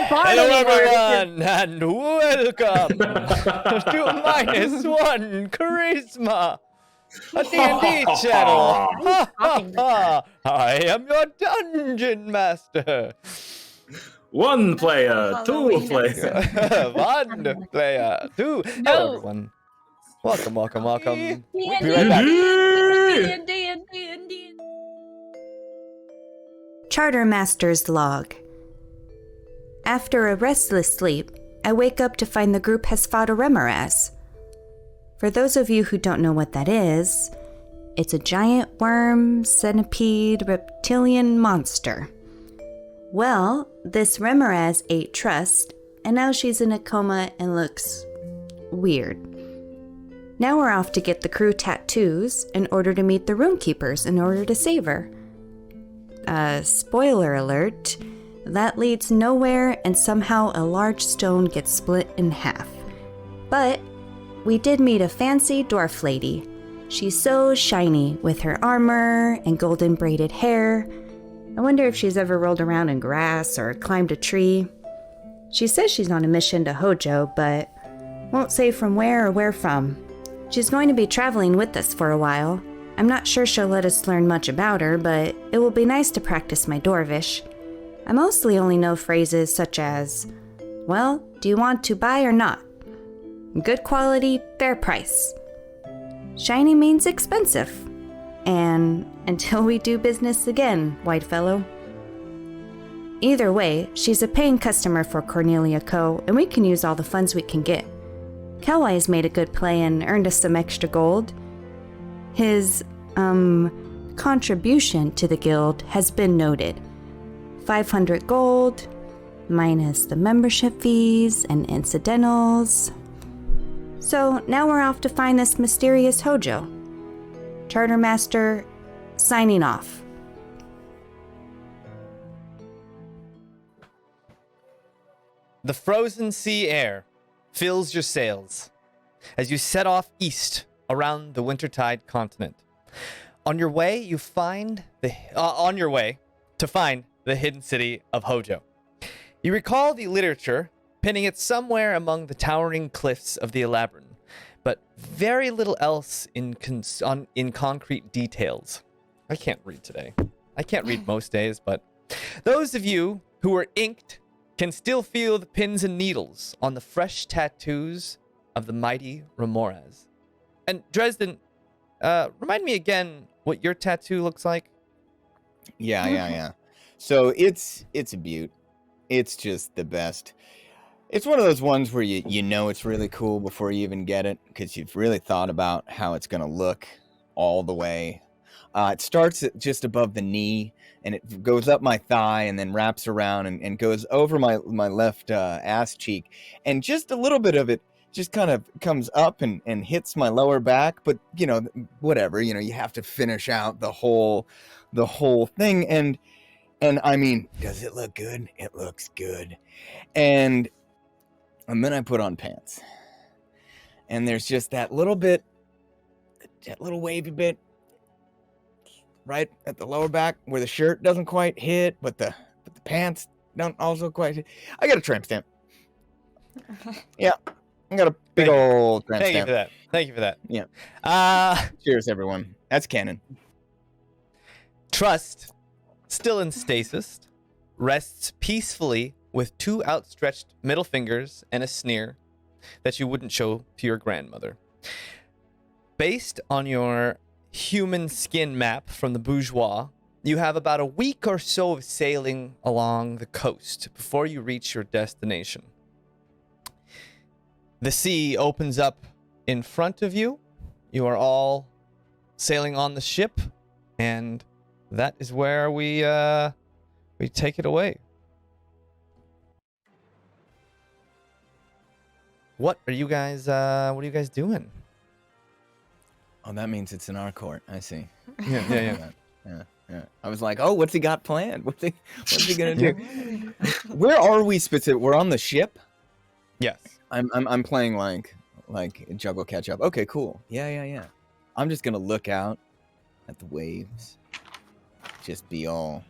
Hello, everyone, and welcome to MinusOneCHarisma, a D&D channel. I am your dungeon master. One player, two players. One player, two. No. Hello, everyone. Welcome. D&D, We'll be right back. D&D. Chartermaster's Log. After a restless sleep, I wake up to find the group has fought a Remoraz. For those of you who don't know what that is, it's a giant worm, centipede, reptilian monster. Well, this Remoraz ate Trust, and now she's in a coma and looks weird. Now we're off to get the crew tattoos in order to meet the roomkeepers in order to save her. Spoiler alert, that leads nowhere and somehow a large stone gets split in half. But we did meet a fancy dwarf lady. She's so shiny with her armor and golden braided hair. I wonder if she's ever rolled around in grass or climbed a tree. She says she's on a mission to Hojo, but won't say from where or where from. She's going to be traveling with us for a while. I'm not sure she'll let us learn much about her, but it will be nice to practice my Dwarvish. I mostly only know phrases such as, well, do you want to buy or not? Good quality, fair price. Shiny means expensive. And until we do business again, white fellow. Either way, she's a paying customer for Cornelia Co., and we can use all the funds we can get. Kelwise made a good play and earned us some extra gold. His, contribution to the guild has been noted. 500 gold, minus the membership fees and incidentals. So now we're off to find this mysterious Hojo. Chartermaster, signing off. The frozen sea air fills your sails as you set off east around the Wintertide continent. On your way to find the hidden city of Hojo. You recall the literature, pinning it somewhere among the towering cliffs of the Ellabryn, but very little else in concrete details. I can't read today. I can't read most days, but those of you who are inked can still feel the pins and needles on the fresh tattoos of the mighty Remoraz. And Dresden, remind me again what your tattoo looks like. Yeah. So it's a beaut. It's just the best. It's one of those ones where you know it's really cool before you even get it because you've really thought about how it's going to look all the way. It starts at just above the knee and it goes up my thigh and then wraps around and goes over my left ass cheek. And just a little bit of it just kind of comes up and hits my lower back. But, whatever, you have to finish out the whole thing. And I mean, does it look good? It looks good. And then I put on pants. And there's just that little wavy bit right at the lower back where the shirt doesn't quite hit, but the pants don't also quite hit. I got a tramp stamp. Yeah. I got a big old tramp stamp. Thank you for that. Yeah. Cheers, everyone. That's canon. Trust, still in stasis, rests peacefully with two outstretched middle fingers and a sneer that you wouldn't show to your grandmother. Based on your human skin map from the bourgeois, you have about a week or so of sailing along the coast before you reach your destination. The sea opens up in front of you. You are all sailing on the ship, and that is where we take it away. What are you guys doing? Oh, that means it's in our court. I see. Yeah. Yeah. I was like, oh, what's he got planned? What's he gonna do? Where are we specific? We're on the ship? Yes. I'm playing like juggle catch up. Okay, cool. Yeah. I'm just gonna look out at the waves. Just be all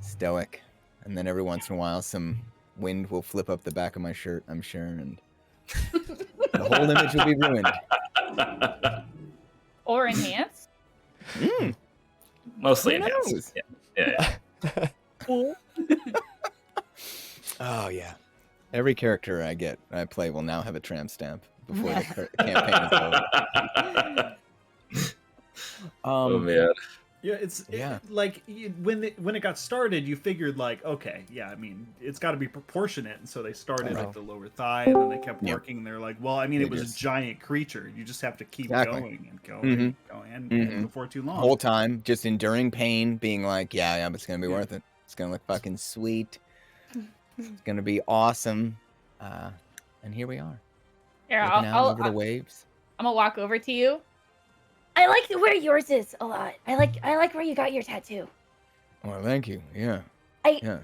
stoic. And then every once in a while some wind will flip up the back of my shirt, I'm sure, and the whole image will be ruined. Or enhance. Mostly Who enhanced. knows? Yeah. Cool. Oh yeah. Every character I play will now have a tramp stamp before the campaign is over. Oh man. Yeah, it's Yeah. like when it got started, you figured like, okay, yeah, I mean, it's got to be proportionate, and so they started Right. at the lower thigh, and then they kept Yep. working. And they're like, well, I mean, They it was just- a giant creature. You just have to keep Exactly. going and going Mhm. and going, and before too The long. whole time, just enduring pain, being like, yeah, but it's gonna be worth it. It's gonna look fucking sweet. It's gonna be awesome. And here we are, Here, looking out over the I'm waves. gonna walk over to you. I like where yours is a lot. I like where you got your tattoo. Well, thank you. Yeah. I- Yeah.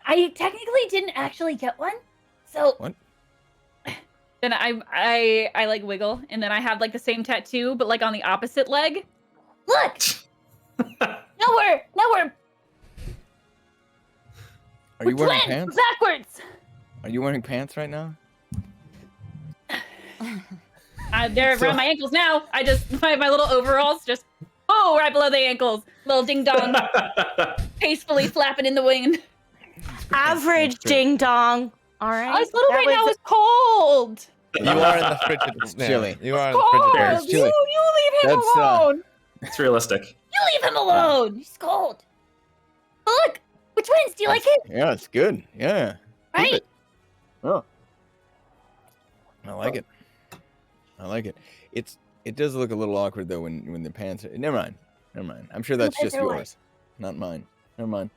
I technically didn't actually get one, so What? then I like wiggle, and then I have like the same tattoo, but like on the opposite leg. Look, nowhere. Are you We're wearing twins. pants? We're backwards. Are you wearing pants right now? They're around my ankles now. I just my little overalls just right below the ankles. Little ding dong, tastefully flapping in the wind. Average ding dong. All right. This little right now is cold. You are in the frigid. It's chilly. You are in the Cold. frigid. It's chilly. You leave him That's, alone. It's realistic. You leave him alone. He's cold. But look, we're twins. Do you like it? Yeah, it's good. Yeah. Keep Right? it. Oh. I like it. I like it. It does look a little awkward though when the pants are. Never mind. I'm sure that's pants just are what? yours, not mine. Never mind.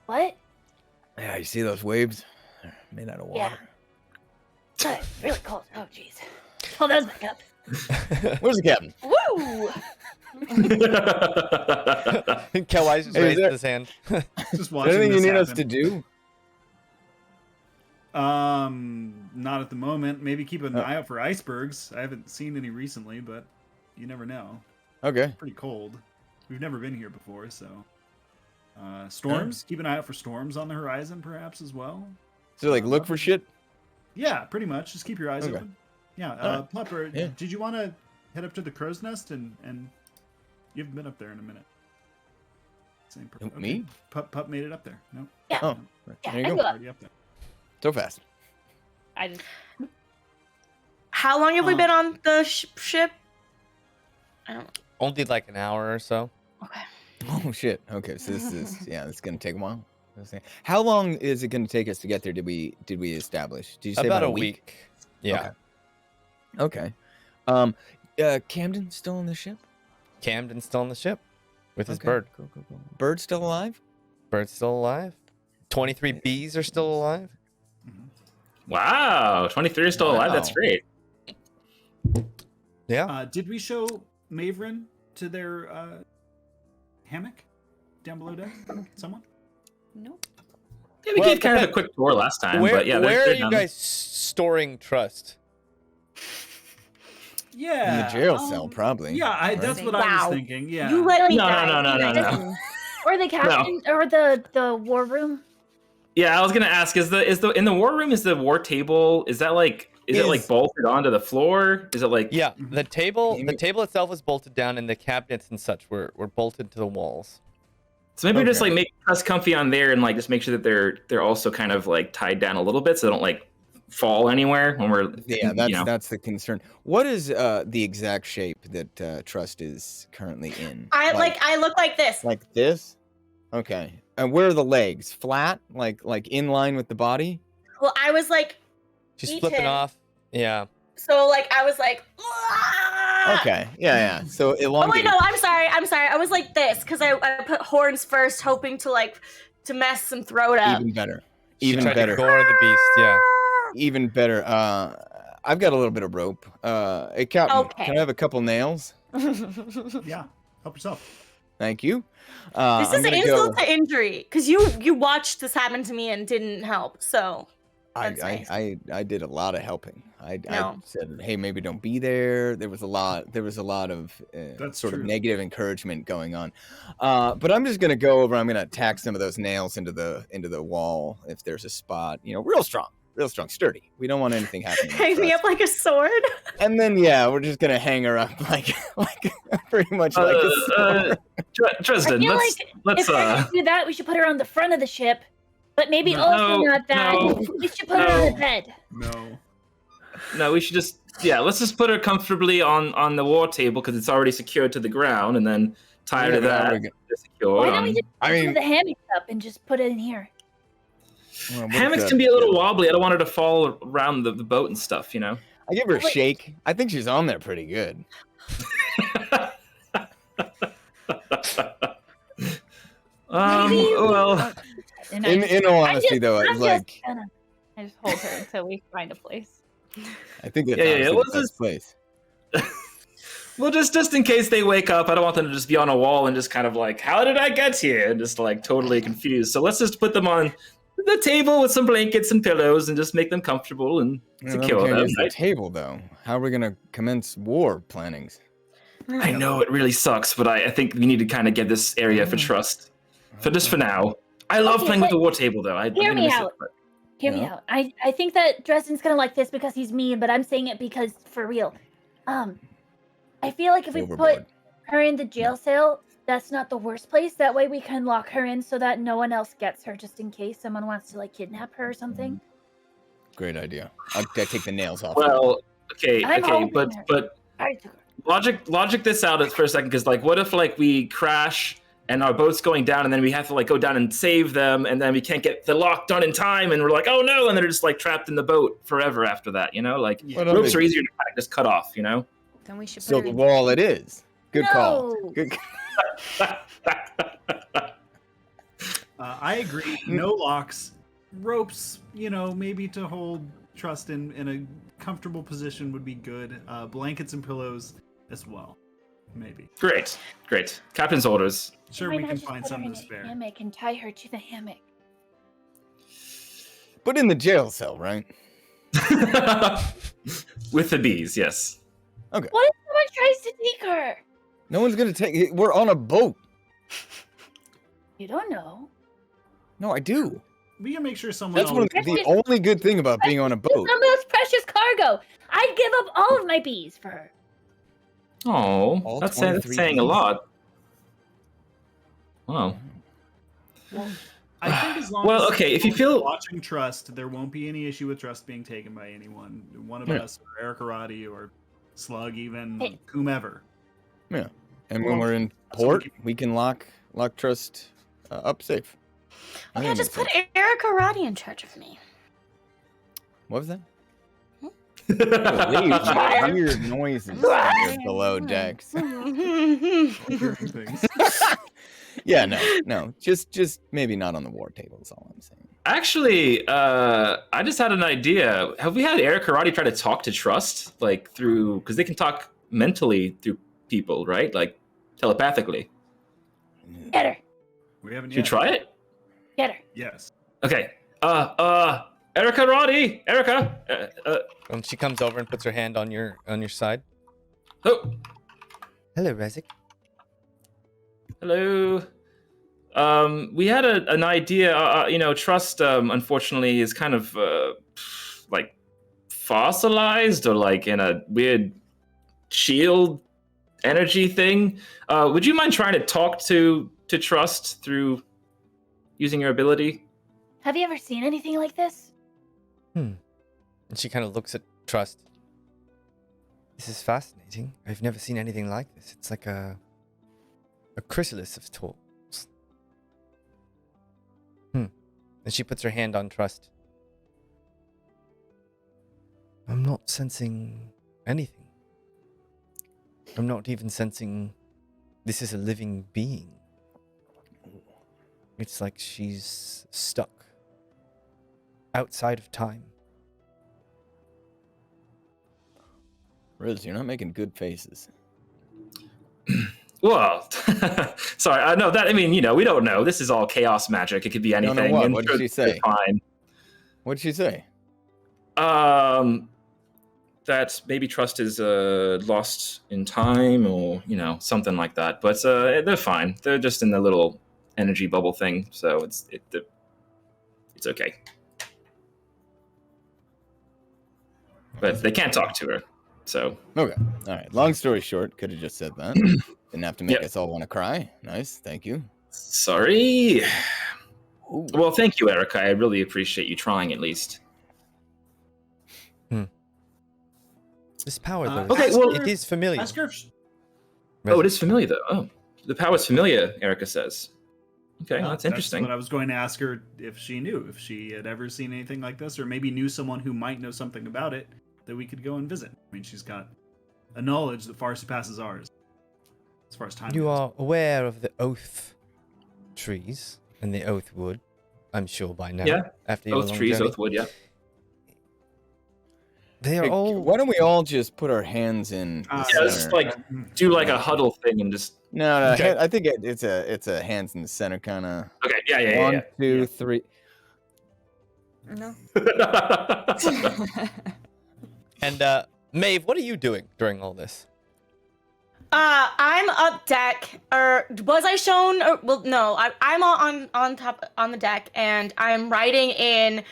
What? Yeah, you see those waves? They're made out of Yeah. water. It's really cold. Oh, jeez. Hold those back up. Where's the captain? Woo! Kelwise just Hey, is raised there- his hand. Just watching Anything you this need us happen. to do? Not at the moment. Maybe keep an eye out for icebergs. I haven't seen any recently, but you never know. Okay. Pretty cold. We've never been here before, so. Storms. Keep an eye out for storms on the horizon, perhaps as well. So like look for shit. Yeah, pretty much. Just keep your eyes Okay. open. Yeah. Alright. Plupper, Yeah. did you want to head up to the crow's nest and you haven't been up there in a minute? Same Me? Pup made it up there. No. Yeah. Oh, Yeah, there you I go. go up. Already up there. So fast. I just How long have we been on the ship? I don't. Only like an hour or so. Okay. Oh shit. Okay, so this is it's gonna take a while. How long is it gonna take us to get there? Did we establish? Did you say About a week. Yeah. Okay. Camden still on the ship? Camden's still on the ship with his Okay, bird. Cool. Bird still alive? Bird's still alive. 23 bees are still alive. Wow, 23 is still alive. That's Wow. great. Yeah. Did we show Maverin to their hammock down below deck? Someone? nope. Yeah, we Well, gave kind of a depend- quick tour last time, where but yeah, where are they're you done. guys storing trust? Yeah. In the jail cell, probably. Yeah, right? that's what I Wow. was thinking. Yeah. You let me No, die. no. Or the captain, or the war room. Yeah, I was gonna ask: is the in the war room? Is the war table? Is that like? Is it like bolted onto the floor? Is it like? Yeah, Mhm. the table itself was bolted down, and the cabinets and such were bolted to the walls. So maybe just Okay. like make us comfy on there, and like just make sure that they're also kind of like tied down a little bit, so they don't like fall anywhere when we're. Yeah, that's you know. that's the concern. What is the exact shape that Trust is currently in? I look like this. Like this? Okay. And where are the legs? Flat? Like in line with the body? Well, I was like, She's Eat flipping him. off. Yeah. so like I was like. "Ah!" Okay. Yeah. So Oh wait, elongated. no, I'm sorry. I was like this because I put horns first, hoping to mess some throat up. Even better. She Even tried better. to gore the beast. Yeah. Even better. I've got a little bit of rope. Hey, Captain, Okay. can I have a couple nails? Yeah. Help yourself. Thank you. This I'm is gonna insult to injury because you watched this happen to me and didn't help. So That's nice. I did a lot of helping. I No. said, hey, maybe don't be there. There was a lot of That's sort of true. negative encouragement going on. But I'm just gonna go over. I'm gonna tack some of those nails into the wall if there's a spot. Real strong, sturdy. We don't want anything happening. Hang me up like a sword. And then we're just gonna hang her up like pretty much like a sword. Dresden, I feel let's if we're gonna do that, we should put her on the front of the ship. But maybe No, also not that. no, We should put her on the bed. No, we should just let's just put her comfortably on the war table because it's already secured to the ground, and then tie her to that. Secure. Why don't we just I mean- put the hammocks up and just put it in here? Well, what if Hammocks that- can be a little wobbly. I don't want her to fall around the boat and stuff, I give her a shake. I think she's on there pretty good. Well, In all honesty, though, it's like I just hold her until we find a place. I think it's Yeah. honestly What's the best this- place. well, just in case they wake up, I don't want them to just be on a wall and just kind of like, how did I get here? And just like totally confused. So let's just put them on the table with some blankets and pillows and just make them comfortable and secure we can't them. use the table though. How are we gonna commence war plannings? I know it really sucks, but I think we need to kind of get this area for trust. For now. I love Okay, playing with but the war table though. I'm hear gonna me miss out. it. But... Hear me out. I think that Dresden's gonna like this because he's mean, but I'm saying it because for real. I feel like if we Overboard. put her in the jail cell, that's not the worst place. That way we can lock her in so that no one else gets her, just in case someone wants to like kidnap her or something. Great idea. I take the nails off. Well, okay, I'm hoping but her. I took her. logic this out for a second, because like, what if like we crash and our boat's going down, and then we have to like go down and save them, and then we can't get the lock done in time, and we're like, oh no, and they're just like trapped in the boat forever after that, like What ropes other- are easier to kind of just cut off, Then we should put So her the in wall it is. Good call. No. Good. I agree. No locks, ropes. Maybe to hold Trust in a comfortable position would be good. Blankets and pillows as well, maybe. Great. Captain's orders. Sure, Why we not can just find put her some in to a spare. hammock and tie her to the hammock. But in the jail cell, right? With the bees, yes. Okay. What if someone tries to take her? No one's gonna take it. We're on a boat. You don't know. No, I do. We can make sure someone. That's one of else- the only good thing about being on a boat. Some of those precious cargo. I'd give up all of my bees for her. Oh, All that's 23 saying a bees. lot. Wow. I think as long Well, as okay, if you someone's feel- watching Trust, there won't be any issue with Trust being taken by anyone. One of Yeah. us, or Eric Arati, or Slug, even Hey. whomever. Yeah. And when we're in port, we can lock Trust up safe. I Yeah, think just that's put it. Eric Arati in charge of me. What was that? Weird noises here below decks. Hearing things. Yeah, no. Just maybe not on the war table is all I'm saying. Actually, I just had an idea. Have we had Eric Karate try to talk to Trust, like through, because they can talk mentally through people, right? Like telepathically. Get her. We haven't Should you yet. try it? Get her. Yes. Okay. Erica Roddy, Erica. When she comes over and puts her hand on your side. Oh, Hello, Rezik. hello. We had an idea. Trust, unfortunately, is kind of like fossilized or like in a weird shield energy thing. Would you mind trying to talk to Trust through using your ability? Have you ever seen anything like this? And she kind of looks at Trust. This is fascinating. I've never seen anything like this. It's like a chrysalis of tools. And she puts her hand on Trust. I'm not sensing anything. I'm not even sensing this is a living being. It's like she's stuck outside of time. Riz, you're not making good faces. Well, sorry. No, that, I mean, we don't know. This is all chaos magic. It could be anything. what? and What did she Trust is say? Fine. What'd she say? That maybe trust is lost in time, or something like that. But they're fine. They're just in the little energy bubble thing, so it's okay. But they can't talk to her, so. Okay. All right. Long story short, could have just said that. Didn't have to make us all want to cry. Nice. Thank you. Sorry. Ooh. Well, thank you, Erica. I really appreciate you trying at least. This power, though, Okay, well, it is familiar. Ask her if she- Oh, it is familiar, though. Oh, the power's familiar, Erica says. Okay, Well, that's interesting. What I was going to ask her if she knew, if she had ever seen anything like this, or maybe knew someone who might know something about it that we could go and visit. I mean, she's got a knowledge that far surpasses ours, as far as time You goes. are aware of the oath trees and the oath wood, I'm sure by now. Yeah. After your Oath long trees, journey. oath wood, yeah. They are Hey, all. why don't we all just put our hands in the Yeah, center? just like do like a huddle thing and just. No, Okay. I think it's a hands in the center kind of. Okay, yeah. 1, 2, 3. No. And Maeve, what are you doing during all this? I'm up deck, or was I shown? Or, well, no, I'm on top on the deck, and I'm writing in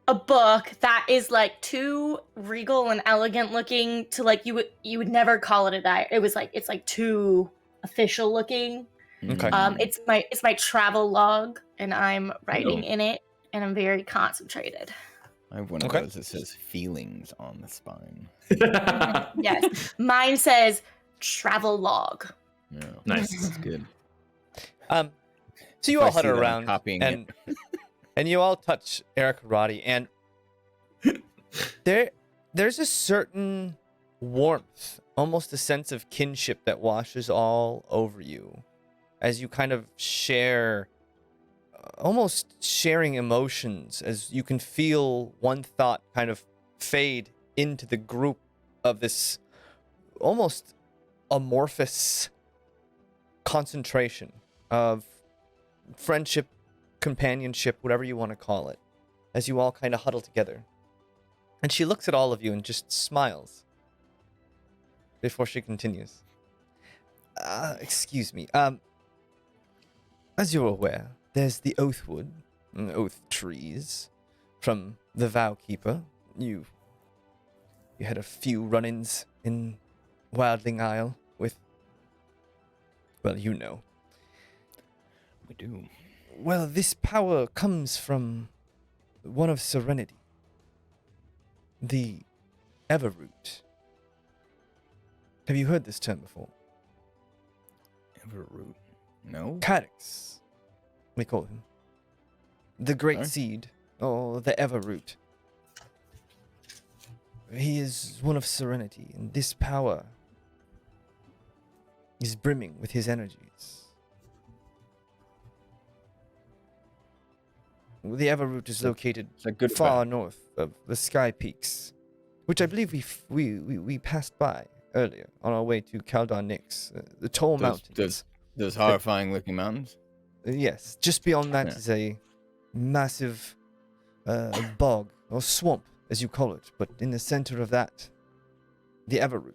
a book that is like too regal and elegant looking to like you would never call it a diary. It's like too official looking. Okay. It's my travel log, and I'm writing in it, and I'm very concentrated. I have one of Okay. those that says feelings on the spine. Yes, mine says travel log. Yeah. Nice. That's good. So you If I all see huddle that, I'm around copying and and you all touch Eric Roddy, and there's a certain warmth, almost a sense of kinship that washes all over you as you kind of share, almost sharing emotions, as you can feel one thought kind of fade into the group of this almost amorphous concentration of friendship, companionship, whatever you want to call it, as you all kind of huddle together. And she looks at all of you and just smiles before she continues. Excuse me. As you're aware, there's the oath wood and oath trees from the vow keeper. You had a few run-ins in Wildling Isle with, well, you know. We do. Well, this power comes from one of serenity, the Everroot. Have you heard this term before? Everroot. No. Caddix, we call him. The Great Okay. Seed, or the Everroot. He is one of serenity, and this power is brimming with his energies. The Everroot is located Is that good? far north of the Sky Peaks, which I believe we passed by earlier on our way to Kaldar Nix, the tall mountains. Those horrifying looking mountains? Yes, just beyond that Yeah. is a massive bog, or swamp, as you call it, but in the center of that, the Everroot.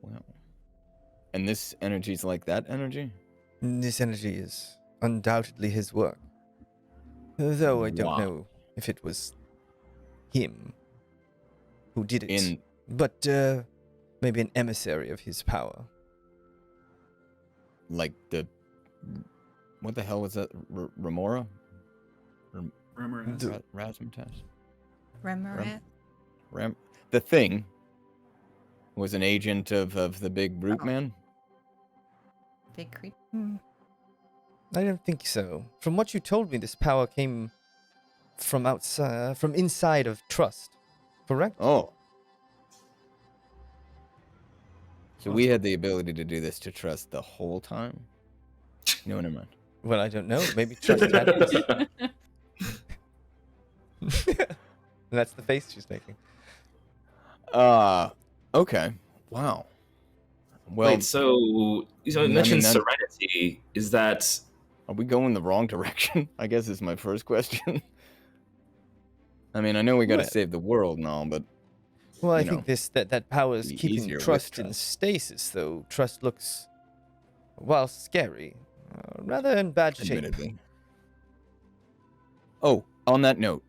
Wow. And this energy's like that energy? This energy is undoubtedly his work. Though I don't Wow. know if it was him who did it. In But maybe an emissary of his power. like the what the hell was that? Remora? Rumor has The- it. Razmataz? Remorat. The thing was an agent of the big brute man? Big creep. I don't think so. From what you told me, this power came from outside, from inside of Trust, correct? Oh. So we had the ability to do this to Trust the whole time? No, never mind. Well, I don't know. Maybe Trust had it. And that's the face she's making. Okay. Wow. Well, Wait, so you I mean, mentioned that- serenity. Is that are we going the wrong direction? I guess is my first question. I mean, I know we got to What? save the world and all, but Well, I you know, think that power is be keeping easier with trust in trust. stasis, though. Trust looks, while scary, rather in bad shape. admittedly. Oh, on that note,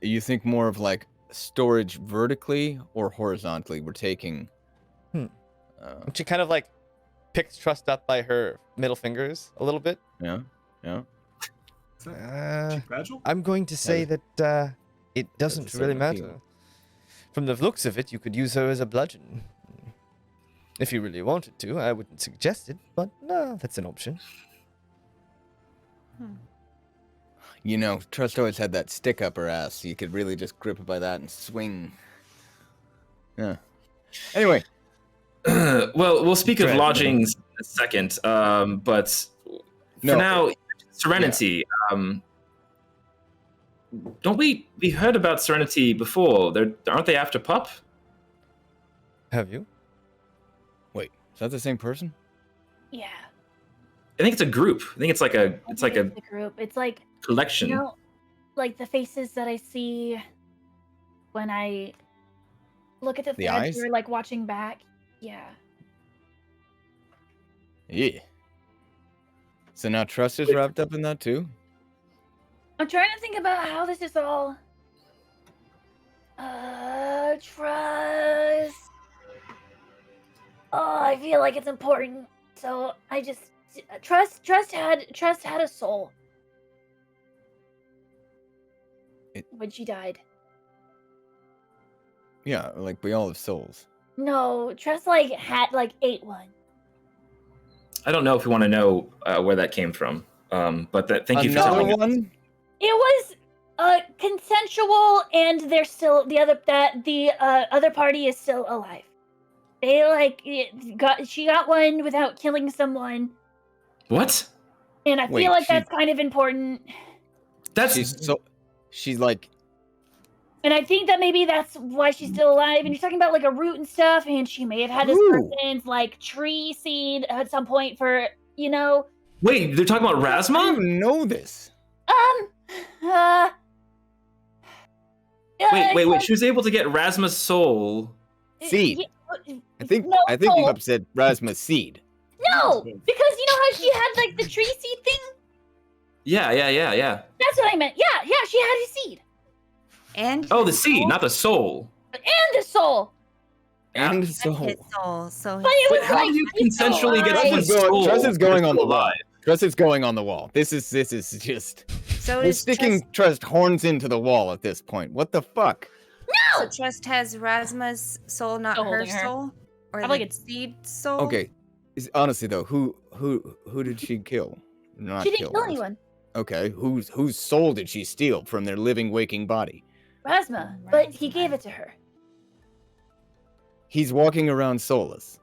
you think more of like storage vertically or horizontally? We're taking. She kind of like picks Trust up by her middle fingers a little bit. Yeah, yeah. Is that too fragile? I'm going to say that it doesn't a really certain matter. appeal. From the looks of it, you could use her as a bludgeon. If you really wanted to, I wouldn't suggest it, but no, that's an option. You know, Trust always had that stick up her ass. So you could really just grip it by that and swing. Yeah. Anyway, Well, we'll speak of Dread. lodgings in a second, but for No. now, Serenity. Don't we heard about Serenity before? Aren't they after Pup? Have you? wait, is that the same person? Yeah. I think it's a group. I think it's like a The group. It's like, collection. you know, like the faces that I see when I look at the The threads eyes? you're like watching back. Yeah. Yeah. So now Trust is wrapped up in that too? I'm trying to think about how this is all. Trust. Oh, I feel like it's important. So I just trust had a soul. When she died. Yeah, like we all have souls. No, Trust ate one. I don't know if we want to know where that came from. But thank you for Another telling us. one? It was consensual, and they're still the other party is still alive. They she got one without killing someone, What? and I Wait, feel like she- that's kind of important. That's She's like, And I think that maybe that's why she's still alive. And you're talking about like a root and stuff, and she may have had this Ooh. person's like tree seed at some point for wait. They're talking about I Rasma. don't know this. Wait. She was able to get Rasma's soul. Seed. I think No, you soul. upset Rasma's seed. No, because you know how she had like the tree seed thing. Yeah. That's what I meant. Yeah, she had a seed And Oh, the his seed, soul? not the soul. and the soul. And And so his soul. So But it Wait, was how like do you it's consensually get alive. someone's Trust is going- soul? Trust is going on the Still wall. alive? Trust is going on the wall. This is just so we're is sticking Trust horns into the wall at this point. What the fuck? So Trust has Rasma's soul, not Still her holding her. soul, or I the feel like it's- seed soul. Okay. Honestly though, who did she kill? Not She didn't kill was- anyone. Okay, whose soul did she steal from their living, waking body? Rasma, but he gave it to her. He's walking around soulless.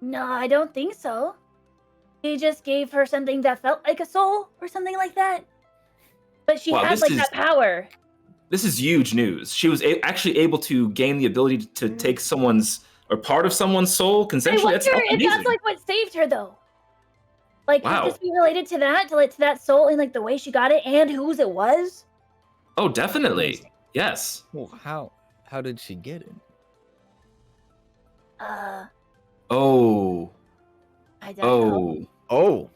No, I don't think so. He just gave her something that felt like a soul or something like that. But she Wow, had this like is- that power. This is huge news. She was actually able to gain the ability to take someone's or part of someone's soul I consensually. wonder That's if amazing. that's like what saved her though. Like Wow. could this be related to that, to that soul and like the way she got it and whose it was? Oh, definitely. Yes. Well, how did she get it? Oh. I don't know. Oh. Oh,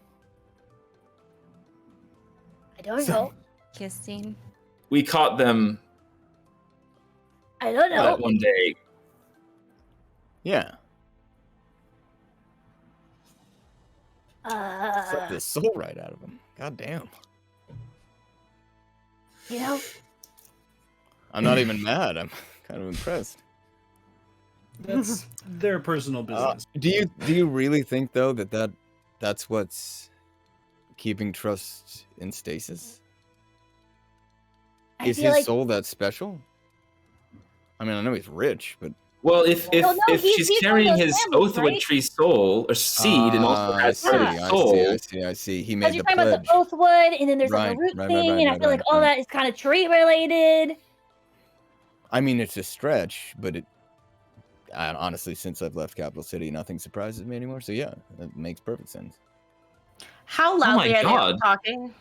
I don't So- know. Kissing. We caught them I don't know. that one day. yeah. Sucked the soul right out of him. God damn. You know, I'm not even mad. I'm kind of impressed. That's their personal business. Do you really think though that's what's keeping Trust in stasis? I Is feel his like soul that special? I mean, I know he's rich, but Well, if Well, no, if he's she's one of carrying those his families, Oathwood right? tree soul or seed, and also I has see, part of I his see, soul. I see. He as made you're the talking about pledge. the Oathwood, and then there's like Right, a root right, thing, right, and I right, feel like right, all right. that is kind of tree related. I mean, it's a stretch, but honestly, since I've left Capital City, nothing surprises me anymore. So yeah, that makes perfect sense. How my loudly are they all God. talking?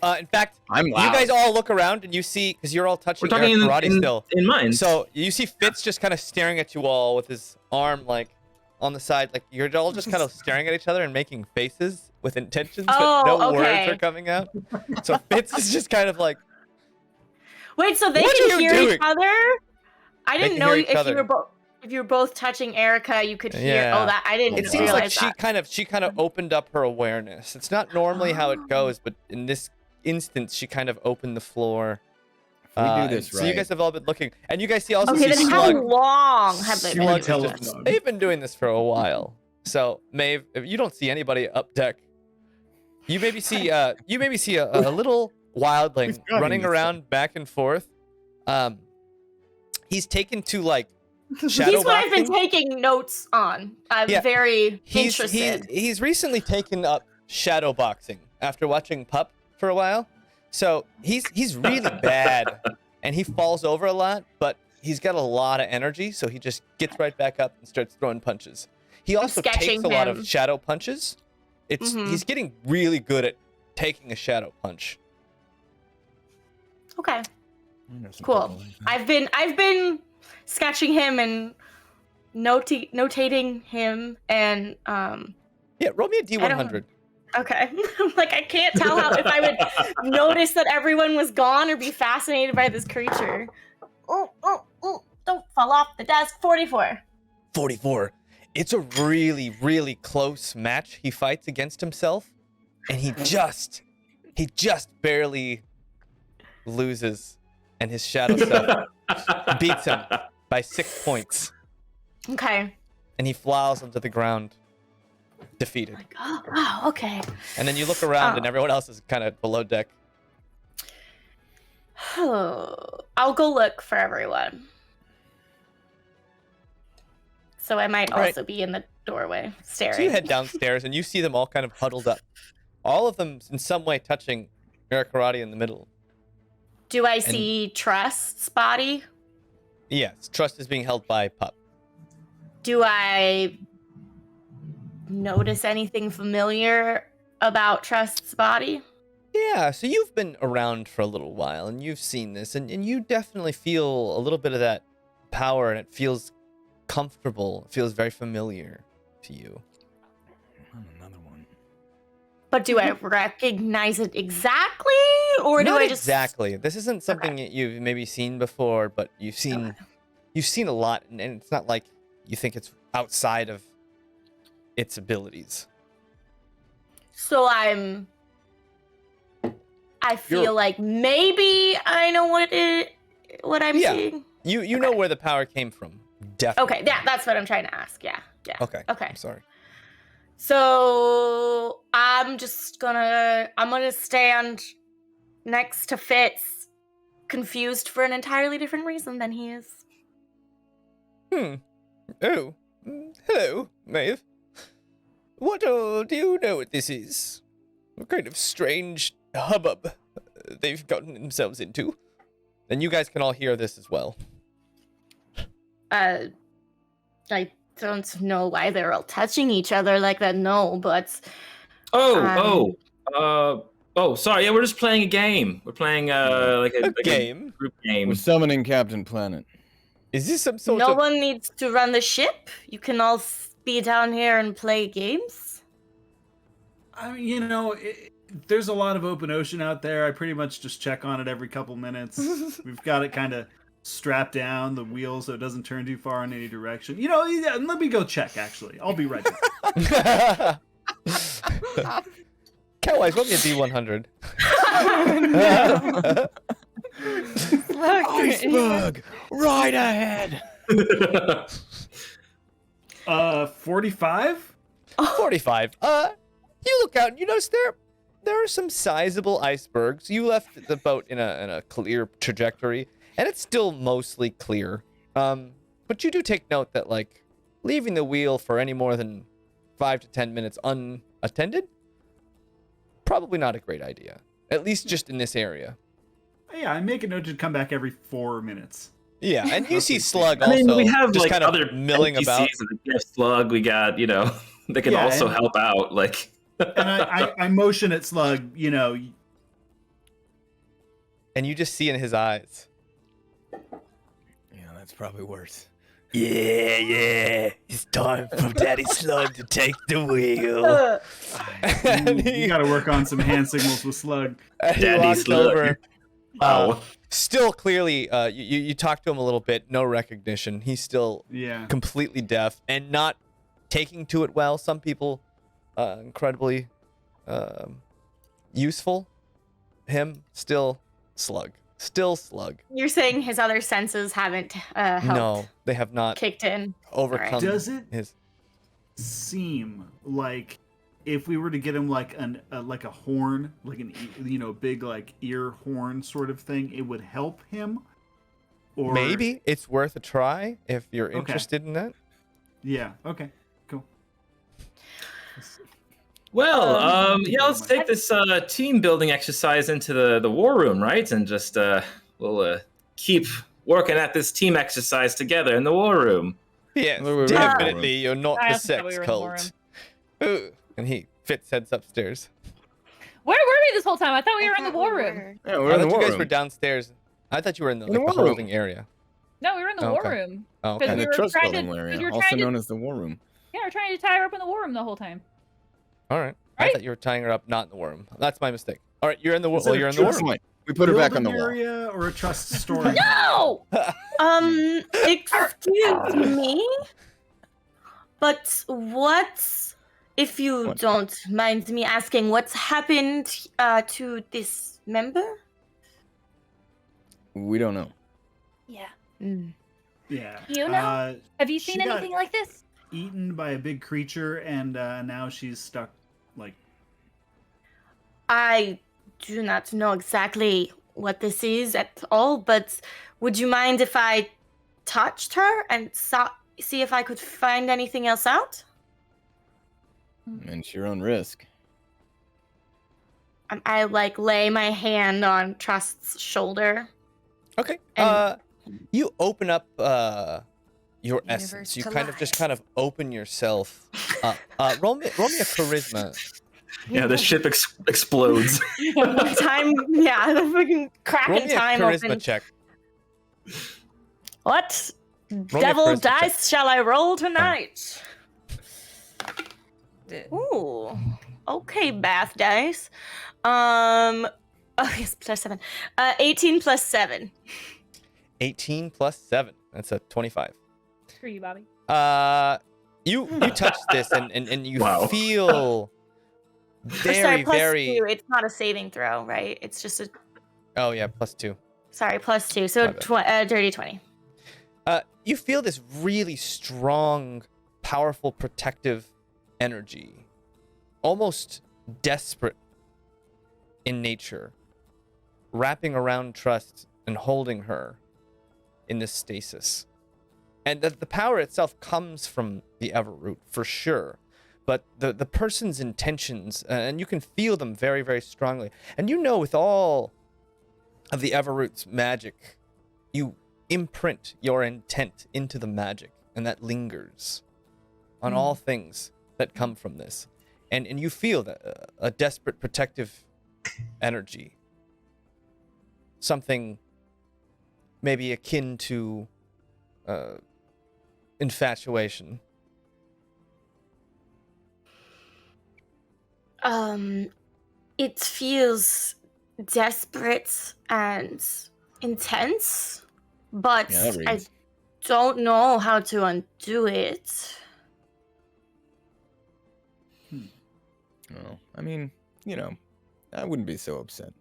In fact, I'm you loud. guys all look around and you see, because you're all touching We're talking Eric Karate still. in mind. So you see Fitz just kind of staring at you all with his arm like on the side, like you're all just kind of staring at each other and making faces with intentions, but no words are coming out. So Fitz is just kind of like, Wait, so they What are can you hear doing? each other? I didn't can know hear each if other. you were both touching Erica, you could hear. Yeah. Oh, that I didn't it seems realize like that. she kind of opened up her awareness. It's not normally how it goes, but in this instance, she kind of opened the floor. If we do this So right. you guys have all been looking, and you guys see also Okay, see then how Slug. long have they been? Slug tell is us. just- they've been doing this for a while. So Maeve, if you don't see anybody up deck, you maybe see a little wildling We've got running him. around back and forth. He's taken to like shadow He's what I've been boxing. taking notes on. I'm Yeah, very He's interested. he's recently taken up shadow boxing after watching Pup for a while. So he's really bad, and he falls over a lot, but he's got a lot of energy, so he just gets right back up and starts throwing punches. He also takes sketching a lot him. of shadow punches. He's getting really good at taking a shadow punch. Okay, I know some cool. people like that. I've been sketching him and notating him and Yeah, roll me a D100. Okay. Like, I can't tell how if I would notice that everyone was gone or be fascinated by this creature. Oh, don't fall off the desk. 44. 44. It's a really, really close match he fights against himself, and he just barely loses, and his shadow self beats him by 6 points, Okay. and he flies onto the ground, defeated. Oh, wow, okay. And then you look around, and Oh. everyone else is kind of below deck. I'll go look for everyone. So I might All right. also be in the doorway staring. So you head downstairs, and you see them all kind of huddled up, all of them in some way touching Eric Karate in the middle. Do I see Trust's body? Yes, Trust is being held by Pup. Do I notice anything familiar about Trust's body? Yeah, so you've been around for a little while, and you've seen this, and you definitely feel a little bit of that power, and it feels comfortable. It feels very familiar to you. Another one. But do I recognize it exactly, or do Not I just exactly. This isn't something that you've maybe seen before, but you've seen a lot, and it's not like you think it's outside of its abilities. So I feel You're- like maybe I know what I'm Yeah. seeing. You know where the power came from. Definitely. Okay, yeah, that's what I'm trying to ask. Yeah. Okay. Okay. I'm sorry. So I'm gonna stand next to Fitz, confused for an entirely different reason than he is. Oh. Hello, Maeve. What do you know what this is? What kind of strange hubbub they've gotten themselves into? And you guys can all hear this as well. I don't know why they're all touching each other like that. No, but Sorry. Yeah, we're just playing a game. We're playing like a game? group game. We're summoning Captain Planet. Is this some sort no of... one needs to run the ship. You can all be down here and play games. I mean, there's a lot of open ocean out there. I pretty much just check on it every couple minutes. We've got it kind of strapped down, the wheel, so it doesn't turn too far in any direction. Let me go check, actually. I'll be right back. Catwise, roll me a D100. Iceberg, right ahead. 45? 45. You look out and you notice there are some sizable icebergs. You left the boat in a clear trajectory, and it's still mostly clear. But you do take note that, like, leaving the wheel for any more than 5 to 10 minutes unattended, probably not a great idea. At least just in this area. Yeah, I make a note to come back every 4 minutes. Yeah, and you see Slug I also mean, we have just like kind of other milling NPCs about. We have Slug. We got that can Yeah, also and- help out. Like And I motion at Slug, and you just see in his eyes. Yeah, that's probably worse. Yeah. It's time for Daddy Slug to take the wheel. You got to work on some hand signals with Slug. And he Daddy walks Slug. over. Wow. Still clearly, you talk to him a little bit. No recognition. He's still Yeah. completely deaf and not taking to it well. Some people, incredibly useful. Him, still Slug. Still Slug. You're saying his other senses haven't helped No, they have not kicked in. overcome Does it his. seem like if we were to get him like a horn, like an big like ear horn sort of thing, it would help him? Or Maybe it's worth a try if you're interested in that. Yeah. Okay. Cool. Well, let's take this team building exercise into the war room, right? And just we'll keep working at this team exercise together in the war room. Yes, Wait, wait, wait. definitely. You're not I the also thought we sex were in the war cult. Ooh. And he heads upstairs. Where were we this whole time? I thought we were in the war room. Yeah, I we're in the thought you war guys room. were downstairs. I thought you were in the, In the like, the war room. holding area. No, we were in the Oh, war okay. room. Oh, Because okay. And we the were trust trying building to- area, we were also trying to- known as the war room. Yeah, we're trying to tie her up in the war room the whole time. All right. I Right? thought you were tying her up, not in the war room. That's my mistake. All right, you're in the war. Is it Well, a you're in the war trust room. Fine. We put her back on the Building wall. area or a trust storage? No! Excuse me, but if you What? don't mind me asking, what's happened to this member? We don't know. Yeah. Mm. Yeah. You know? Have you she seen got- anything like this? Eaten by a big creature, and now she's stuck. Like, I do not know exactly what this is at all, but would you mind if I touched her and see if I could find anything else out? And it's your own risk. I like lay my hand on Trust's shoulder. Okay. And- You open up your Universe essence. You collide. kind of open yourself up. Roll me a charisma. Yeah, the ship explodes. One time, yeah, the freaking Roll cracking me a time charisma open. check. What me a devil charisma check. dice shall I roll tonight? The- Ooh, okay, bath dice. Oh yes, +7. 18 plus 7. 18 plus 7. That's a 25. Screw you, Bobby. You touch this and you Wow. feel Or very, sorry, plus very. 2. It's not a saving throw, right? It's just a Oh yeah, +2. sorry, +2. So My bad. dirty 20. You feel this really strong, powerful, protective energy, almost desperate in nature, wrapping around Trust and holding her in this stasis. And the power itself comes from the Everroot, for sure. But the person's intentions, and you can feel them very, very strongly. And you know with all of the Everroot's magic, you imprint your intent into the magic, and that lingers on all things that come from this. And you feel that a desperate protective energy. Something maybe akin to infatuation. It feels desperate and intense, but Yeah, that I reads. don't know how to undo it. Oh, I mean, I wouldn't be so upset.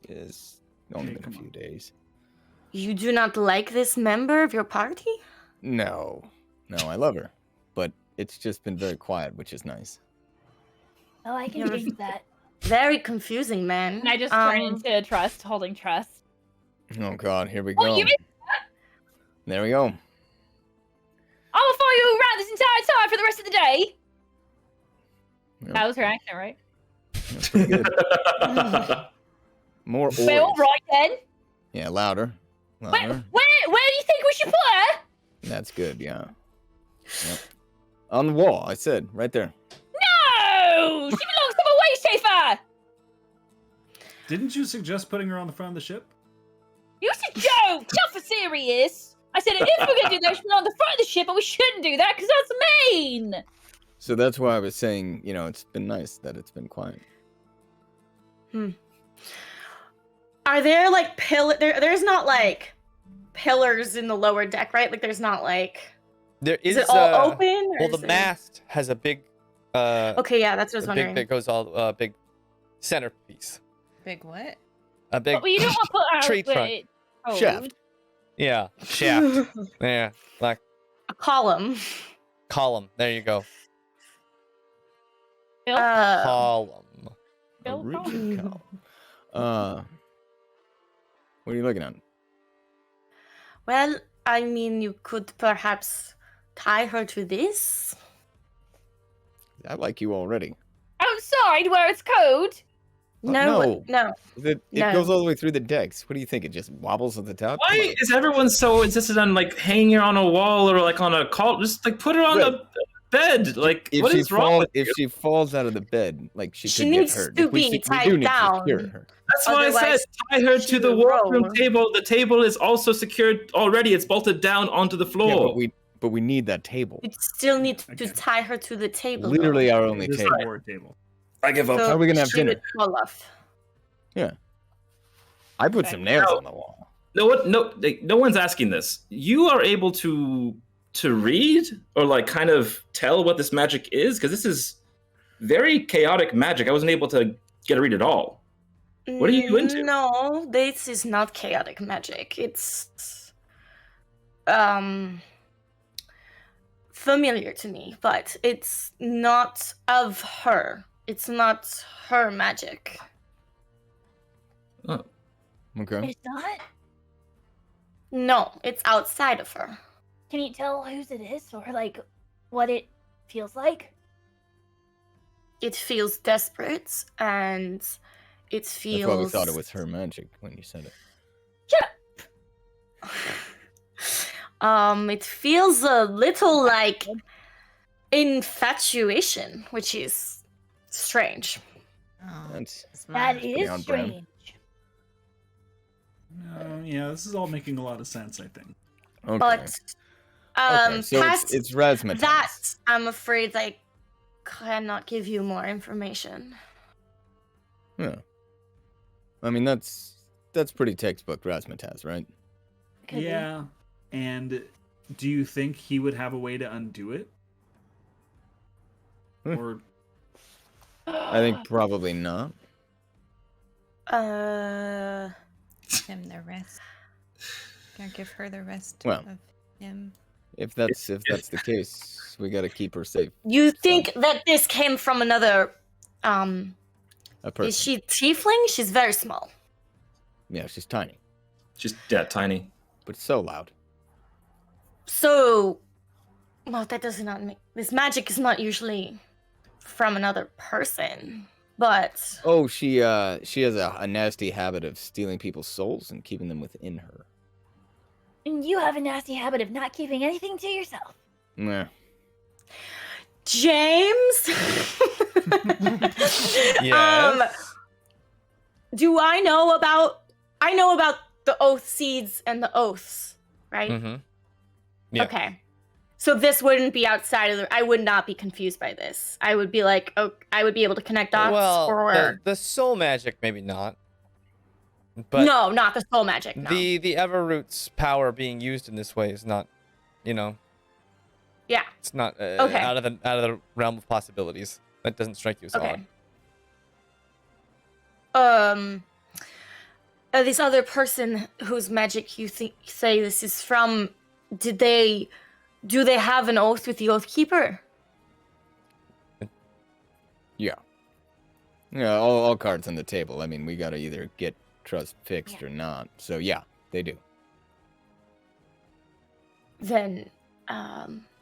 It's only Hey, been a come few on. days. You do not like this member of your party? No, I love her, but it's just been very quiet, which is nice. Oh, I can You're- change that. Very confusing, man. And I just turn into Trust, holding Trust. Oh God, here we Oh, go. you missed There we go. I'm gonna follow you around this entire time for the rest of the day. Yep. That was her accent, right? That's pretty good. More Well, oars. right then. Yeah, louder. Where Louder. do you think we should put her? That's good. Yeah. Yep. On the wall. I said right there. No! She belongs to my waist chafer! didn't you suggest putting her on the front of the ship? joke, not for serious. I said if we're gonna do that, we should be on the front of the ship, but we shouldn't do that because that's mean. So that's why I was saying, it's been nice that it's been quiet. Are there like there's not like pillars in the lower deck, right? Like there's not like There is it all open? Or Well, is the it... mast has a big. Okay, yeah, that's what I was wondering. Big that goes all big centerpiece. Big what? A big. But you don't want to put out tree trunk. Shaft. Yeah, shaft. Yeah, like A column. column. There you go. Bill? Column. A rigid cow. What are you looking at? Well, I mean, you could perhaps tie her to this. I like you already. Outside where it's cold. no. No. It No. goes all the way through the decks. What do you think? It just wobbles at the top? Come Why on. is everyone so insistent on like hanging her on a wall or like on a call? Just like put her on Right. the bed. Like If what she is wrong falls, with if you? she falls out of the bed, like she She could needs get hurt. to If we be see- we tied do need down. to secure her. That's why I said Otherwise, tie her she to the will workroom roll. table. The table is also secured already. It's bolted down onto the Yeah, floor. but we need that table. You still need to Okay. tie her to the table. Literally though. our only This is table. the board table. I give So up. How are we gonna have she dinner? would fall off. I put some nails on the wall. No, what? No, no one's asking this. You are able to read or like kind of tell what this magic is because this is very chaotic magic. I wasn't able to get a read at all. What are you into? No, this is not chaotic magic. It's familiar to me, but it's not of her. It's not her magic. Oh, Okay. It's not? No, it's outside of her. Can you tell whose it is or like what it feels like? It feels desperate and it feels That's why we thought it was her magic when you said it. It feels a little like infatuation, which is strange. Oh, That's That pretty is on brand. strange. Yeah, this is all making a lot of sense, I think. okay. But Okay, so past it's Razmataz. that, I'm afraid I cannot give you more information. Yeah. I mean that's pretty textbook Razmataz, right? Could be. Yeah. And do you think he would have a way to undo it? Hmm. Or I think probably not. him the rest. Can't give her the rest Well. of him. If that's the case, we gotta keep her safe. You think that this came from another A person. is she tiefling? She's very small. Yeah, she's tiny, just that tiny. but so loud. So well, that does not make this magic is not usually from another person. But Oh, she has a nasty habit of stealing people's souls and keeping them within her. And you have a nasty habit of not keeping anything to yourself. Nah. James, Yes. do I know about the oath seeds and the oaths, right? Mm-hmm. Yeah. Okay. So this wouldn't be outside of I would not be confused by this. I would be like, oh, I would be able to connect dots Well, or the soul magic maybe not. But no, not the soul magic. No. the Everroot's power being used in this way is not, Yeah. it's not Okay. out of the realm of possibilities. That doesn't strike you as Okay. odd. This other person whose magic you say this is from, do they have an oath with the Oathkeeper? Yeah. Yeah, all cards on the table. I mean, we gotta either get trust fixed or not. So yeah, they do. Then,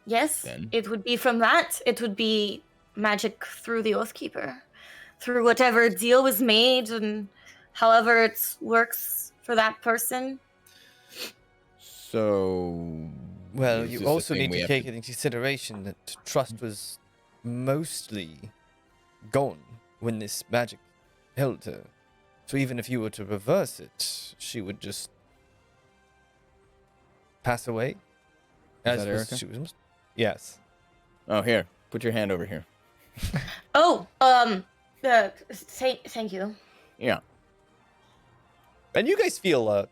yes, Then? it would be from that. It would be magic through the Oathkeeper, through whatever deal was made and however it works for that person. So Well, is you this a also thing need we to have take into consideration that trust was mostly gone when this magic held her. So even if you were to reverse it, she would just pass away. that was- Erica? she was- yes. Oh, here. Put your hand over here. Oh, thank you. Yeah. And you guys feel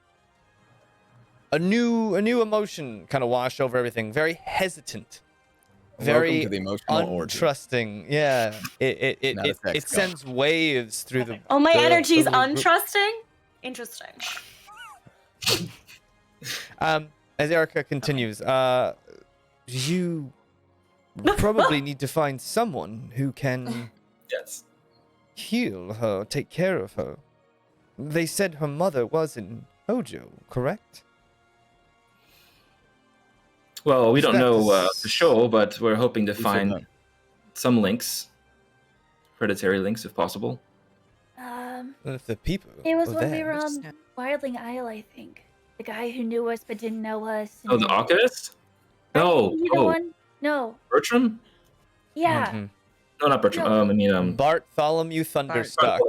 a new emotion kind of wash over everything. Very hesitant. Very Welcome to the emotional orgy. untrusting. Yeah. Not a It sex sends waves through the. Oh, my the- energy's the little group. untrusting? Interesting. As Erica continues, you probably need to find someone who can Yes. heal her, take care of her. They said her mother was in Hojo, correct? Well, we Is don't that know the for sure, but we're hoping to We should find know. some links, hereditary links, if possible. If the people. It was were when we there. were on Wildling Isle, I think. The guy who knew us but didn't know us. Oh, the then- Archivist? Right? No. Is he the Oh, one? No. Bertram? Yeah. Mhm. No, not Bertram. No. I mean, Bartholomew Thunderstruck.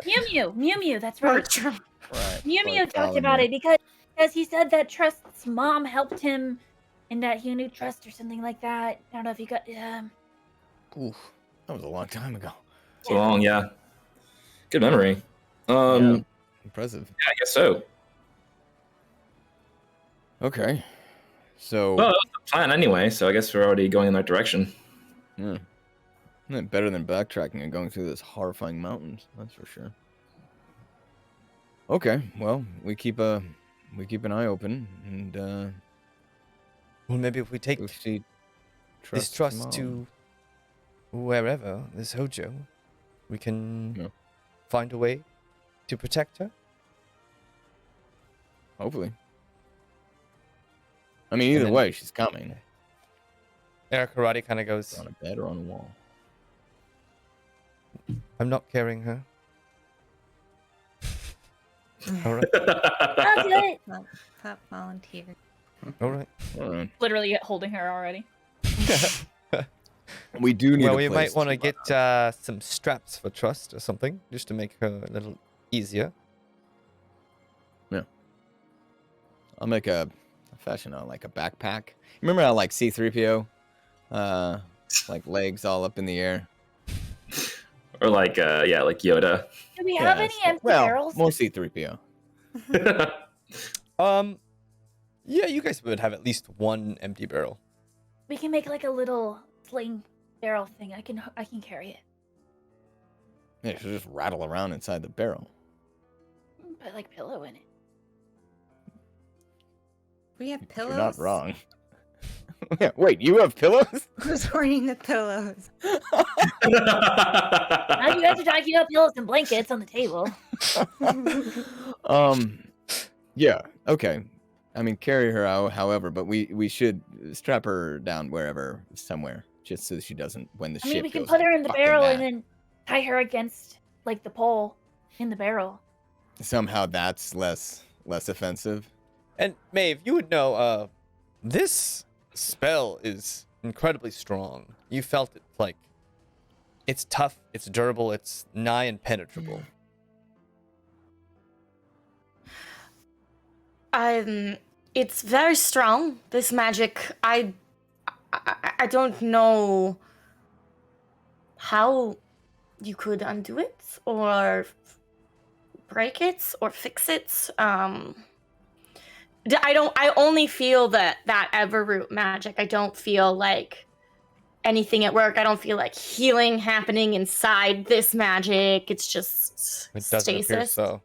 Mew Mew, that's right. Bertram. Right. Mew talked about it because he said that Trust's mom helped him and that he knew Trust or something like that. I don't know if you got Oof, that was a long time ago. so long, yeah. Good memory. Yeah, impressive. Yeah, I guess so. Okay. So, Well, that was the plan anyway, so I guess we're already going in that direction. yeah. Better than backtracking and going through those horrifying mountains, that's for sure. Okay, well, we keep an eye open, and Well, maybe if we take we'll see. this trust to wherever, this Hojo, we can Yeah. find a way to protect her. Hopefully. I mean, either then- way, she's coming. Eric Karate kind of goes, On a bed or on a wall. I'm not carrying her. All right. That's it. Top volunteer. All right. All right. Literally holding her already. We do need. Well, a we place might want to to, get some straps for Trust or something, just to make her a little easier. I'll make a fashion on like a backpack. Remember how like C-3PO, like legs all up in the air. Or like, like Yoda. Do we have any empty barrels? More C-3PO. Yeah, you guys would have at least one empty barrel. We can make like a little sling barrel thing. I can carry it. Yeah, she'll just rattle around inside the barrel. Put like pillow in it. We have pillows. You're not wrong. Yeah, wait, you have pillows? Who's hoarding the pillows? Now you have to talk about pillows and blankets on the table. Yeah, okay. I mean, carry her out, however, but we should strap her down somewhere, just so she doesn't, when the I ship mean, we can goes put her in the fucking barrel mad. and then tie her against like the pole in the barrel. Somehow that's less offensive. And Maeve, you would know, this spell is incredibly strong. You felt it, like, it's tough, it's durable, it's nigh impenetrable. It's very strong. This magic. I don't know how you could undo it or break it or fix it. I only feel that Everroot magic. I don't feel like anything at work. I don't feel like healing happening inside this magic. It's just It doesn't appear stasis. so.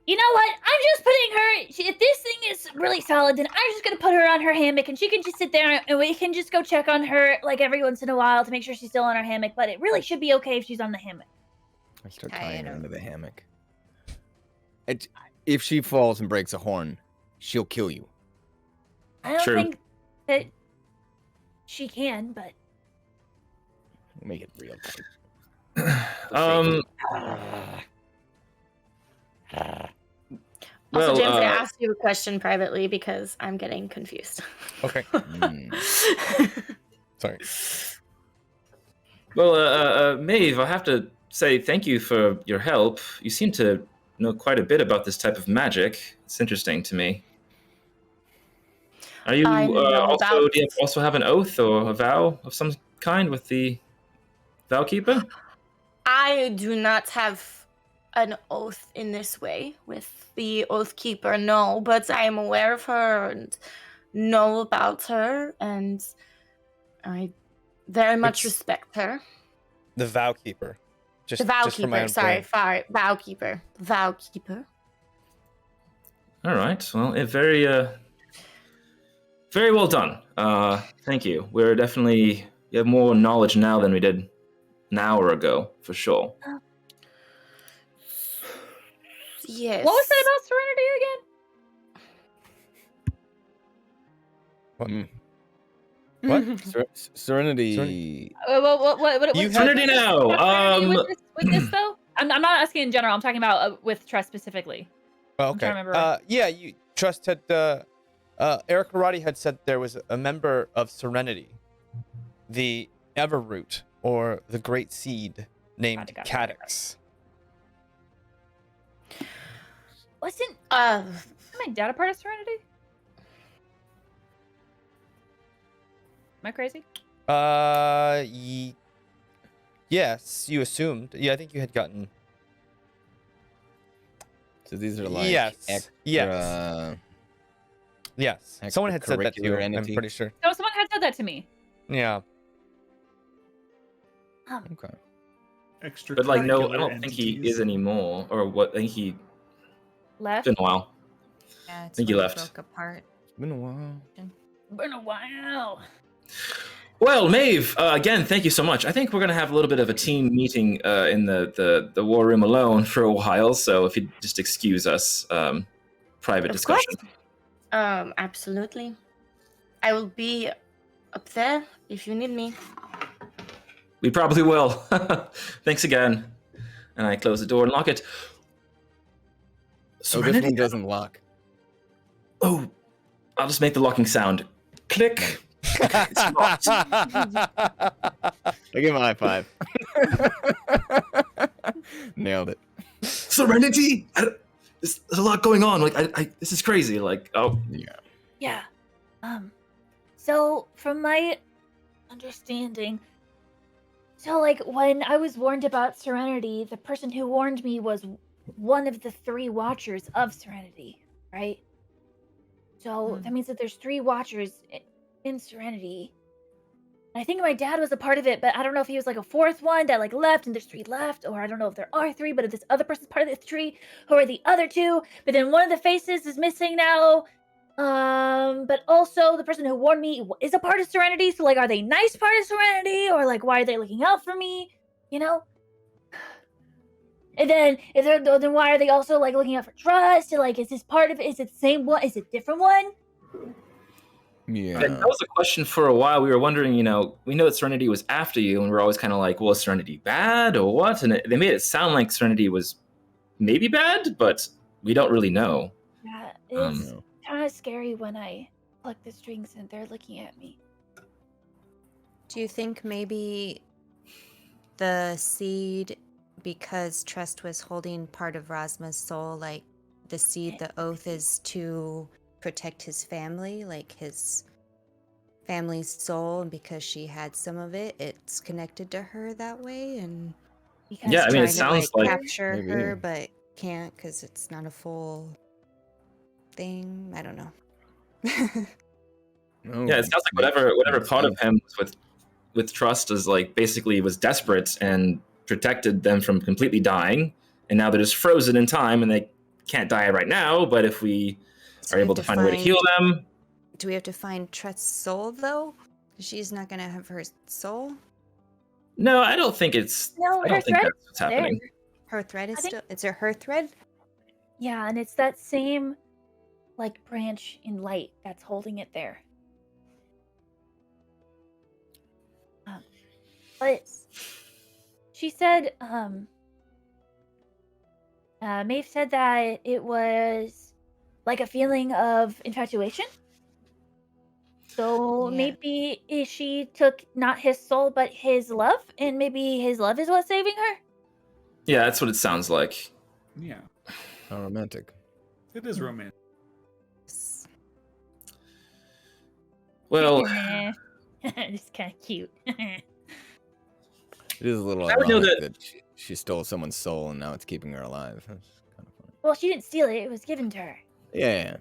You know what? I'm just putting her. If this thing is really solid, then I'm just gonna put her on her hammock, and she can just sit there, and we can just go check on her like every once in a while to make sure she's still on her hammock. But it really should be okay if she's on the hammock. I start I tying her don't- into the hammock. If she falls and breaks a horn, she'll kill you. I don't True. think that she can, but Make it real tight. Also, Well, James, I asked you a question privately because I'm getting confused. Okay, Mm. sorry. Well, Maeve, I have to say thank you for your help. You seem to know quite a bit about this type of magic. It's interesting to me. Are you I know also? about- Do you also have an oath or a vow of some kind with the vow keeper? I do not have an oath in this way with the oath keeper, no, but I am aware of her and know about her, and I very much It's- respect her. The vow keeper. The vow just for my keeper, own sorry, brain. vow keeper. Vow keeper. All right. Well, very very well done. Thank you. We have more knowledge now than we did an hour ago, for sure. Yes. What was that about Serenity again? Serenity. What You what's had- Serenity now. with this though? I'm not asking in general. I'm talking about with Trust specifically. Oh, I'm okay. trying to remember. Yeah, you Trust had Eric Karate had said there was a member of Serenity, the Everroot, or the Great Seed, named Got it. Cadix. Wasn't Uh, my dad a part of Serenity? Am I crazy? Yes, you assumed. Yeah, I think you had gotten. So these are like Yes. extra. Yes, someone had said that to you. Extracurricular I'm entity? pretty sure. No, someone had said that to me. Yeah. Okay. Extra. But like, no, I don't think he is anymore. Or what? I think he. Left. It's been a while. Yeah, it's think you when it left. broke apart. It's been a while. Been a while. Well, Maeve, again, thank you so much. I think we're gonna have a little bit of a team meeting in the war room alone for a while. So if you just excuse us, private Of course. discussion. Absolutely. I will be up there if you need me. We probably will. Thanks again. And I close the door and lock it. So this one doesn't lock. Oh, I'll just make the locking sound. Click. It's locked. I give him a high five. Nailed it. Serenity? There's a lot going on. Like, this is crazy. Like, oh, Yeah. Yeah. So from my understanding, so like when I was warned about Serenity, the person who warned me was one of the 3 Watchers of Serenity, right? So that means that there's 3 Watchers in Serenity. And I think my dad was a part of it, but I don't know if he was like a 4th one that like left and there's 3 left, or I don't know if there are 3, but if this other person's part of the 3, who are the other 2, but then one of the faces is missing now. But also the person who warned me is a part of Serenity, so like are they nice part of Serenity, or like why are they looking out for me? You know? And then then why are they also like looking out for Trust? And, like, is this part of it? Is it the same one? Is it a different one? Yeah. and that was a question for a while. We were wondering, we know that Serenity was after you, and we're always kind of like, well, is Serenity bad or what? And they made it sound like Serenity was maybe bad, but we don't really know. Yeah, it's No. kind of scary when I pluck the strings and they're looking at me. Do you think maybe the seed, because Trust was holding part of Rosma's soul, like the seed, the oath is to protect his family, like his family's soul, and because she had some of it, it's connected to her that way, and Because Yeah, I mean, it trying to, sounds like- capture Maybe. her, but can't because it's not a full thing. I don't know. No, Yeah, it sounds like makes whatever part of sense. him was with Trust is like basically was desperate and protected them from completely dying, and now they're just frozen in time and they can't die right now. But if we So are we able have to find a way to heal them, Do we have to find Trust's soul though? She's not gonna have her soul. no, I don't think it's. No, I her don't think thread that's what's happening. there. Her thread is I think- still. It's her thread. Yeah, and it's that same like branch in light that's holding it there. But she said, Maeve said that it was like a feeling of infatuation. So Yeah. maybe she took not his soul but his love, and maybe his love is what's saving her. Yeah, that's what it sounds like. Yeah, How romantic. it is romantic. Well, It's kind of cute. It is a little I would know ironic that- that she stole someone's soul and now it's keeping her alive. That's kind of funny. Well, she didn't steal it. It was given to her. Yeah.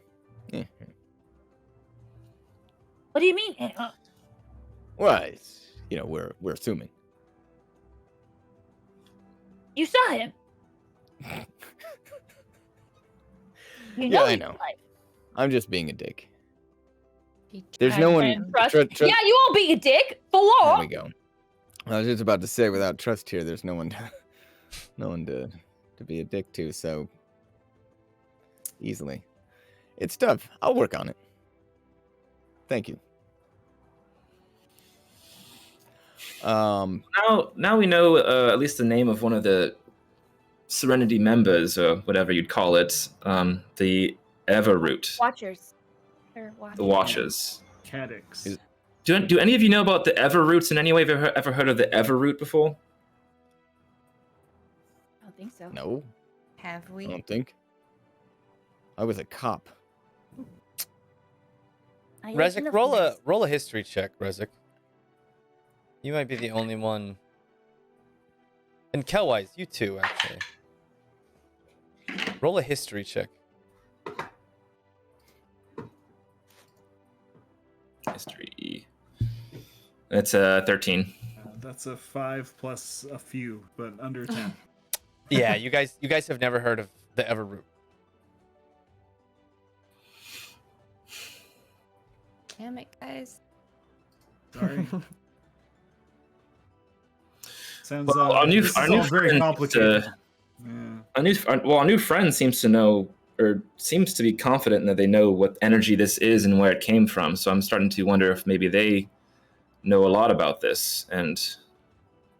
What do you mean? Well, it's, we're assuming. You saw him. You Yeah, I he's know. alive. I'm just being a dick. He There's tried no to- one. Trust. Tr- Yeah, you won't be a dick. For There what? we go. I was just about to say, without trust here, there's no one to be a dick to. So easily, it's tough. I'll work on it. Thank you. now we know at least the name of one of the Serenity members, or whatever you'd call it. The Everroot, Watchers. Or the Watchers. Cadix. Do any of you know about the Everroots in any way? Have you ever heard of the Everroot before? I don't think so. No, Have I we? don't think. I was a cop. I like in Rezik, the forest. roll a history check, Rezik. You might be the only one. And Kelwise, you too, actually. Roll a history check. History. That's 13. That's a 5 plus a few, but under 10. Yeah, you guys have never heard of the Everroot. Damn it, guys. Sorry. Sounds Well, our new this is friend all very needs complicated. to- Yeah. Our new friend seems to know, or seems to be confident that they know what energy this is and where it came from. So I'm starting to wonder if maybe they know a lot about this and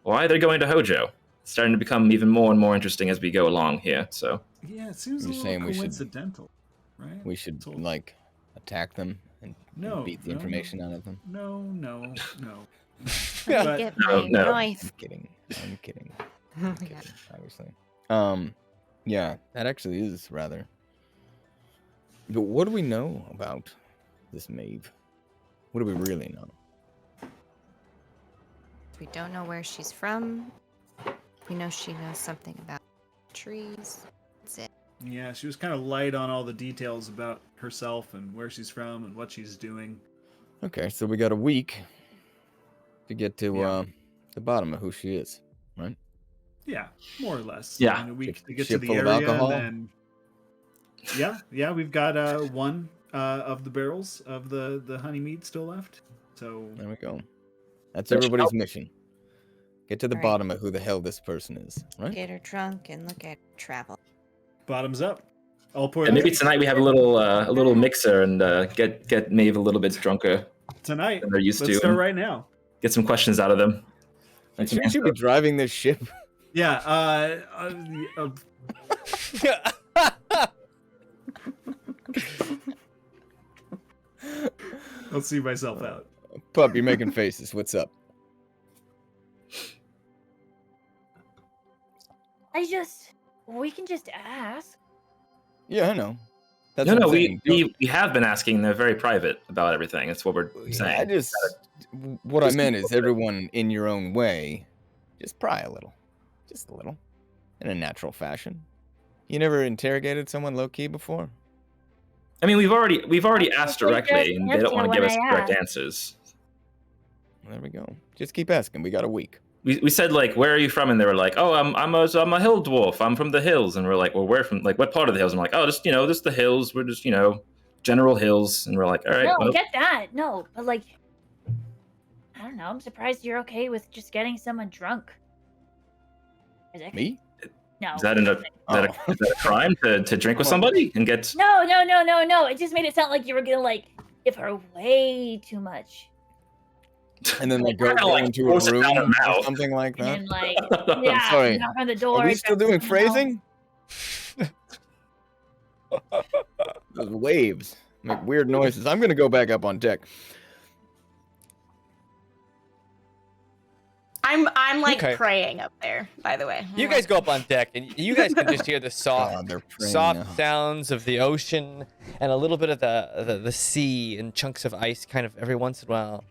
why they're going to Hojo. It's starting to become even more and more interesting as we go along here. So Yeah, it seems a You're little saying we should- coincidental, right? We should So- attack them and No, beat the no, information out of them. No. Let But- me get No, my no. knife. I'm kidding. I'm kidding. Oh I'm my kidding, God. obviously. Yeah, that actually is rather. But what do we know about this Maeve? What do we really know? We don't know where she's from. We know she knows something about trees. That's it. Yeah, she was kind of light on all the details about herself and where she's from and what she's doing. Okay, so we got a week to get to Yeah. the bottom of who she is, right? Yeah, more or less. Yeah. I mean, a week Ship- to get to ship the full of area, alcohol? and then we've got one of the barrels of the honey mead still left. So There we go. That's That should everybody's help. mission. Get to the Right. bottom of who the hell this person is, right? Get her drunk and look at her travel. bottoms up. I'll pour and maybe tonight we have a little mixer and get Maeve a little bit drunker tonight. than they're used Let's to. start and right now. Get some questions out of them. And some You should be driving this ship. Yeah. I'll see myself out. Pup, you're making faces. What's up? We can just ask. Yeah, I know. That's No, what no, I'm saying. we have been asking. They're very private about everything. That's what we're saying. I just what I Just meant keep is everyone in your own way, just pry a little, just a little, in a natural fashion. You never interrogated someone low key before? I mean, we've already asked Usually directly, just and they don't want to answer give us when I correct ask. answers. There we go. Just keep asking. We got a week. We said like, where are you from? And they were like, oh, I'm a hill dwarf. I'm from the hills. And we're like, well, where from? Like, what part of the hills? And we're like, oh, just just the hills. We're just general hills. And we're like, all right. No, I well, get that. No, but like, I don't know. I'm surprised you're okay with just getting someone drunk. Is it? Me? No. is that is that a crime to drink with somebody and get? No. It just made it sound like you were gonna like give her way too much, And then like go, Kinda go like into force a it room down her or mouth. something like that. and then like I'm yeah, sorry. knock on the door. Are we still grab doing something else. phrasing? Those waves make weird noises. I'm gonna go back up on deck. I'm like Okay. praying up there. By the way, You guys go up on deck, and you guys can just hear the God, they're praying soft now. sounds of the ocean and a little bit of the sea and chunks of ice kind of every once in a while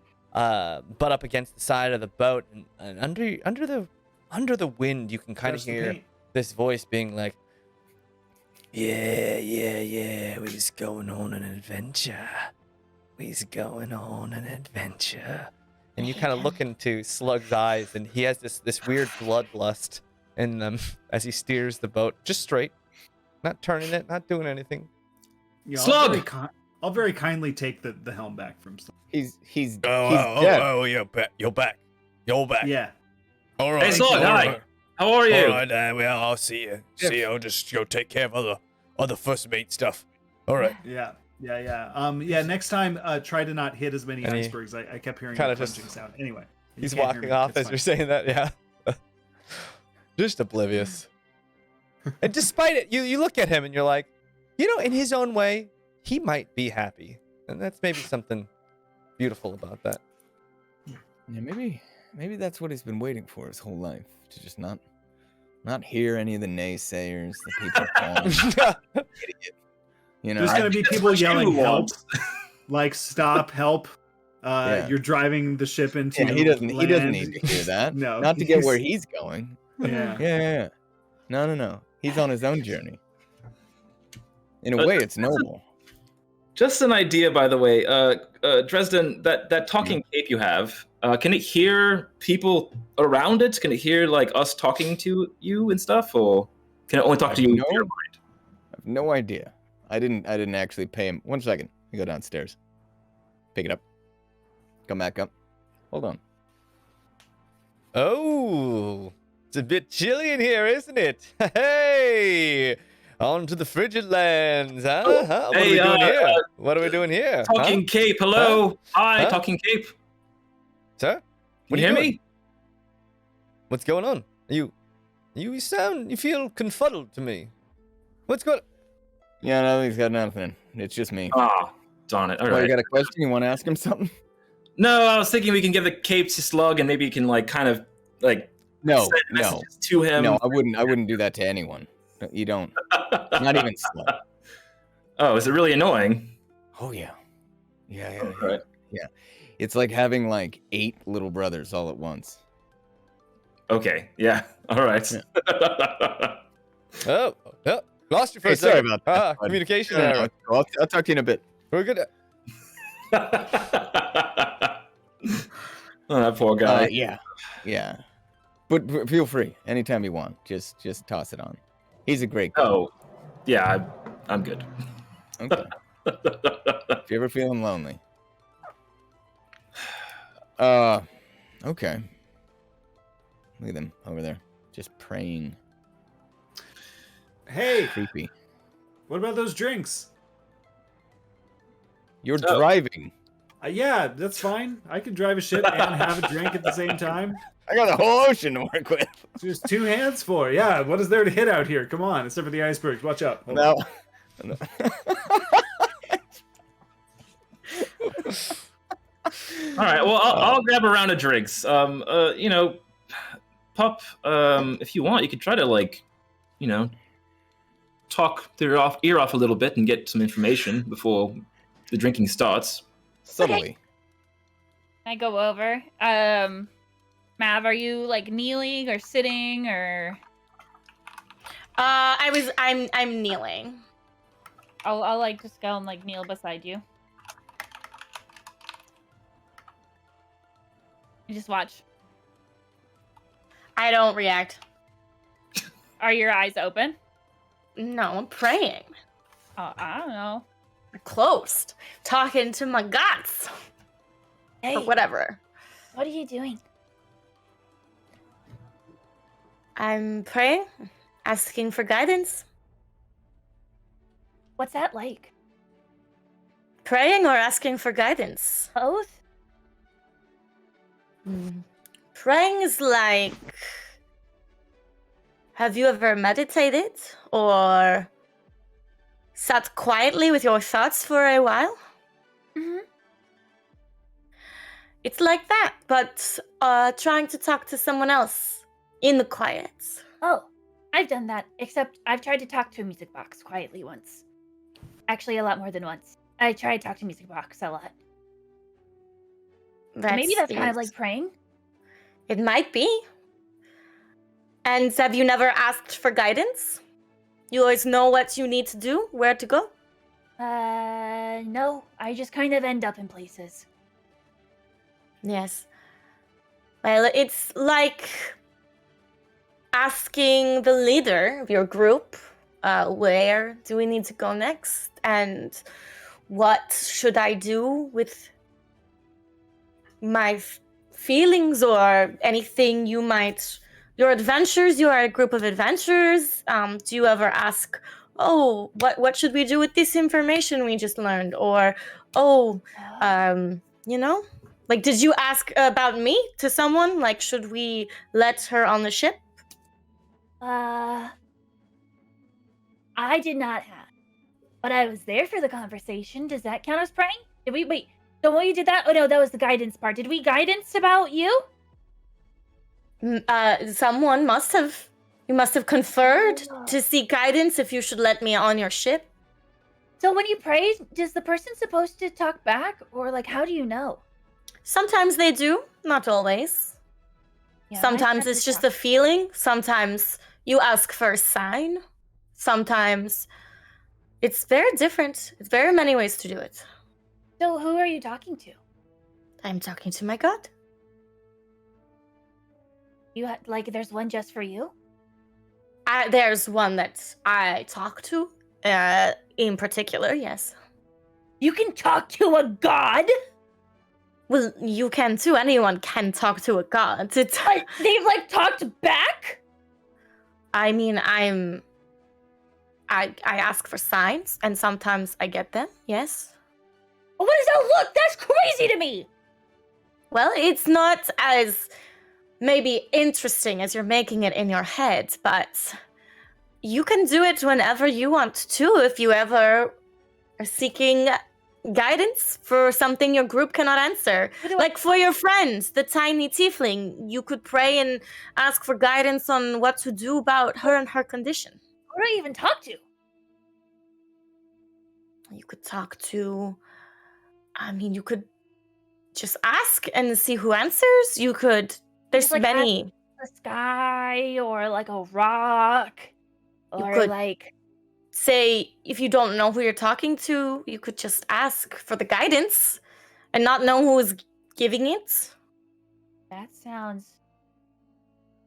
butt up against the side of the boat, and under the wind you can kind of Touch the hear paint. this voice being like, yeah, we's going on an adventure. We's going on an adventure. And you kind of look into Slug's eyes, and he has this weird bloodlust in them as he steers the boat just straight, not turning it, not doing anything. Yeah, Slug! I'll very kindly take the helm back from Slug. He's dead. You're back. Yeah. All Hey, Slug, hi. How are you? Well, I'll see you. I'll just go take care of other first mate stuff. All right. Yeah. Next time, try to not hit as many And he icebergs. I kept hearing kinda a just- crunching sound. Anyway. you He's can't hear walking me. off It's as fine. you're saying that, yeah. Just oblivious. And despite it, you look at him and you're like, in his own way, he might be happy. And that's maybe something beautiful about that. Yeah, maybe that's what he's been waiting for his whole life, to just not hear any of the naysayers, the people calling him idiot. There's gonna be people yelling help, want. like stop, help. Yeah. You're driving the ship into. Yeah, he doesn't land. need to hear that. No, Not to get where he's- he's going. Yeah. Yeah. No. He's on his own journey. In a way, it's noble. Just an idea, by the way. Dresden, that talking cape you have, can it hear people around it? Can it hear like us talking to you and stuff, or can it only talk to you? No. I have no idea. I didn't actually pay him. 1 second. I go downstairs. Pick it up. Come back up. Hold on. Oh, it's a bit chilly in here, isn't it? Hey, on to the frigid lands, huh? What are we doing here? What are we doing here? Talking cape. Hello. Hi, Huh? talking cape. Sir? Can What you are hear doing? me? What's going on? You feel confuddled to me. What's going? Yeah, no, he's got nothing. It's just me. Ah, darn it. All Oh, you right. got a question? You want to ask him something? No, I was thinking we can give the cape to Slug, and maybe you can like kind of like No, send no, messages to him. no. I wouldn't do that to anyone. You don't. Not even Slug. Oh, is it really annoying? Oh yeah. Yeah. All right. It's like having like 8 little brothers all at once. Okay. Yeah. All right. Oh, lost you for Hey, a sorry second. about that, bud. Communication No, error. I'll talk to you in a bit. We're good. Oh, that poor guy. Yeah. But feel free anytime you want. Just toss it on. He's a great guy. Oh, yeah. I'm good. Okay. If you're ever feeling lonely. Okay. Look at them over there, just praying. Hey, Creepy. what about those drinks? You're Oh. driving. Yeah, that's fine. I can drive a ship and have a drink at the same time. I got a whole ocean to work with. There's 2 hands for. Yeah, what is there to hit out here? Come on, except for the icebergs. Watch out. Hold on. No. All right. Well, I'll grab a round of drinks. Pup, if you want, you could try to like, talk their ear off a little bit and get some information before the drinking starts. Subtly. I go over. Mav, are you like kneeling or sitting or? I'm kneeling. I'll like just go and like kneel beside you. You just watch. I don't react. Are your eyes open? No, I'm praying. Oh, I don't know. Closed. Talking to my gods. Hey, Or whatever. what are you doing? I'm praying, asking for guidance. What's that like? Praying or asking for guidance? Both? Praying is like. Have you ever meditated or sat quietly with your thoughts for a while? Mm-hmm. It's like that, but trying to talk to someone else in the quiet. Oh, I've done that, except I've tried to talk to a music box quietly once. Actually, a lot more than once. I tried to talk to a music box a lot. So maybe that's kind of like praying? It might be. And have you never asked for guidance? You always know what you need to do, where to go? No. I just kind of end up in places. Yes. Well, it's like asking the leader of your group, where do we need to go next? And what should I do with my feelings or anything you might... Your adventures, you are a group of adventurers. Do you ever ask, oh, what should we do with this information we just learned? Or, you know? Like, did you ask about me to someone? Like, should we let her on the ship? I did not have. But I was there for the conversation. Does that count as praying? Did we... Wait, so when you did that... Oh, no, that was the guidance part. Did we guidance about you? Someone must have. You must have conferred to seek guidance if you should let me on your ship. So when you pray, is the person supposed to talk back? Or, like, how do you know? Sometimes they do, not always. Yeah, Sometimes it's just a feeling. Sometimes you ask for a sign. Sometimes it's very different. It's very many ways to do it. So who are you talking to? I'm talking to my god. There's one just for you? There's one that I talk to, in particular, yes. You can talk to a god? Well, you can too. Anyone can talk to a god. They've, talked back? I mean, I ask for signs, and sometimes I get them, yes. What does that look? That's crazy to me! Well, it's not as... maybe interesting as you're making it in your head, but you can do it whenever you want to if you ever are seeking guidance for something your group cannot answer. Like for your friend, the tiny tiefling, you could pray and ask for guidance on what to do about her and her condition. Who do I even talk to? You could talk to... you could just ask and see who answers. You could... There's many. The sky, or like a rock, or you could like say if you don't know who you're talking to, you could just ask for the guidance and not know who is giving it. That sounds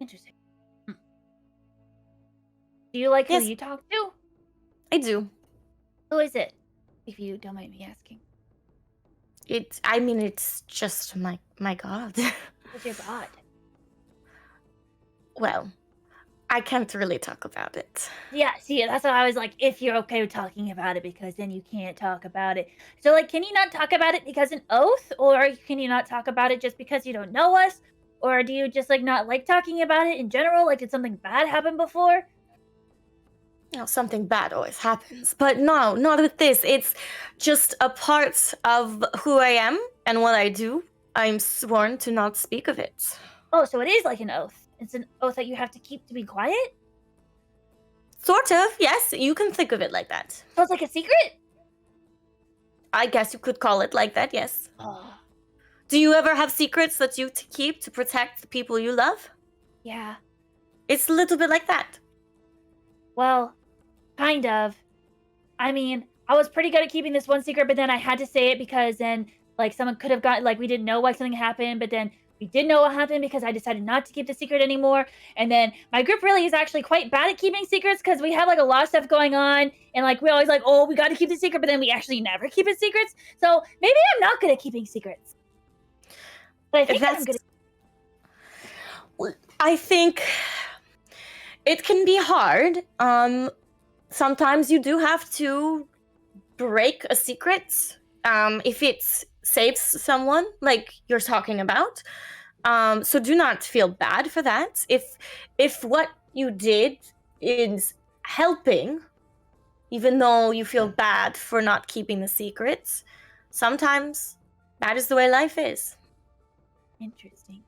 interesting. Do you like who you talk to? I do. Who is it? If you don't mind me asking. It's just my god. Who's your god? Well, I can't really talk about it. Yeah, see, that's why I was like, if you're okay with talking about it, because then you can't talk about it. So, like, can you not talk about it because an oath? Or can you not talk about it just because you don't know us? Or do you just, not like talking about it in general? Like, did something bad happen before? Something bad always happens. But no, not with this. It's just a part of who I am and what I do. I'm sworn to not speak of it. Oh, so it is like an oath. It's an oath that you have to keep to be quiet? Sort of, yes. You can think of it like that. So it's like a secret? I guess you could call it like that, yes. Oh. Do you ever have secrets that you keep to protect the people you love? Yeah. It's a little bit like that. Well, kind of. I was pretty good at keeping this one secret, but then I had to say it because then, someone could have got, we didn't know why something happened, but then we did know what happened because I decided not to keep the secret anymore. And then my group really is actually quite bad at keeping secrets because we have, a lot of stuff going on. And, we always we got to keep the secret, but then we actually never keep it secrets. So maybe I'm not good at keeping secrets. But I think I'm good at... I think it can be hard. Sometimes you do have to break a secret if it saves someone, like you're talking about. So do not feel bad for that. If what you did is helping, even though you feel bad for not keeping the secrets, sometimes that is the way life is. Interesting.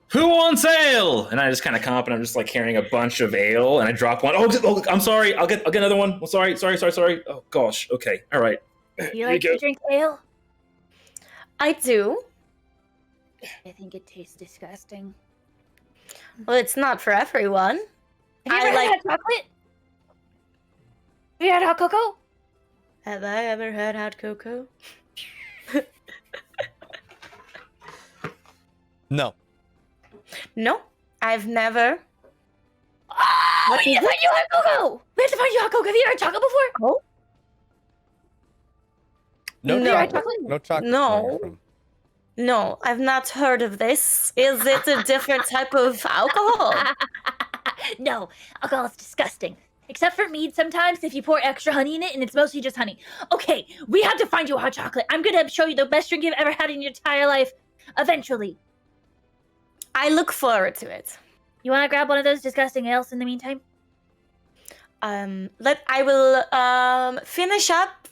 Who wants ale? And I just kind of come up and I'm just like carrying a bunch of ale and I drop one. Oh, I'm sorry. I'll get another one. Oh, sorry. Oh gosh. Okay. All right. Do you like to drink ale? I do. I think it tastes disgusting. Well, it's not for everyone. Have you ever had hot chocolate? Have you had hot cocoa? Have I ever had hot cocoa? No. No, I've never. Oh, we need to find you hot cocoa! We have to find you hot cocoa. Have you ever had chocolate before? Oh. No No. chocolate. No chocolate. No. No, I've not heard of this. Is it a different type of alcohol? No, alcohol is disgusting. Except for mead sometimes if you pour extra honey in it and it's mostly just honey. Okay, we have to find you a hot chocolate. I'm gonna show you the best drink you've ever had in your entire life. Eventually. I look forward to it. You wanna grab one of those disgusting ales in the meantime? I will finish up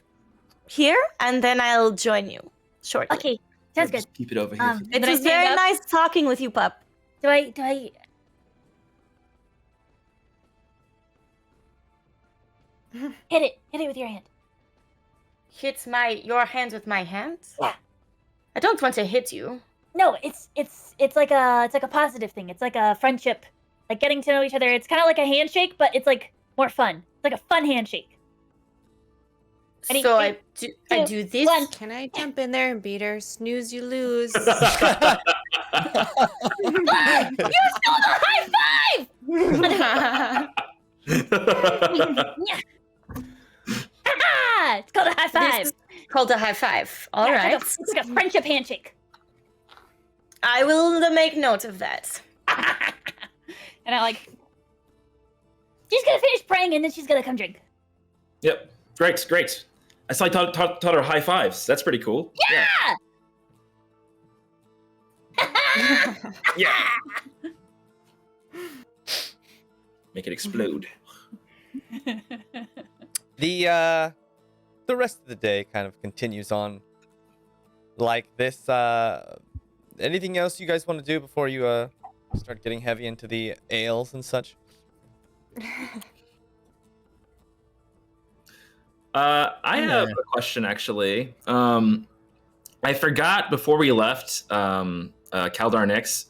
here and then I'll join you shortly. Okay, sounds good. Just keep it over here. It Then I was stand very up. nice talking with you, pup. Do I hit it with your hand. Hit your hand with my hand? Yeah. I don't want to hit you. No, it's like a positive thing. It's like a friendship, like getting to know each other. It's kind of like a handshake, but it's like more fun. It's like a fun handshake. Ready? So I Three, do this. one. Can I jump in there and beat her? Snooze, you lose. You stole the high five! Ah, it's called a high five. This is called a high five. All Yeah, right. it's like a friendship handshake. I will make note of that. And I like. She's gonna finish praying and then she's gonna come drink. Yep. Great. I saw I taught her high fives. That's pretty cool. Yeah. Yeah. Make it explode. The rest of the day kind of continues on like this. Anything else you guys want to do before you start getting heavy into the ales and such? I have a question actually. I forgot before we left Kaldar Nix.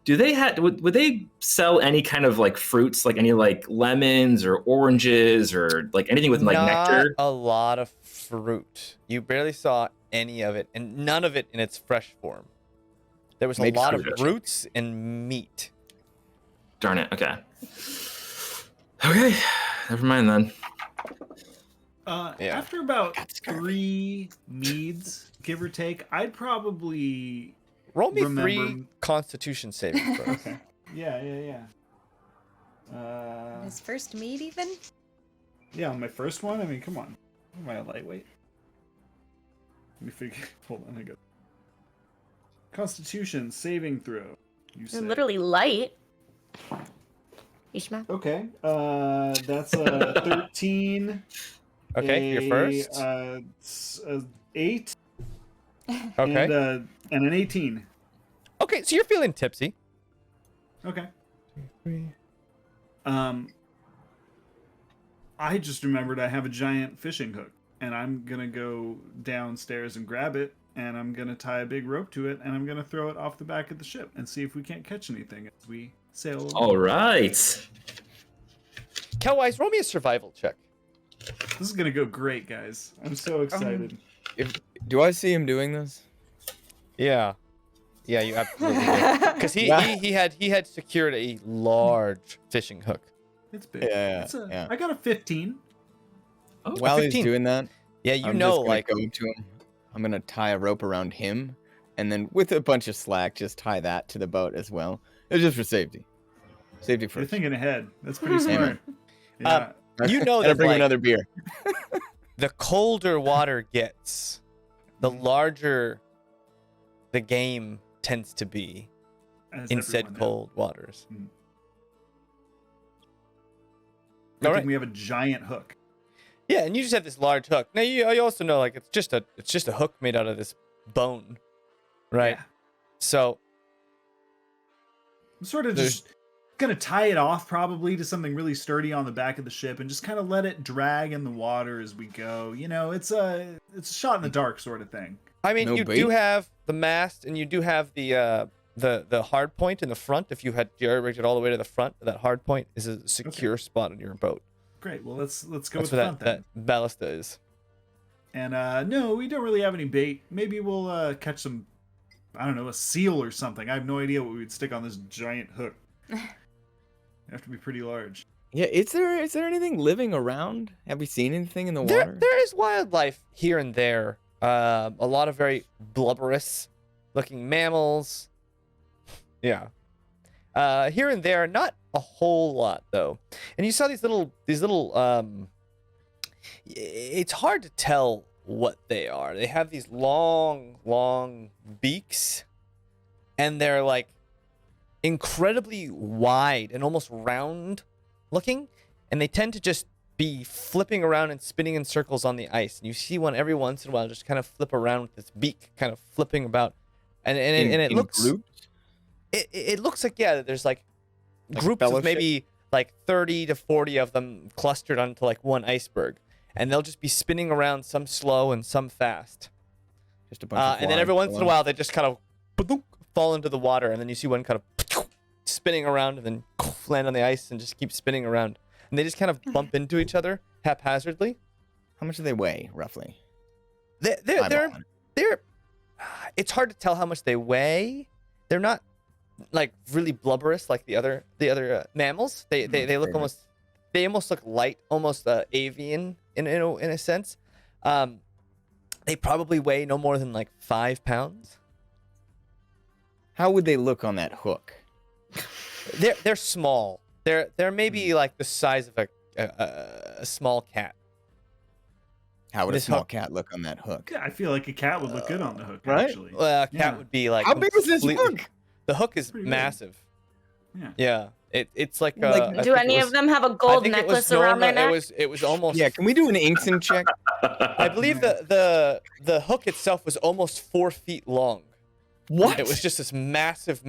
Do they would they sell any kind of like fruits, like any like lemons or oranges or like anything with like nectar? A lot of fruit. You barely saw any of it, and none of it in its fresh form. There was Maybe a lot of fruit. roots and meat. Darn it. Okay. Okay. Never mind then. Yeah. After about 3 meads, give or take, I'd probably Roll me remember... 3 Constitution saving throws. Okay. Yeah. His first meet, even? Yeah, on my first one. I mean, come on. Am I a lightweight? Let me figure. Hold on, I got. Constitution saving throw. You You're said. literally light. Ishma. Okay. That's a 13. Okay, your first. 8. Okay. And an 18. Okay, so you're feeling tipsy. Okay. I just remembered I have a giant fishing hook, and I'm gonna go downstairs and grab it, and I'm gonna tie a big rope to it, and I'm gonna throw it off the back of the ship and see if we can't catch anything as we sail along. All right. Kelwise, roll me a survival check. This is gonna go great, guys. I'm so excited. Do I see him doing this? Yeah, you absolutely did. Because he had secured a large fishing hook. It's big. Yeah, It's a, yeah. I got a 15. Oh, While 15. he's doing that, Yeah, you I'm know, just gonna like go to him. I'm gonna tie a rope around him, and then with a bunch of slack, just tie that to the boat as well. It's just for safety. Safety You're first. thinking ahead. That's pretty Amen. smart. Yeah. you know And I that bring like, another beer. the colder water gets, the larger the game tends to be As in everyone said knows. cold waters. Good All thing right. we have a giant hook. Yeah, and you just have this large hook. Now you also know like it's just a hook made out of this bone, right? Yeah. So I'm sort of just gonna tie it off probably to something really sturdy on the back of the ship and just kind of let it drag in the water as we go. You know, it's a shot in the dark sort of thing. I mean, No you bait? do have the mast, and you do have the hard point in the front. If you had jerry-rigged it all the way to the front, that hard point is a secure spot on your boat. Great. Well, let's go That's with the what front that then. ballista is. And no, we don't really have any bait. Maybe we'll catch some, I don't know, a seal or something. I have no idea what we would stick on this giant hook. Have to be pretty large. Yeah, is there anything living around? Have we seen anything in the water? There is wildlife here and there. A lot of very blubberous looking mammals. Yeah. Here and there, not a whole lot though. And you saw these little it's hard to tell what they are. They have these long beaks, and they're like incredibly wide and almost round looking, and they tend to just be flipping around and spinning in circles on the ice. And you see one every once in a while just kind of flip around with its beak kind of flipping about, and it In looks groups? it looks like, yeah, there's like Like groups of fellowship? maybe like 30 to 40 of them clustered onto like one iceberg, and they'll just be spinning around, some slow and some fast. Just a bunch of And then every flies once in a going. while they just kind of fall into the water, and then you see one kind of spinning around and then land on the ice and just keep spinning around, and they just kind of bump into each other haphazardly. How much do they weigh, roughly? They're Eyeballing. it's hard to tell how much they weigh. They're not like really blubberous like the other mammals. They look favorite. almost look light, almost avian in a sense. They probably weigh no more than like 5 pounds. How would they look on that hook? They're small. They're maybe like the size of a small cat. How would a This small hook- cat look on that hook? Yeah, I feel like a cat would look good on the hook, Right? actually. Well, a cat Yeah. would be like How big was this completely- hook? The hook is Pretty big. massive. Yeah. Yeah, it's like Like, I Do think it any was- of them have a I gold think it was necklace around their normal- neck? It was almost. Yeah, can we do an Incent check? I believe the hook itself was almost 4 feet long. What? It was just this massive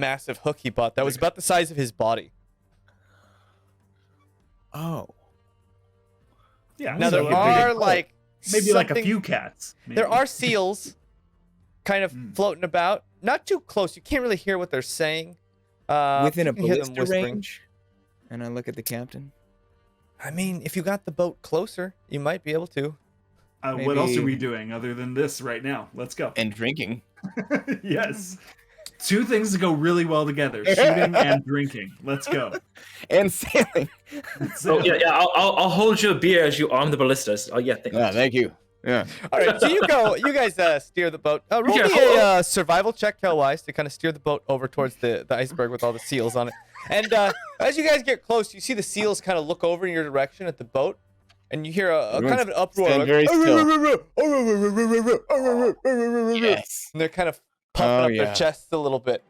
hook he bought that was about the size of his body. Oh. Yeah. Now so there a big are hook. like maybe like a something- few cats. Maybe. There are seals, kind of Mm. floating about, not too close. You can't really hear what they're saying. Within you a can hear them ballista whispering. range? And I look at the captain. I mean, if you got the boat closer, you might be able to. What else are maybe- we doing other than this right now? Let's go. And drinking. Yes. Two things that go really well together: shooting and drinking. Let's go. And sailing. Oh yeah, yeah. I'll hold your beer as you arm the ballistas. Oh yeah, thank you. Yeah, thank you. Yeah. All right, so you guys steer the boat. Roll Yeah, me hold a survival check, Hellwise, to kind of steer the boat over towards the iceberg with all the seals on it. And as you guys get close, you see the seals kind of look over in your direction at the boat, and you hear a kind of an uproar. Stand Like, very still. and Yes. they're kind of puffing Oh, up yeah. their chests a little bit.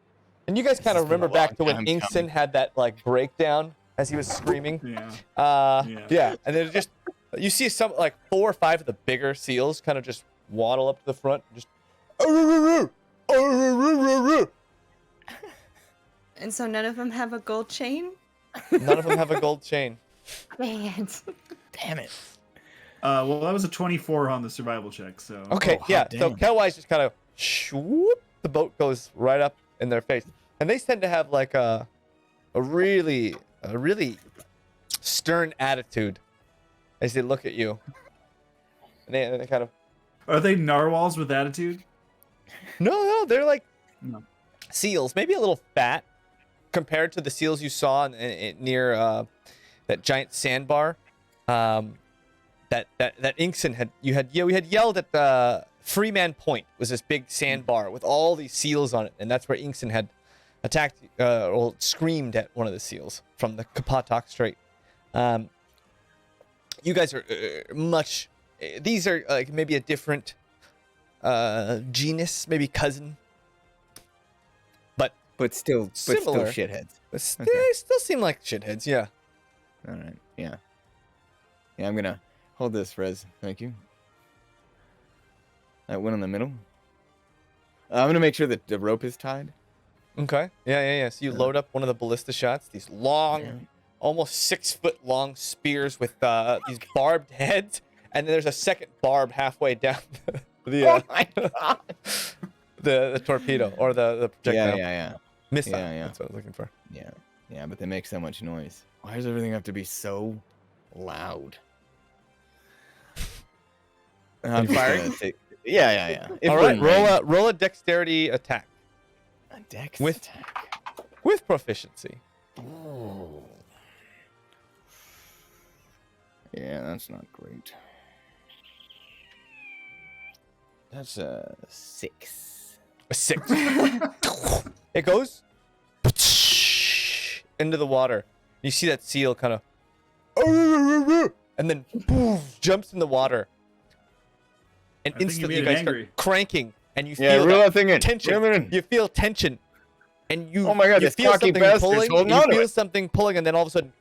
And you guys kind of has been a remember back to long when time Inkson coming. had that like breakdown as he was screaming. Yeah. Yeah, and then just you see some like 4 or 5 of the bigger seals kind of just waddle up to the front, and just. And so none of them have a gold chain? None of them have a gold chain. Man. Damn it. Well, that was a 24 on the survival check. So. Okay, Oh, hot yeah. So damn. Kelwise just kind of swoop, the boat goes right up in their face, and they tend to have like a really stern attitude as they look at you. And they kind of Are they narwhals with attitude? no, they're like No. seals, maybe a little fat compared to the seals you saw near that giant sandbar. That Inkson we had yelled at Freeman Point was this big sandbar with all these seals on it, and that's where Inkson had attacked or screamed at one of the seals from the Kapatok Strait. You guys are much. These are like maybe a different genus, maybe cousin, But still Similar. shitheads. but Okay. they still seem like shitheads. Yeah. All right. Yeah. Yeah, I'm gonna hold this, Rez. Thank you. That one in the middle. I'm gonna make sure that the rope is tied. Okay. Yeah. So you load up one of the ballista shots. These long, almost 6-foot long spears with these barbed heads, and then there's a second barb halfway down Oh my god. the torpedo or the projectile. Yeah. Missile. Yeah. That's what I was looking for. Yeah, but they make so much noise. Why does everything have to be so loud? I'm just firing? gonna take... Yeah. It All right, wouldn't roll a dexterity attack rain. A dex with- attack. with proficiency. Oh. Yeah, that's not great. That's a 6. A 6. It goes into the water. You see that seal kind of, and then jumps in the water. And I think you instantly made you it guys angry. start cranking, and you Yeah, feel reel that that thing in. tension. Reel it in. You feel tension, and you. Oh my God, you this feel cocky something bastard's pulling. holding And on to you feel it. something pulling, and then all of a sudden,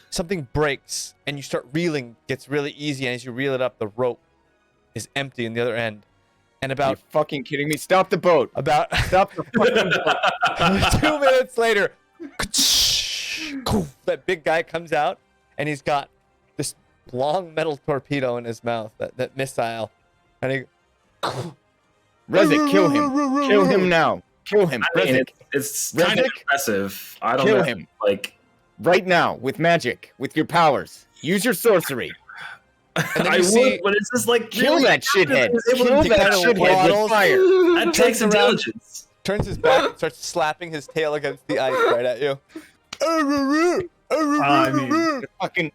something breaks, and you start reeling. Gets really easy, and as you reel it up, the rope is empty in the other end. And Are you about fucking kidding me? Stop the boat. Stop the fucking boat. 2 minutes later, that big guy comes out, and he's got this long metal torpedo in his mouth, that missile, and he. Rezik, kill him. Kill him now. Kill him. I mean, Rezik, it's kind of Rezik? impressive. I don't Kill know. him. Like, right now, with magic, with your powers. Use your sorcery. then I you would, see- but it's just like Kill really that shithead. able to Kill do that that. shithead waddles. with fire. That takes Turns around. intelligence. Turns his back and starts slapping his tail against the ice right at you. I mean, Fucking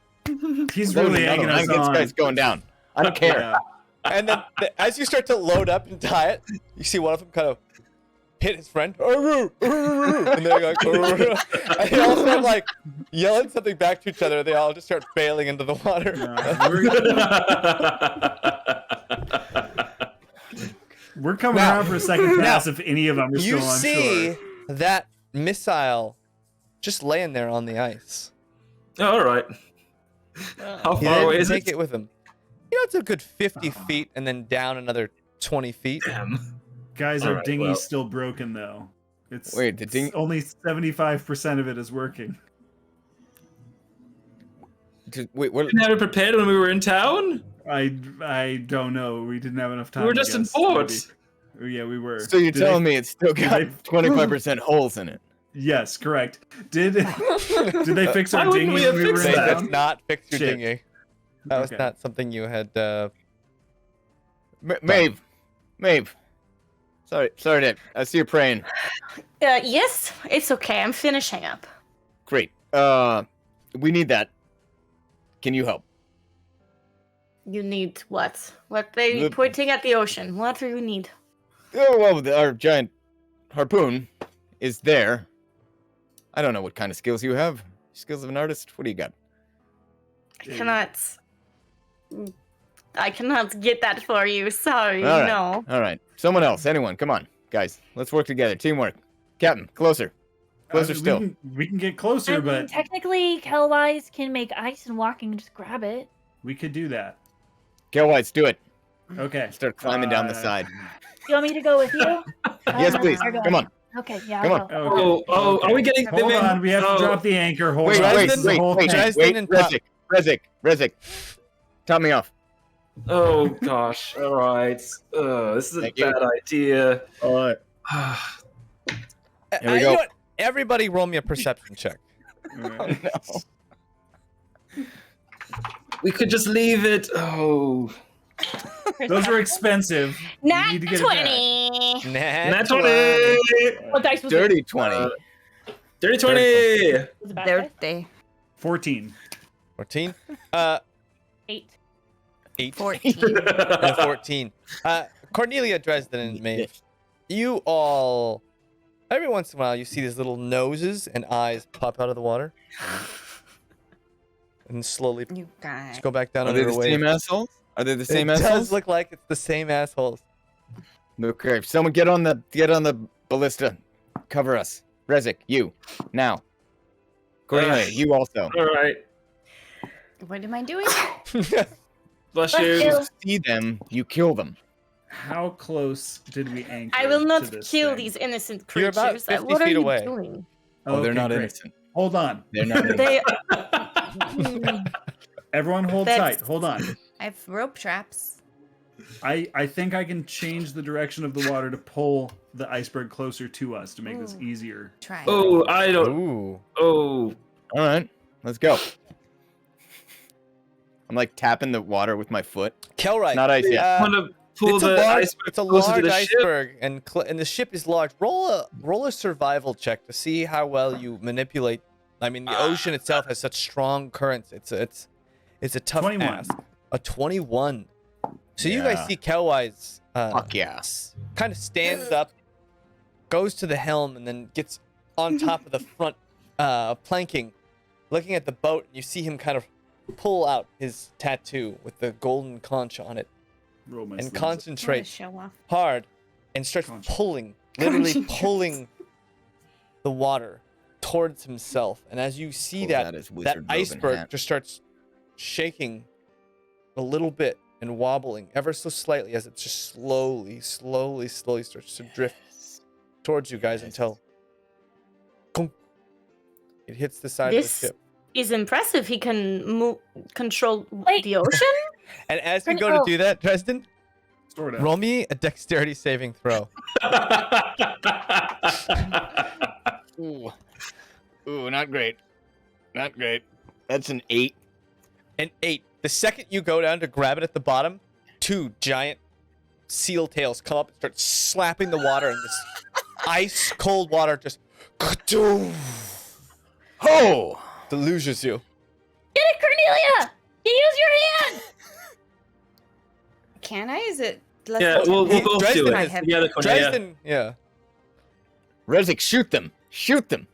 he's load really another egging one. I us think this on. guy's going down. I don't care. Yeah. And then as you start to load up and tie it, you see one of them kind of hit his friend. And they're like, and they all start like yelling something back to each other. They all just start bailing into the water. We're coming Now- around for a second pass if any of them are You still on see shore. that missile just laying there on the ice. All right. How He far away didn't is take it? it with him. You know, it's a good 50 feet and then down another 20 feet. Damn. Guys, All our right, dinghy's well. still broken though. It's Wait, the ding- only 75% of it is working. Wait, what? Didn't have it prepared when we were in town. I don't know. We didn't have enough time. We were I just in guess, port. maybe. Yeah, we were. So you're Did telling they- me it's still got they- 25% holes in it? Yes, correct. Did they fix our Why wouldn't dinghy we have when we were fixed in They that? did town? not fix your Shit. dinghy. That was Okay. not something you had. Maeve. Sorry to. I see you're praying. Yes, it's okay. I'm finishing up. Great. We need that. Can you help? You need what? What they The- pointing at the ocean? What do you need? Oh well, our giant harpoon is there. I don't know what kind of skills you have. Skills of an artist. What do you got? I cannot get that for you. Sorry, All right. no. All right. Someone else. Anyone. Come on, guys. Let's work together. Teamwork. Captain, closer. Closer still. We can get closer, I mean, but technically, Kelwise can make ice and walking and just grab it. we could do that. Kelwise, do it. Okay. Start climbing down the Uh, side. You want me to go with you? Yes, please. I'll go. Come on. Okay, yeah. Come I'll on. go. Okay. Oh, are we getting? Hold on, we have to drop the anchor. Hold Wait, on. wait, This is the wait, whole wait, thing. Dresden wait. and Pop- Rezik. Top me off. Oh gosh. All right. This is a Thank you. bad idea. All right. Here we You go. know what? Everybody roll me a perception check. Alright. We could just leave it. Oh. Those are expensive. We Nat need to get it back. 20. Nat 20. 20. What dice was Dirty 20. Dirty 20. it? Was it bad There dice? they 14. 14. 8. 8. 14. And 14. Cornelia, Dresden, and Maeve. You all. Every once in a while, you see these little noses and eyes pop out of the water. And slowly You guys. just go back down Are under they the the wave. same assholes? Are they the same it assholes? does look like it's the same assholes. Okay, someone get on the ballista. Cover us. Rezik, you. Now. Cornelia, you also. All right. What am I doing? Bless Bless you. you. See them, you kill them. How close did we anchor? I will to not this kill thing? these innocent You're creatures. about 50 What are feet you away. doing? Oh, they're Okay, not great. innocent. Hold on. They're not innocent. They Everyone hold That's- tight. Hold on. I have rope traps. I think I can change the direction of the water to pull the iceberg closer to us to make this Ooh. easier. Try. Oh, I don't. Ooh. Oh, All right, let's go. I'm like tapping the water with my foot. Kelright. Not ice yet. I want to pull It's a the large, iceberg it's a closer to large the ship. iceberg, and the ship is large. Roll a survival check to see how well you manipulate. I mean, the ocean itself has such strong currents. It's a tough 21. ask. A 21. So you Yeah. guys see Kelwise Fuck yeah. kind of stands up, goes to the helm, and then gets on top of the front planking, looking at the boat. And you see him kind of pull out his tattoo with the golden conch on it Roll my and sleeves up. concentrate Show off. hard and starts Conch. pulling, literally Conch. pulling the water towards himself. And as you see Pulls out that, his that wizard robe and iceberg hat. just starts shaking a little bit and wobbling ever so slightly as it just slowly starts to drift towards you guys until conk, it hits the side of This the ship. is impressive. He can control Wait. the ocean. And as you Turn- go to oh. do that, Dresden, Sort of. roll me a dexterity saving throw. Ooh. Ooh, not great. Not great. That's an 8. An 8. The second you go down to grab it at the bottom, 2 giant seal tails come up and start slapping the water, and this ice cold water just Oh! deluges you. Get it, Cornelia! You use your hand! Can I? Is it? Less Yeah, than we'll 10? both Dresden do has- it together, Cornelia. Dresden, yeah. Rezik, shoot them! Shoot them!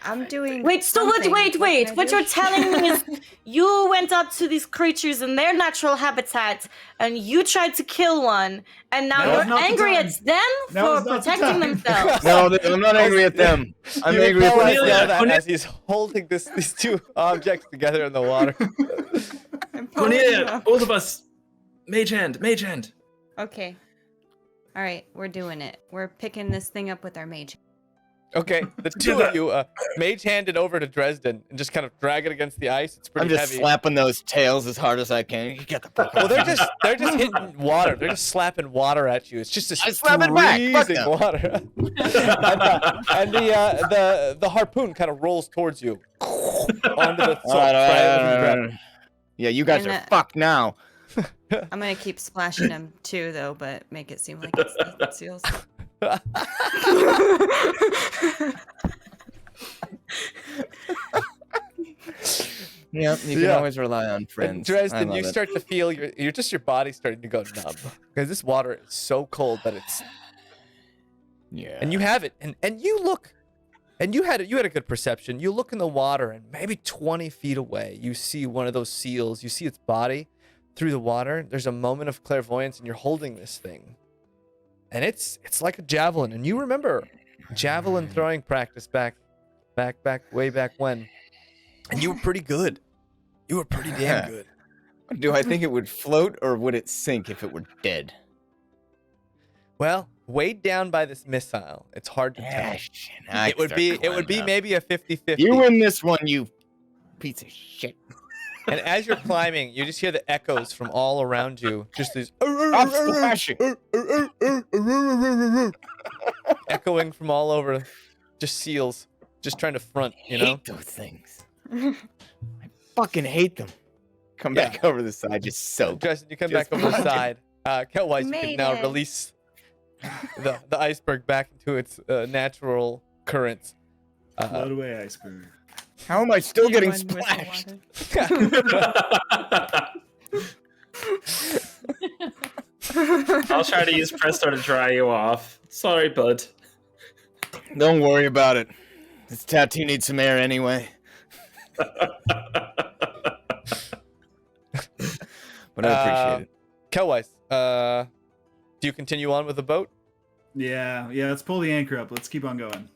I'm doing. Wait, so something. wait. What can I What do? you're telling me is you went up to these creatures in their natural habitat and you tried to kill one, and now Now's you're not the angry time. at them Now's for not the protecting time. themselves. No, I'm not angry at them. I'm You angry hear at Kelwise Cornelia, yell myself. that Cornelia- as he's holding these 2 objects together in the water. I'm pulling them Cornelia, up. both of us. Mage hand, mage hand. Okay. All right, we're doing it. We're picking this thing up with our mage. Okay, the 2 of you mage hand it over to Dresden and just kind of drag it against the ice. It's I'm pretty just heavy. slapping those tails as hard as I can. You get the fuck Well, out. they're just hitting water. They're just slapping water at you. It's just this I slap it back. Fuck freezing them. water. and the harpoon kind of rolls towards you onto the All right, salt. Yeah, you guys And, are fucked now. I'm gonna keep splashing them too, though, but make it seem like it's the seals. Yeah, you can Yeah. always rely on And friends. I Dresden, love you it. start to feel your body starting to go numb because this water is so cold that it's Yeah. and you have it and you look and you had a good perception. You look in the water and maybe 20 feet away you see one of those seals. You see its body through the water. There's a moment of clairvoyance and you're holding this thing. And it's like a javelin. And you remember javelin throwing practice back way back when. And you were pretty good. You were pretty damn good. Do I think it would float or would it sink if it were dead? Well, weighed down by this missile, it's hard to tell. shit. I It would start be climbing up. maybe a 50-50. You win this one, you piece of shit. And as you're climbing, you just hear the echoes from all around you. Just these Stop splashing. echoing from all over. Just seals. Just trying to front, you know? Hate those things. I fucking hate them. Come Yeah. back over the side, just soak. Justin, you come Just back over the fucking- side. Kelwise, you can Made now it. release the iceberg back into its natural currents. Float away, iceberg. How am I still getting One with the splashed? water. I'll try to use Presto to dry you off. Sorry, bud. Don't worry about it. This tattoo needs some air anyway. But I appreciate it. Kelwise, do you continue on with the boat? Yeah, let's pull the anchor up. Let's keep on going.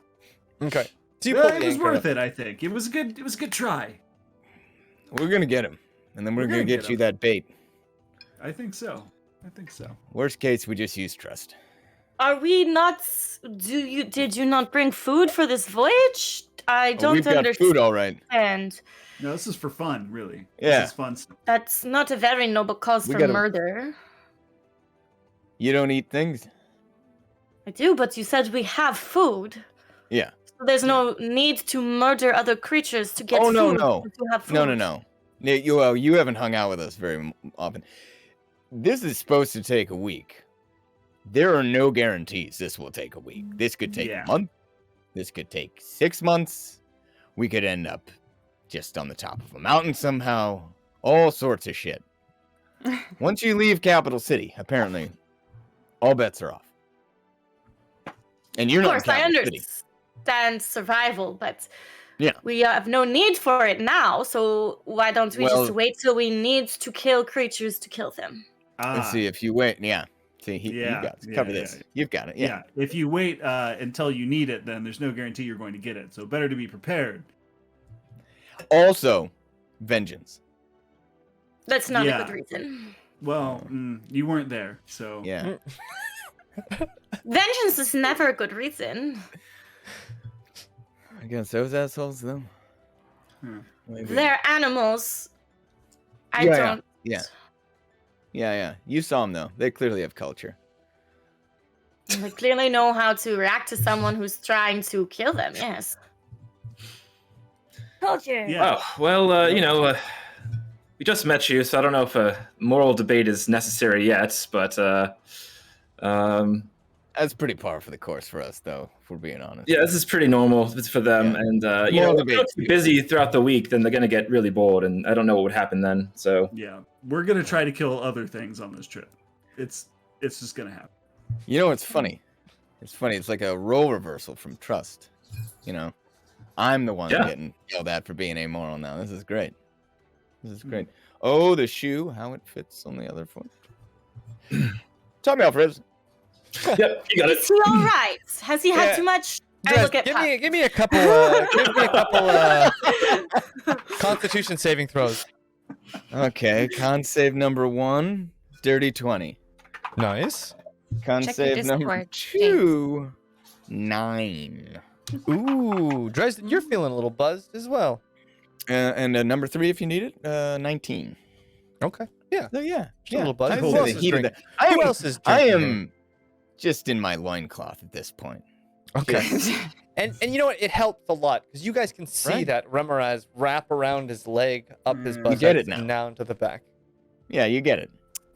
Okay. So you Well, pull it the was anchor worth up. it, I think. It was a good try. We're gonna get him, and then we're gonna get get you him. that bait. I think so. I think so. Worst case, we just use trust. Are we not? Did you not bring food for this voyage? I don't We've got understand. food, all right. No, this is for fun, really. Yeah. This is fun stuff. That's not a very noble cause We for gotta- murder. You don't eat things? I do, but you said we have food. Yeah. So there's no need to murder other creatures to get Oh, food. no, no. To have food. No. You haven't hung out with us very often. This is supposed to take a week. There are no guarantees this will take a week. This could take a month. This could take 6 months. We could end up just on the top of a mountain somehow. All sorts of shit. Once you leave Capital City, apparently, all bets are off. And you're not in Of course, I Capital City. understand survival, but Yeah. we have no need for it now. So why don't we Well- just wait till we need to kill creatures to kill them? Let's see if you wait. Yeah. See, you Yeah, got it. yeah, Cover yeah, this. yeah. You've got it. Yeah. If you wait until you need it, then there's no guarantee you're going to get it. So better to be prepared. Also, vengeance. That's not Yeah. a good reason. Well, you weren't there, so Yeah. Vengeance is never a good reason. Against those assholes, though. Maybe. They're animals. I Yeah, don't. Yeah. You saw them, though. They clearly have culture. They clearly know how to react to someone who's trying to kill them. Yes. Culture. Yeah. Oh, well, we just met you, so I don't know if a moral debate is necessary yet, but That's pretty par for the course for us, though, if we're being honest. yeah, this is pretty normal. It's for them, Yeah. and Moral if they're debate's too busy throughout the week, then they're gonna get really bored, and I don't know what would happen then. So yeah, we're gonna try to kill other things on this trip. It's just gonna happen. You know what's funny? It's funny. It's like a role reversal from trust. You know, I'm the one Yeah. getting yelled at for being amoral now. This is great. This is great. Oh, the shoe, how it fits on the other foot. Tell me, Alfred. yep, you got it. Is he all right? Has he had Yeah. too much? I Drez, look at Puff. give me a couple Constitution saving throws. Okay, con save number 1, dirty 20. Nice. Con Check the save number Discord, 2, 9. Ooh, Dresden, you're feeling a little buzzed as well. And number 3, if you need it, 19. Okay. Yeah. So yeah, Just a little buzz. I Who feel else the is heat of drinking? the- Who else is I drinking am just in my loincloth at this point. Okay. and you know what? It helps a lot because you guys can see Right. that Remoraz wrap around his leg, up his You butt, get it now. and down to the back. Yeah, you get it.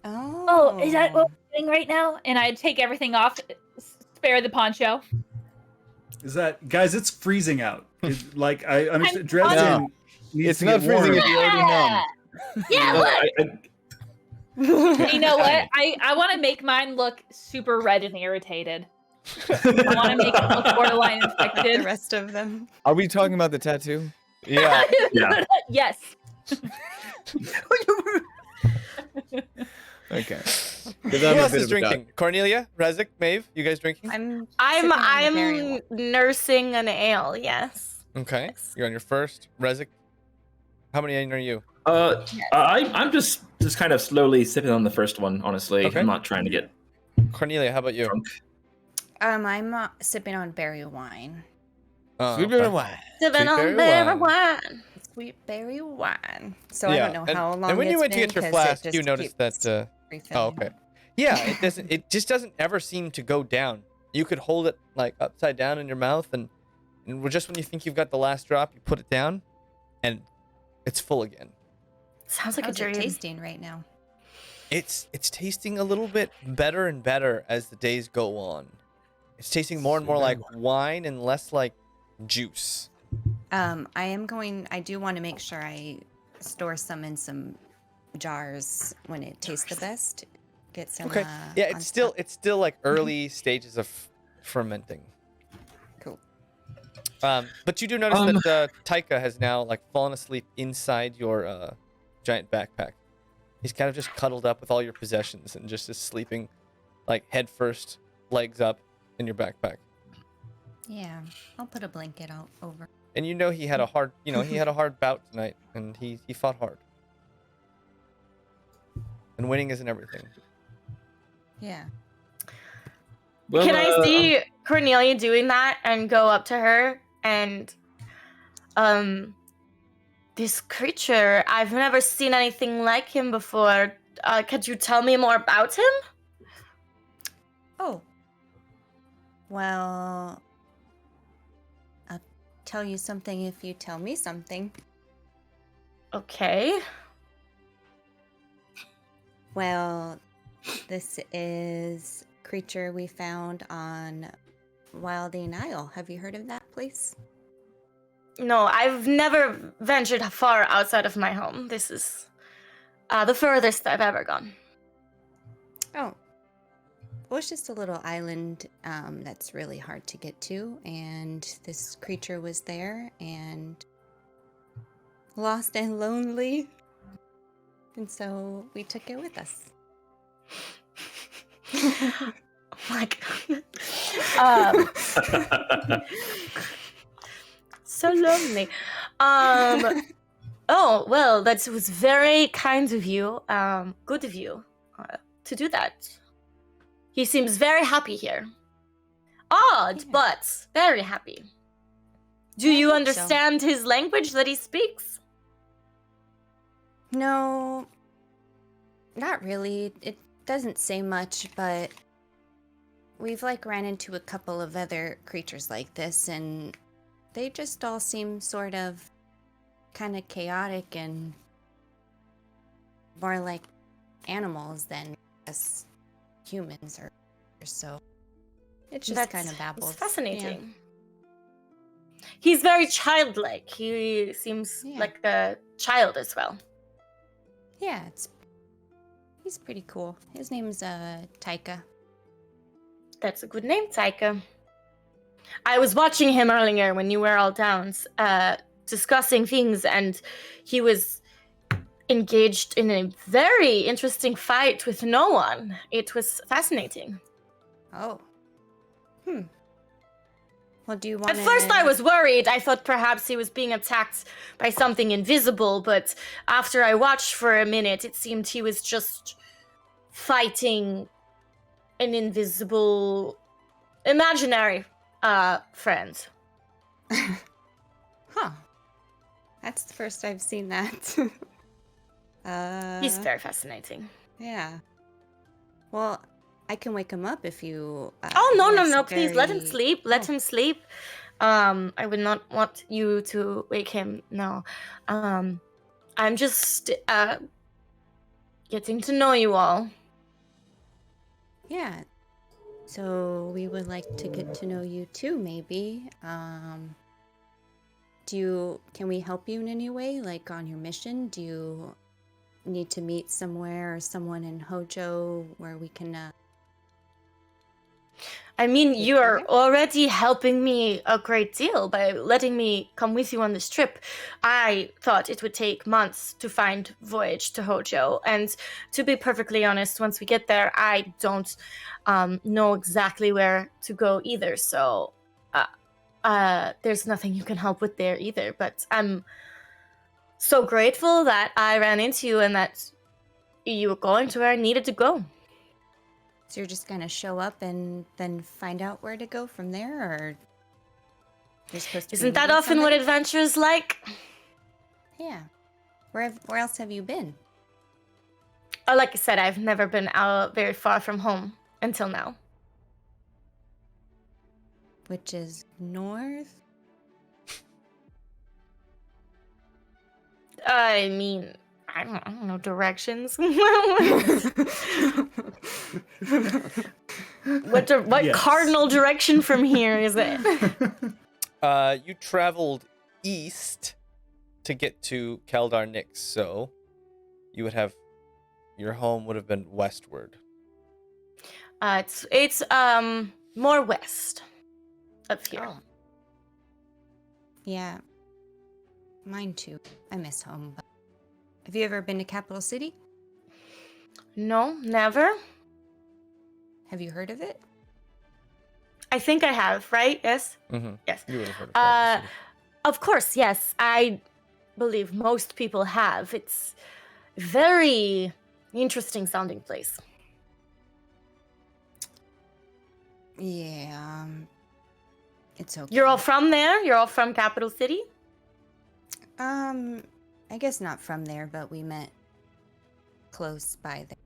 Oh, is that what we're doing right now? And I take everything off, spare the poncho. Is that guys? It's freezing out. Like I understand. I'm Dresden No. needs It's to not get freezing warm. if you already know. Yeah, No, look. You know what? I want to make mine look super red and irritated. I want to make it look borderline The infected. rest of them. Are we talking about the tattoo? Yeah. Yeah. Yes. Okay. Who else is drinking? Cornelia, Rezik, Maeve, you guys drinking? I'm I'm nursing an ale. Yes. Okay. You're on your first. Rezik, how many in are you? I'm just kind of slowly sipping on the first one. Honestly, Okay. I'm not trying to get Cornelia, how about you? drunk. I'm sipping on berry wine. Sweet okay. bitter wine. Sipping Sweet on berry berry wine. wine. Sweet berry wine. So Yeah, I don't know how long. And when you it's went to been get your 'cause it flask, you just noticed keeps that. Oh, refilling. okay. Yeah, it doesn't. It just doesn't ever seem to go down. You could hold it like upside down in your mouth, and just when you think you've got the last drop, you put it down, and it's full again. Sounds like How's a dream. it tasting right now? It's tasting a little bit better and better as the days go on. It's tasting more and more like wine and less like juice. I do want to make sure I store some in some jars when it tastes the best. Get some. Okay. Yeah, on it's still like early stages of fermenting. Cool. But you do notice that Taika has now like fallen asleep inside your giant backpack. He's kind of just cuddled up with all your possessions and just is sleeping like head first, legs up in your backpack. Yeah, I'll put a blanket out over. And you know he had a hard, he had a hard bout tonight, and he fought hard. And winning isn't everything. Yeah. Well, Can I see Cornelia doing that and go up to her and this creature, I've never seen anything like him before. Could you tell me more about him? Oh. Well, I'll tell you something if you tell me something. Okay. Well, this is a creature we found on Wilding Isle. Have you heard of that place? No, I've never ventured far outside of my home. This is the furthest I've ever gone. Oh. Well, it's just a little island that's really hard to get to, and this creature was there and lost and lonely. And so we took it with us. Oh my god. So lonely. Oh, well, that was very kind of you. Good of you to do that. He seems very happy here. Odd, Yeah. but very happy. Do I you hope so. understand his language that he speaks? No, not really. It doesn't say much, but we've ran into a couple of other creatures like this, and they just all seem sort of kind of chaotic and more like animals than us humans or so. It just kind of babbles. It's fascinating. He's very childlike. He seems Yeah. like a child as well. Yeah, he's pretty cool. His name's Taika. That's a good name, Taika. I was watching him earlier when you were all down, discussing things, and he was engaged in a very interesting fight with no one. It was fascinating. Oh. Well, do you want At first I was worried. I thought perhaps he was being attacked by something invisible, but after I watched for a minute, it seemed he was just fighting an invisible, imaginary friend. Huh. That's the first I've seen that. He's very fascinating. Yeah. Well, I can wake him up if you... Oh, no, he's please, let him very- sleep. Let Oh. him sleep. I would not want you to wake him, no. I'm just getting to know you all. Yeah. So we would like to get to know you too, maybe. Can we help you in any way, on your mission? Do you need to meet somewhere or someone in Hojo where we can... I mean, Take you are care. already helping me a great deal by letting me come with you on this trip. I thought it would take months to find voyage to Hojo, and to be perfectly honest, once we get there, I don't know exactly where to go either, so there's nothing you can help with there either, but I'm so grateful that I ran into you and that you were going to where I needed to go. So you're just gonna show up and then find out where to go from there, or you're supposed to? Isn't that often what adventure is like? Yeah. Where else have you been? Like I said, I've never been out very far from home until now. Which is north? I mean, I don't know directions. What Yes. cardinal direction from here is it? You traveled east to get to Keldar Nyx, so you would have your home would have been westward. It's more west of here. Oh. Yeah. Mine too. I miss home. But... Have you ever been to Capital City? No, never. Mm-hmm. Have you heard of it? I think I have, right? Yes? Mm-hmm. Yes. You would have heard of Capital City. Of course, yes. I believe most people have. It's a very interesting sounding place. Yeah. It's okay. You're all from there? You're all from Capital City? I guess not from there, but we met close by there.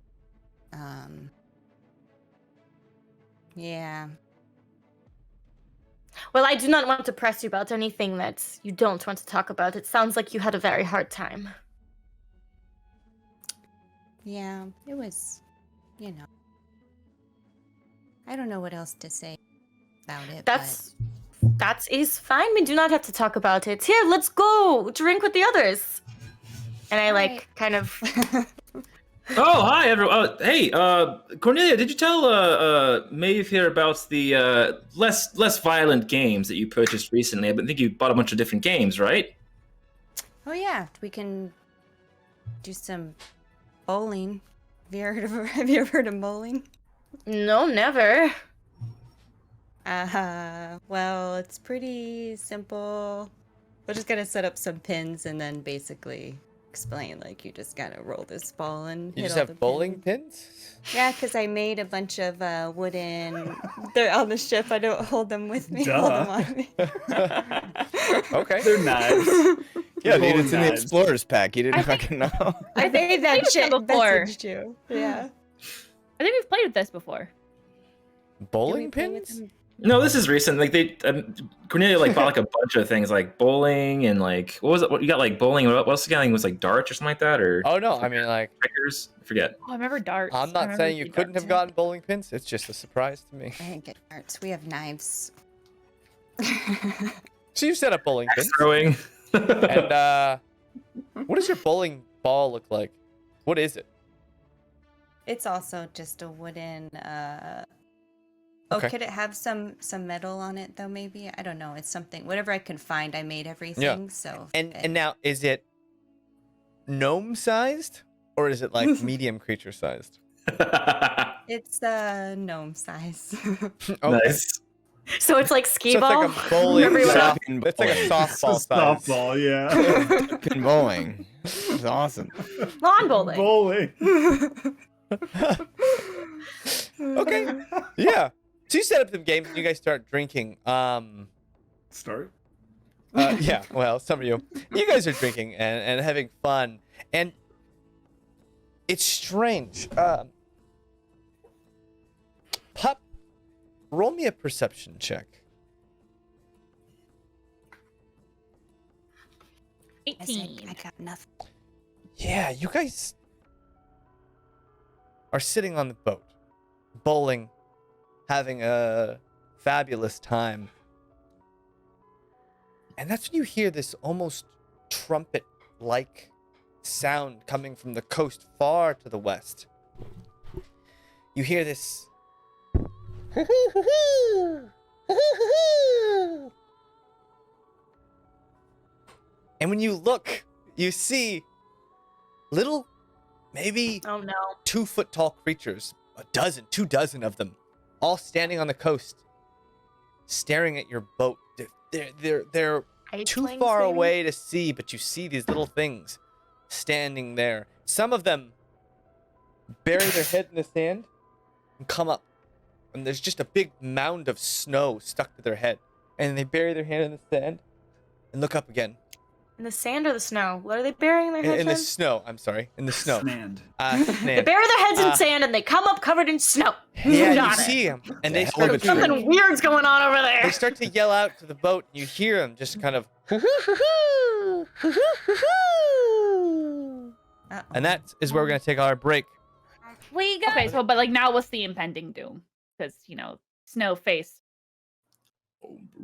Yeah. Well, I do not want to press you about anything that you don't want to talk about. It sounds like you had a very hard time. Yeah, it was, you know. I don't know what else to say about it. That is fine. We do not have to talk about it. Here, let's go drink with the others. And I like kind of. Oh, hi everyone. Hey, Cornelia, did you tell Maeve here about the less violent games that you purchased recently? I think you bought a bunch of different games, right? Oh yeah, we can do some bowling. Have you ever heard of bowling? No, never. Well, it's pretty simple. We're just gonna set up some pins and then basically explain, like, you just gotta roll this ball and You hit just all the have bowling pins. pins? Yeah, because I made a bunch of wooden. They're on the ship. I don't hold them with me. Duh. Hold them on me. Okay. They're knives. Yeah, dude, Bowling it's in the knives. Explorers pack. You didn't fucking know. I made that played shit them before. message you. Yeah. I think we've played with this before. Bowling play with pins? them? No, this is recent. Like Cornelia bought like a bunch of things like bowling and like what was it? What you got like bowling? What else the thing was like darts or something like that or Oh no, I mean like checkers? I forget. Oh, I remember darts. I'm I not remember saying you the couldn't darts. have gotten bowling pins. It's just a surprise to me. I didn't get darts. We have knives. So you set up bowling pins. Throwing. And what does your bowling ball look like? What is it? It's also just a wooden. Okay. Could it have some metal on it though? Maybe, I don't know. It's something. Whatever I could find, I made everything. So. And now is it gnome sized or is it like medium creature sized? It's gnome size. Okay. Nice. So it's like skee So it's ball. like a bowling. Everyone else. It's like a softball It's a size. softball, yeah. Pin bowling. It's awesome. Lawn bowling. Bowling. Okay. Yeah. So you set up some games and you guys start drinking. Start. Yeah, well, some of you guys are drinking and having fun, and it's strange. Pup, roll me a perception check. I said, 18. I got nothing. Yeah, you guys are sitting on the boat, bowling, having a fabulous time. And that's when you hear this almost trumpet-like sound coming from the coast far to the west. You hear this. And when you look, you see little, maybe Oh no. 2-foot tall creatures, 2 dozen of them, all standing on the coast, staring at your boat. They're too Icelings, far maybe? away to see, but you see these little things standing there. Some of them bury their head in the sand and come up, and there's just a big mound of snow stuck to their head. And they bury their hand in the sand and look up again. In the sand or the snow? What are they burying their In heads the in? snow, I'm sorry. In the snow. Snand. They Sand. bury their heads in Uh, sand and they come up covered in snow. Yeah, Got you it. see them, and they It's a hell of start a to Something weird's going on over there. they start to yell out to the boat, and you hear them just kind of. And that is where we're gonna take our break. We got okay. So, but like now, what's the impending doom? Because snow face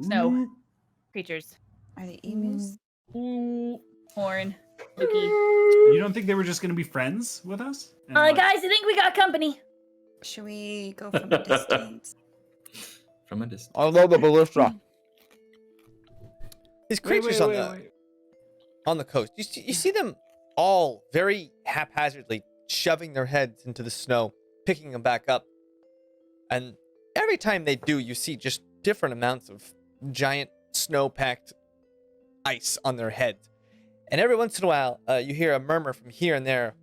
snow creatures, Are they emus? horn, spooky. You don't think they were just going to be friends with us? And like- Guys, I think we got company. Should we go from a distance? From a distance. I love the ballista. These Wait, creatures on the coast. You see them all very haphazardly shoving their heads into the snow, picking them back up, and every time they do, you see just different amounts of giant snow-packed ice on their heads. And every once in a while, you hear a murmur from here and there,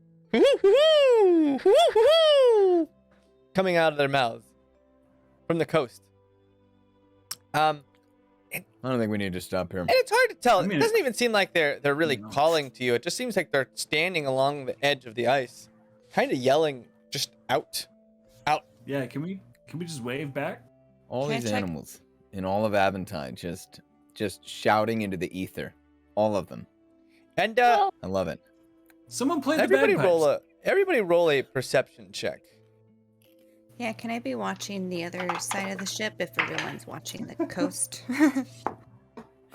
coming out of their mouths from the coast. Um, I don't think we need to stop here. and it's hard to tell. I mean, It doesn't even seem like they're really No. calling to you. It just seems like they're standing along the edge of the ice, kind of yelling just out. Yeah, can we just wave back? All Can I these check- animals in all of Aventide just shouting into the ether. All of them. And Well, I love it. Someone play the everybody bagpipes. everybody roll a perception check. Yeah, can I be watching the other side of the ship if everyone's watching the coast?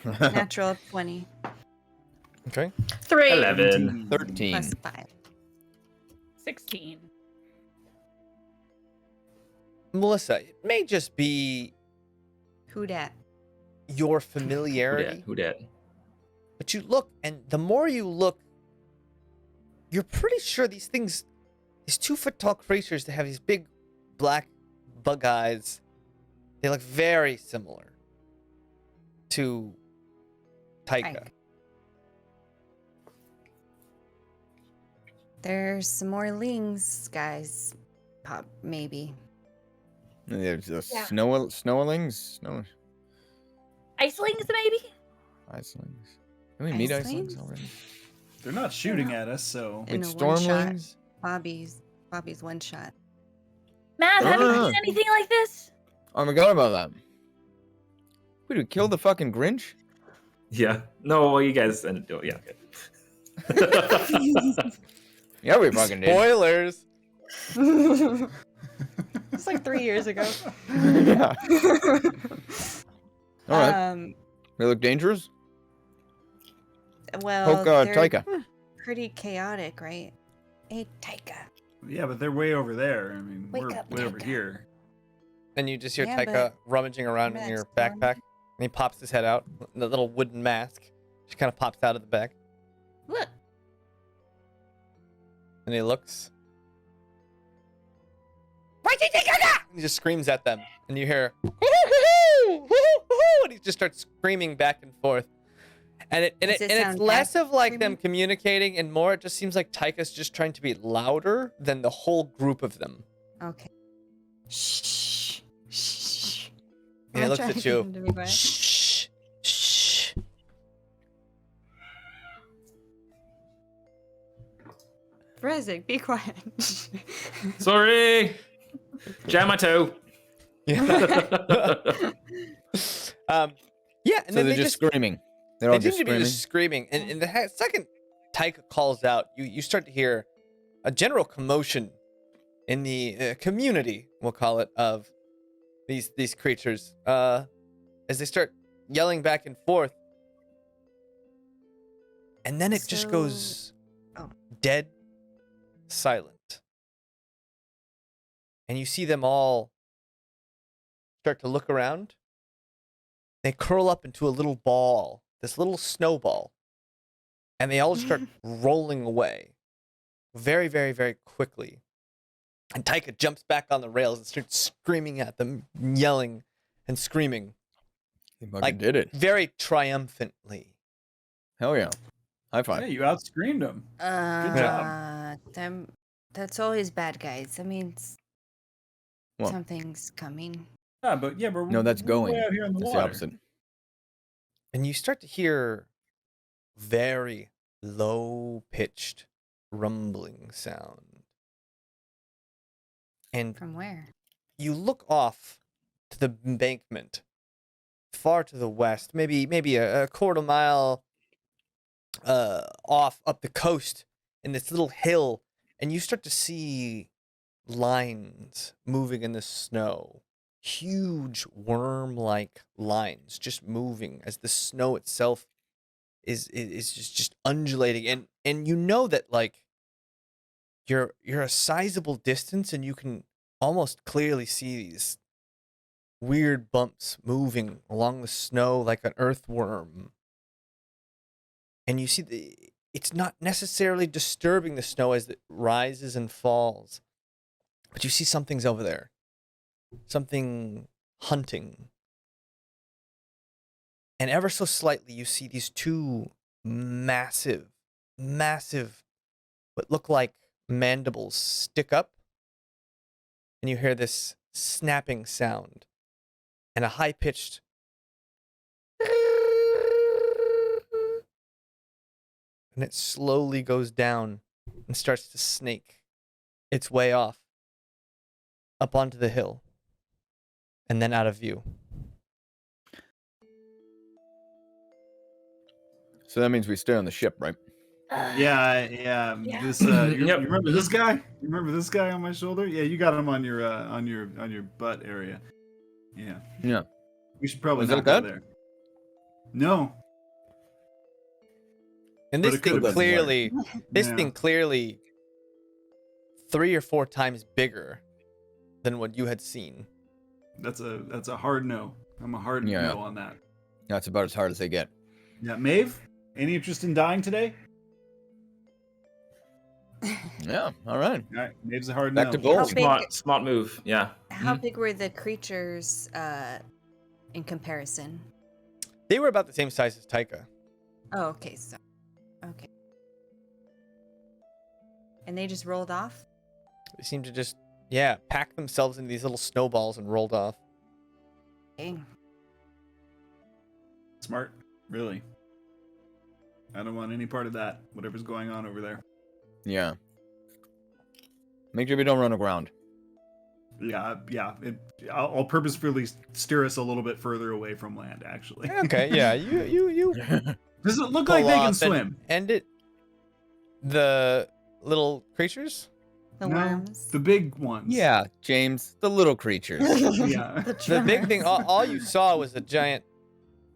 Natural 20 Okay. 3. 11. 13. plus 5. 16. Melissa, it may just be Who dat? your Who familiarity, dat? Who dat? but you look, and the more you look, you're pretty sure these 2-foot tall creatures that have these big black bug eyes, they look very similar to Taika. Tyke. There's some more lings, guys. Pop, maybe. There's the Yeah. snowlings. Icelings, maybe? Icelings. Did we meet Icelings? Icelings already? They're not shooting at us, so In Wait, a one shot. stormlings? Bobby's one shot. Matt, have you Ah. seen anything like this? Oh, I forgot about that. Wait, did we kill the fucking Grinch? Yeah. No, well, you guys. Yeah. Okay. Yeah, we fucking did. Spoilers. It's like 3 years ago. Yeah. All right. They look dangerous. Well, Poke they're Taika. pretty chaotic, right? Hey, Taika. yeah, but they're way over there. I mean, Wake we're up, way over Taika. here. And you just hear Yeah, Taika but rummaging around in remember your that storm? backpack, and he pops his head out. The little wooden mask just kind of pops out of the bag, Look. and he looks. Why'd you take that? He just screams at them, and you hear, and he just starts screaming back and forth. And Does it it's sound less cat of like them screaming? communicating, and more it just seems like Taika's just trying to be louder than the whole group of them. Okay. Shh. Shh. And he I'm looks trying at to get you. him to be quiet. Shh. Shh. Rezig, be quiet. Sorry. Jam my toe. Yeah. Yeah, and So then they're they just screaming. They're they all seem just to be screaming. just screaming. And in the second Taika calls out, you start to hear a general commotion in the community, we'll call it, of these creatures. As they start yelling back and forth. And then it just So- goes Oh. dead silent. And you see them all start to look around. They curl up into a little ball, this little snowball, and they all just start rolling away very, very, very quickly. And Taika jumps back on the rails and starts screaming at them, yelling and screaming He fucking like- did it. very triumphantly. Hell yeah. High five. Yeah, you outscreamed them. That's always bad, guys. That means What? something's coming. But No, that's we're going. way out here in the That's the water. opposite. And you start to hear very low-pitched rumbling sound. And From where? you look off to the embankment, far to the west, maybe a quarter mile off up the coast in this little hill, and you start to see lines moving in the snow. Huge worm-like lines just moving as the snow itself is just undulating, and you know that like you're a sizable distance, and you can almost clearly see these weird bumps moving along the snow like an earthworm. And you see it's not necessarily disturbing the snow as it rises and falls, but you see something's over there. Something hunting. And ever so slightly, you see these two massive, what look like mandibles stick up. And you hear this snapping sound and a high-pitched and it slowly goes down and starts to snake its way off up onto the hill and then out of view. So that means we stay on the ship, right? Yeah. Yeah. This you Yep. remember this guy? You remember this guy on my shoulder? Yeah, you got him on your butt area. Yeah. Yeah. We should probably Was not that go good? there. No. And But this it could've thing been clearly, Yeah. 3 or 4 times bigger than what you had seen. That's a hard no. I'm a hard Yeah. no on that. That's about as hard as they get. Yeah, Maeve, any interest in dying today? Yeah. All right. All right, Maeve's a hard Back no. to gold. How big- Smart move. Yeah. How big were the creatures in comparison? They were about the same size as Taika. Oh, okay. So, okay. And they just rolled off? They seemed to just, pack themselves into these little snowballs and rolled off. Dang. Smart, really. I don't want any part of that. Whatever's going on over there. Yeah. Make sure we don't run aground. Yeah. I'll purposefully steer us a little bit further away from land. Actually. Okay, yeah, you Does it look pull like they can off and swim? end it. The little creatures? The No, worms? the big ones. Yeah, James, the little creatures. Yeah. The big thing, all you saw was a giant.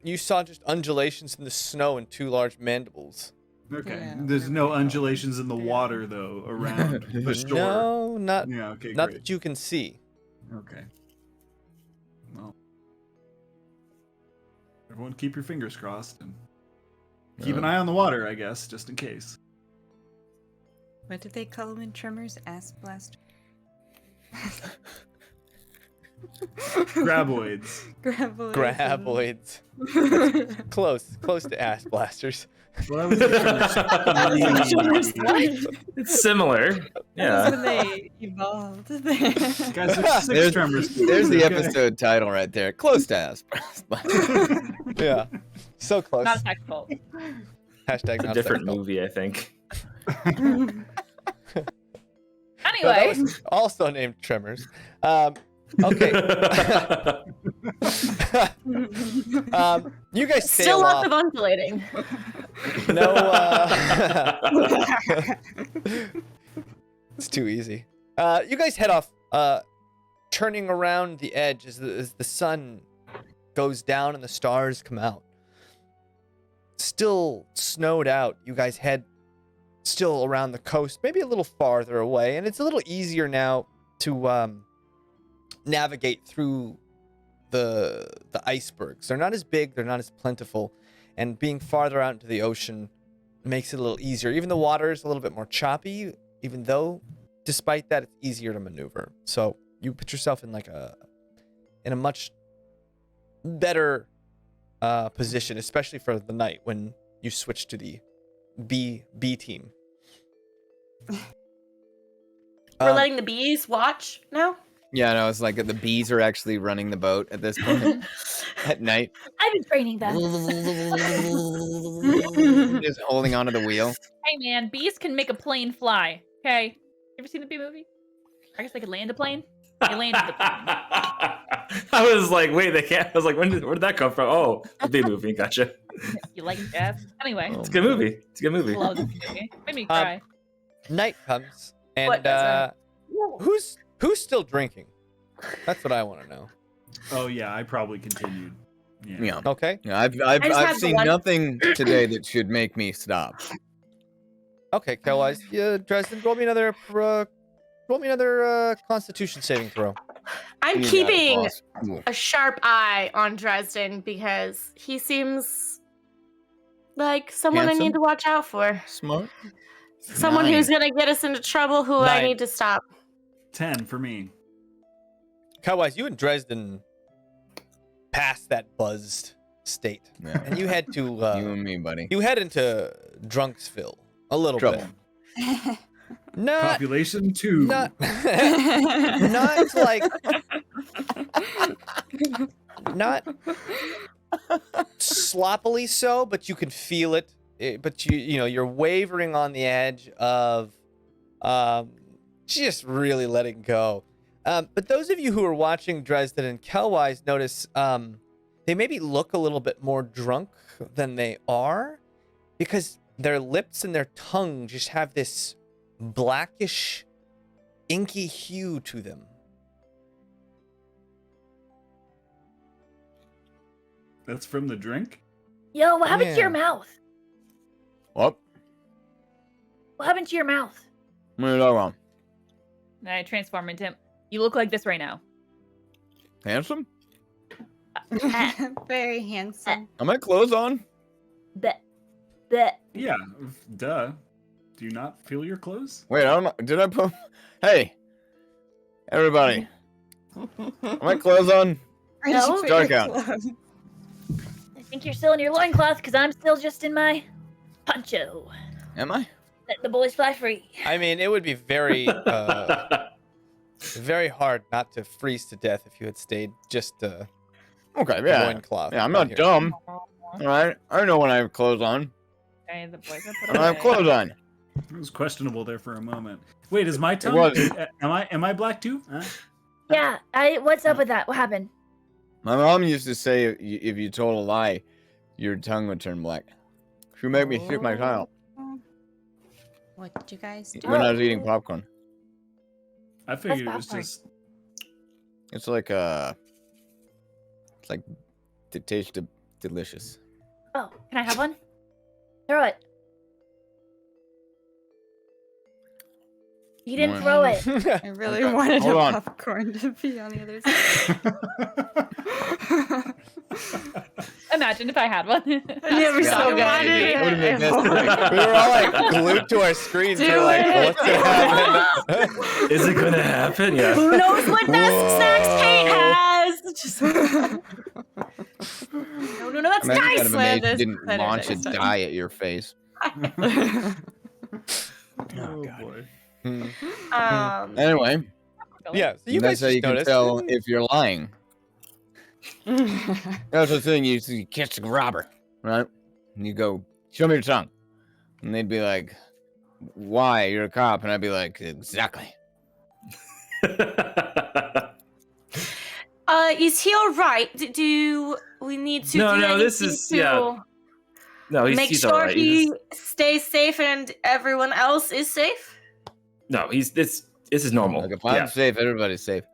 You saw just undulations in the snow and 2 large mandibles. Okay. Yeah. There's no undulations in the water though around the shore. No, not Yeah. Okay. not Great. that you can see. Okay. Well, everyone, keep your fingers crossed and keep an eye on the water, I guess, just in case. What did they call them in Tremors? Ass blaster? Graboids. Graboids. Graboids. Close to ass blasters. Well, that was It's similar. Yeah. When they evolved. Guys, there's 6 tremors. There's the Okay. episode title right there. Close to ass. Yeah, so close. Not tactful. Hashtag It's a not different sexual. movie, I think. But Anyway, that was also named Tremors. Okay. You guys sail Still lots off. of undulating. No, it's too easy. You guys head off, turning around the edge as the sun goes down and the stars come out. Still snowed out. You guys head still around the coast, maybe a little farther away, and it's a little easier now to navigate through the icebergs. They're not as big, they're not as plentiful, and being farther out into the ocean makes it a little easier. Even the water is a little bit more choppy, even though despite that it's easier to maneuver. So you put yourself in in a much better position, especially for the night when you switch to the B team. We're letting the bees watch now? Yeah, no, it's like the bees are actually running the boat at this point at night. I've been training them. Just holding onto the wheel. Hey man, bees can make a plane fly. Okay, you ever seen the bee movie? I guess they could land a plane. They landed the plane. I was like, wait, they can't. I was like, where did that come from? Oh, the big movie. Gotcha. You like that? Anyway, It's a good movie. It's a good movie. love this movie. Made me cry. Night comes, and What doesn't? who's still drinking? That's what I want to know. Oh yeah, I probably continued. Yeah. Okay. Yeah, I've just had I've the seen one- nothing today that should make me stop. Okay, Kelwise. Yeah, Dresden, roll me another Constitution saving throw. I'm You got it, keeping boss. Ooh. a sharp eye on Dresden because he seems like someone I Handsome? need to watch out for. Smart. Someone who's gonna get us into trouble who I 9. need to stop. 10 for me. Kelwise, you and Dresden passed that buzzed state, Yeah. and you head to You and me, buddy. you head into Drunksville a little Trouble. bit. Not Population 2. not not like not sloppily so, but you can feel it but you're wavering on the edge of just really letting go. But those of you who are watching Dresden and Kelwise notice they maybe look a little bit more drunk than they are, because their lips and their tongue just have this blackish, inky hue to them. That's from the drink? Yo, what happened to Yeah. your mouth? What? What happened to your mouth? What are you talking about? And I transform into him. You look like this right now. Handsome? Very handsome. Are my clothes on? Bleh. Bleh. Yeah, duh. Do you not feel your clothes? Wait, I don't know. Did I put... Hey. Everybody. Are my clothes on? Where No. did you put Dark your out. clothes? I think you're still in your loincloth because I'm still just in my poncho. Am I? Let the boys fly free. I mean, it would be very, very hard not to freeze to death if you had stayed just Okay, yeah. loincloth. Yeah, I'm out not here. dumb. Alright? I know when I have clothes on. Okay, the boys are put When I have away. clothes on. It was questionable there for a moment. Wait, is my tongue? was. Am I black too? Huh? Yeah, what's up with that? What happened? My mom used to say if you told a lie, your tongue would turn black. She would make me stick my tongue out What did you guys do? when I was eating popcorn. I figured it was popcorn? just. It's like it tastes delicious. Oh, can I have one? Throw it. You didn't throw it. I really Okay, wanted hold a on. popcorn to be on the other side. Imagine if I had one. It was so good. That would've been best thing. We were all like glued to our screens. Do We're like, it. what's gonna happen? Is it gonna happen? Yeah. Who knows what Snacks Kate has? Just... no, that's Imagine nice. kind of amazed you didn't Better launch a next time. die at your face. Oh boy. Anyway, Yeah, so you that's guys how just you can noticed. tell if you're lying. That's the thing. You catch a robber, right? And you go, "Show me your tongue," and they'd be like, "Why? You're a cop," and I'd be like, "Exactly." Is he all right? Do we need to No, do no, this anything is- to yeah. No, make he's sure all right. he stays safe and everyone else is safe? No, this is normal. Like if I'm Yeah. safe, everybody's safe.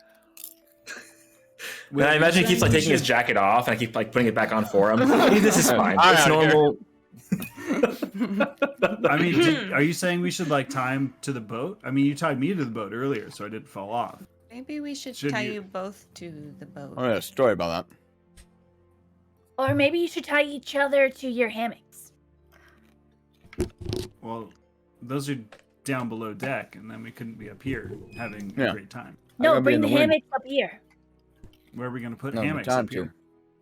And I imagine he keeps like taking his jacket off, and I keep like putting it back on for him. I mean, this is fine. I'm It's outta here. normal. I mean, are you saying we should like tie him to the boat? I mean, you tied me to the boat earlier, so I didn't fall off. Maybe we should Should tie you- you both to the boat. I got a story about that. Or maybe you should tie each other to your hammocks. Well, those are down below deck, and then we couldn't be up here having Yeah. a great time. No, gotta be bring in the the wind. hammocks up here. Where are we gonna put No, hammocks time up here?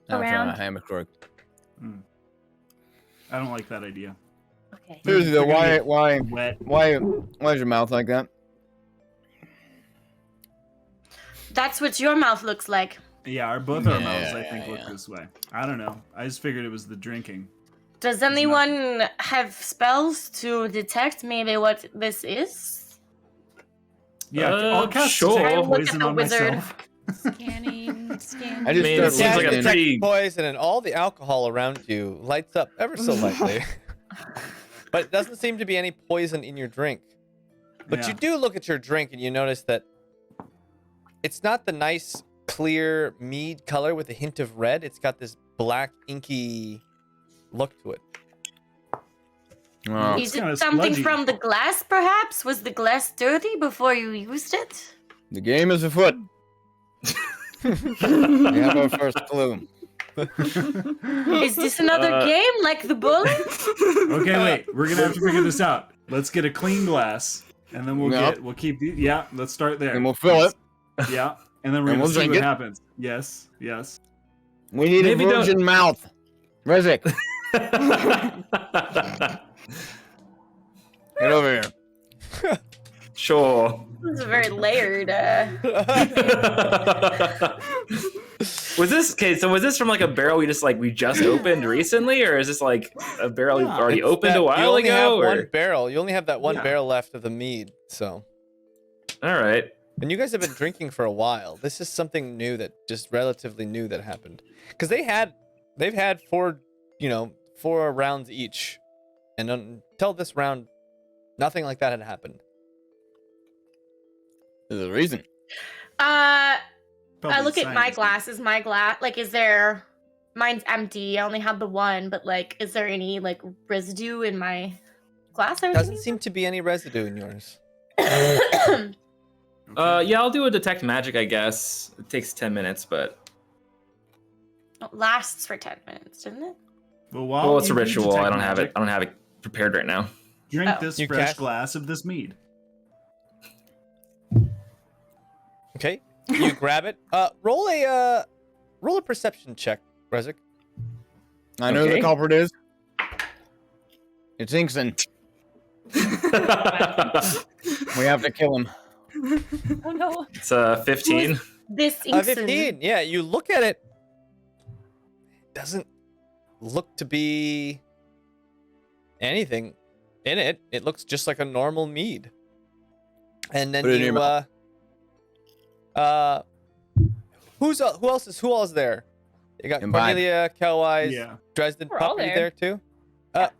That's Around. not a hammock story. I don't like that idea. Okay. Seriously though, They're why gonna Wet. is your mouth like that? That's what your mouth looks like. Yeah, both our mouths, I Yeah, think, look yeah. this way. I don't know. I just figured it was the drinking. Does not- anyone have spells to detect maybe what this is? Yeah, I'll cast sure. detect I look at poison the on wizard. myself. Scanning, scanning. I just mean, it start seems like a looking. pretty- Poison and all the alcohol around you lights up ever so lightly. But it doesn't seem to be any poison in your drink. But Yeah. you do look at your drink and you notice that it's not the nice, clear mead color with a hint of red. It's got this black, inky look to it. Oh, Is kinda it something sludgy. from the glass, perhaps? Was the glass dirty before you used it? the game is afoot. We have our first clue. Is this another game like the bullet? Okay, wait. We're gonna have to figure this out. Let's get a clean glass, and then Yep. we'll keep the. Yeah, let's start there. And we'll fill it. Yeah, and then we're And gonna we'll see drink what it. happens. Yes, yes. We need Maybe a don't- virgin mouth. Rizik, get over here. Sure. This is very layered. Was this okay? So was this from like a barrel we just opened recently, or is this like a barrel you've already It's opened that a while you only ago? have Or one barrel. You only have that one Yeah. barrel left of the mead. So, all right. and you guys have been drinking for a while. This is something new that just relatively new that happened. Because they've had 4 rounds each, and until this round, nothing like that had happened. There's a reason. I Probably look at my science. glass. Is my glass like? Is there? Mine's empty. I only have the one, but like, is there any like residue in my glass? I was Doesn't seem to be any residue in yours. thinking? Yeah, I'll do a detect magic, I guess. It takes 10 minutes, but It lasts for 10 minutes, doesn't it? Well, it's a you do ritual. I detect don't have it. magic, I don't have it prepared right now. Drink Oh. this You fresh cast- glass of this mead. Okay, you grab it. Roll a perception check, Rezik. I know who Okay. the culprit is. It's Incento. We have to kill him. Oh no. It's 15. This Incento. 15. Yeah, you look at it. Doesn't look to be anything in it. It looks just like a normal mead. And then Put it in your you who else is there? You got Imbibe. Cornelia, Kelwise, Yeah. Dresden, We're all Puppy there. there too.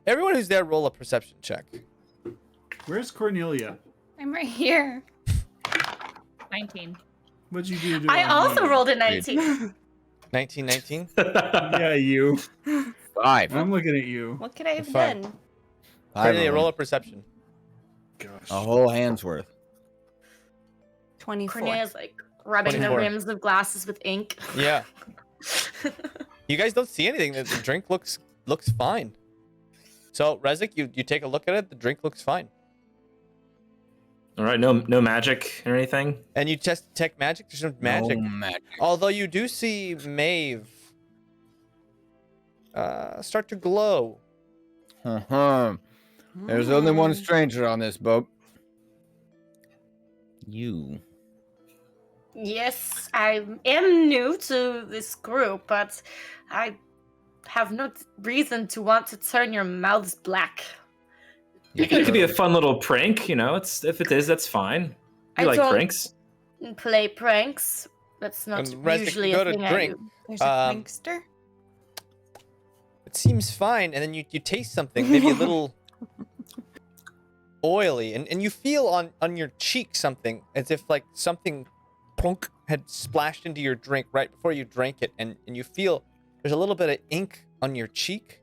Everyone who's there, roll a perception check. Where's Cornelia? I'm right here. 19. What'd you do to I our also mead? rolled a 19. 19. Yeah, you. 5. I'm looking at you. What could I have Fine. done? 5 Cornelia, of roll a them. perception. Gosh. A whole hand's worth. 24. Cornelia's like rubbing 24. the rims of glasses with ink. Yeah. You guys don't see anything. The drink looks fine. So Rezik, you take a look at it. The drink looks fine. All right, no magic or anything. And you just detect magic. There's no magic. No magic. Although you do see Maeve start to glow. Uh-huh. There's only one stranger on this boat. You. Yes, I am new to this group, but I have no reason to want to turn your mouths black. It could be a fun little prank, if it is, that's fine. I You like don't- pranks? Play pranks. That's not And Rezik, usually go a to thing I drink. do. There's a Um, prankster. It seems fine, and then you taste something, maybe a little oily, and you feel on your cheek something as if like something plunk had splashed into your drink right before you drank it, and you feel there's a little bit of ink on your cheek,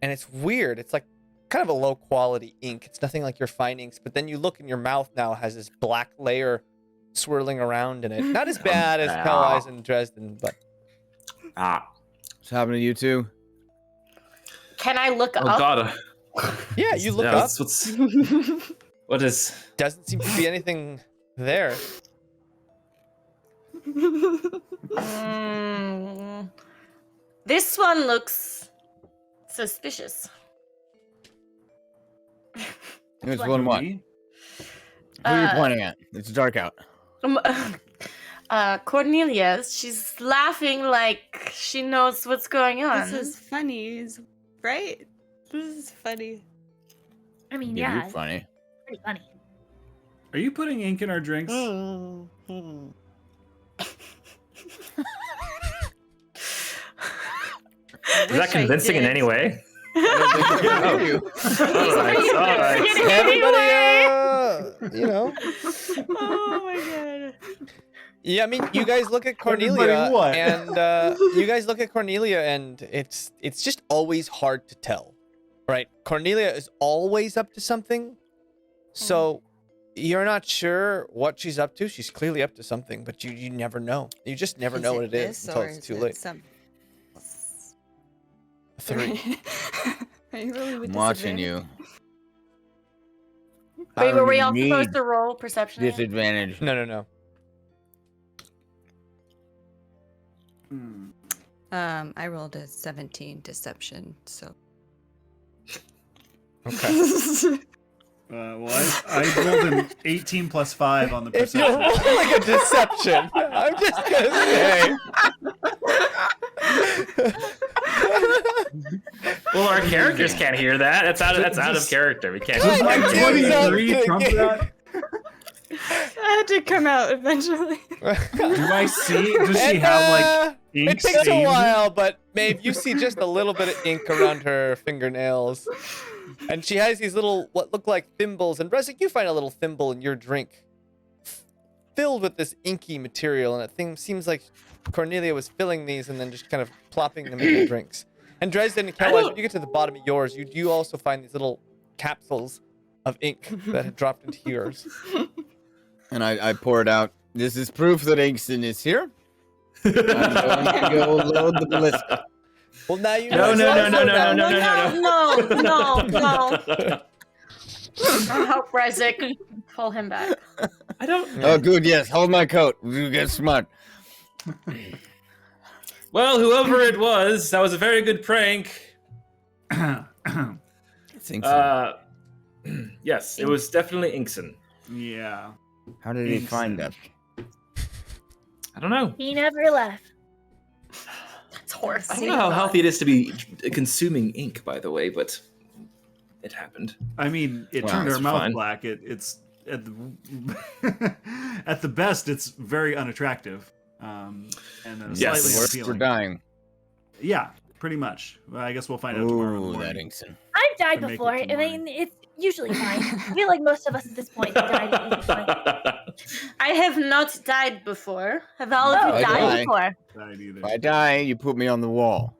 and it's weird. It's like kind of a low quality ink. It's nothing like your findings, but then you look and your mouth now has this black layer swirling around in it. Not as bad as Kelwise and Dresden, but What's happening to you two? Can I look Oh up? god. yeah, you look Yeah, up. What is? Doesn't seem to be anything there. This one looks suspicious. Which one what? Me? Who are you Uh, pointing at? It's dark out. Cornelia, she's laughing like she knows what's going on. This is funny, right? This is funny. I mean, Yeah, yeah, you're funny. pretty funny. Are you putting ink in our drinks? Is that convincing in any way? Oh. All right. Everybody, Oh my god. Yeah, I mean, you guys look at Everybody Cornelia, what? and you guys look at Cornelia, and it's just always hard to tell, right? Cornelia is always up to something, so you're not sure what she's up to. She's clearly up to something, but you never know. You just never know what it is until it's too late. Some... 3. Are you really with I'm watching disadvantage? you. Wait, were we I all need supposed to roll perception? again? disadvantage. No. I rolled a 17 deception, so. Okay. I rolled an 18 plus 5 on the If you're perception. rolling a deception, I'm just gonna say. Well, our characters can't hear that. That's out of character. We can't. Does my Good. 23 trump that? I had to come out eventually. Do I see? Does she have like ink It takes a stains? while, but Maeve, you see just a little bit of ink around her fingernails. And she has these little, what look like thimbles. And Resik, you find a little thimble in your drink filled with this inky material. And it seems like Cornelia was filling these and then just kind of plopping them in the drinks. And Dresden and Kelwise, when you get to the bottom of yours, you also find these little capsules of ink that had dropped into yours. And I pour it out. This is proof that Incent is here. I'm going to go load the ballista. Well, now you No, know. No. I'll help Rezik pull him back. I don't. Oh, good, yes. Hold my coat. You get smart. Well, whoever it was, that was a very good prank. It's Incent. Yes, it was definitely Inkson. Yeah. How did he find us? I don't know. He never left. That's I horrifying. don't know how healthy it is to be consuming ink, by the way, but it happened. I mean, it Wow, turned her it's mouth fine. black. It's at the at the best, it's very unattractive. And then Yes. slightly Worse for unappealing. dying. Yeah, pretty much. Well, I guess we'll find out tomorrow. in the Ooh, that morning. Incent. I've died To make it before. to I mean, it's usually fine. I feel like most of us at this point have died at any point. I have not died before. Have all of Oh. you I died die. before? Died either. If I die, you put me on the wall.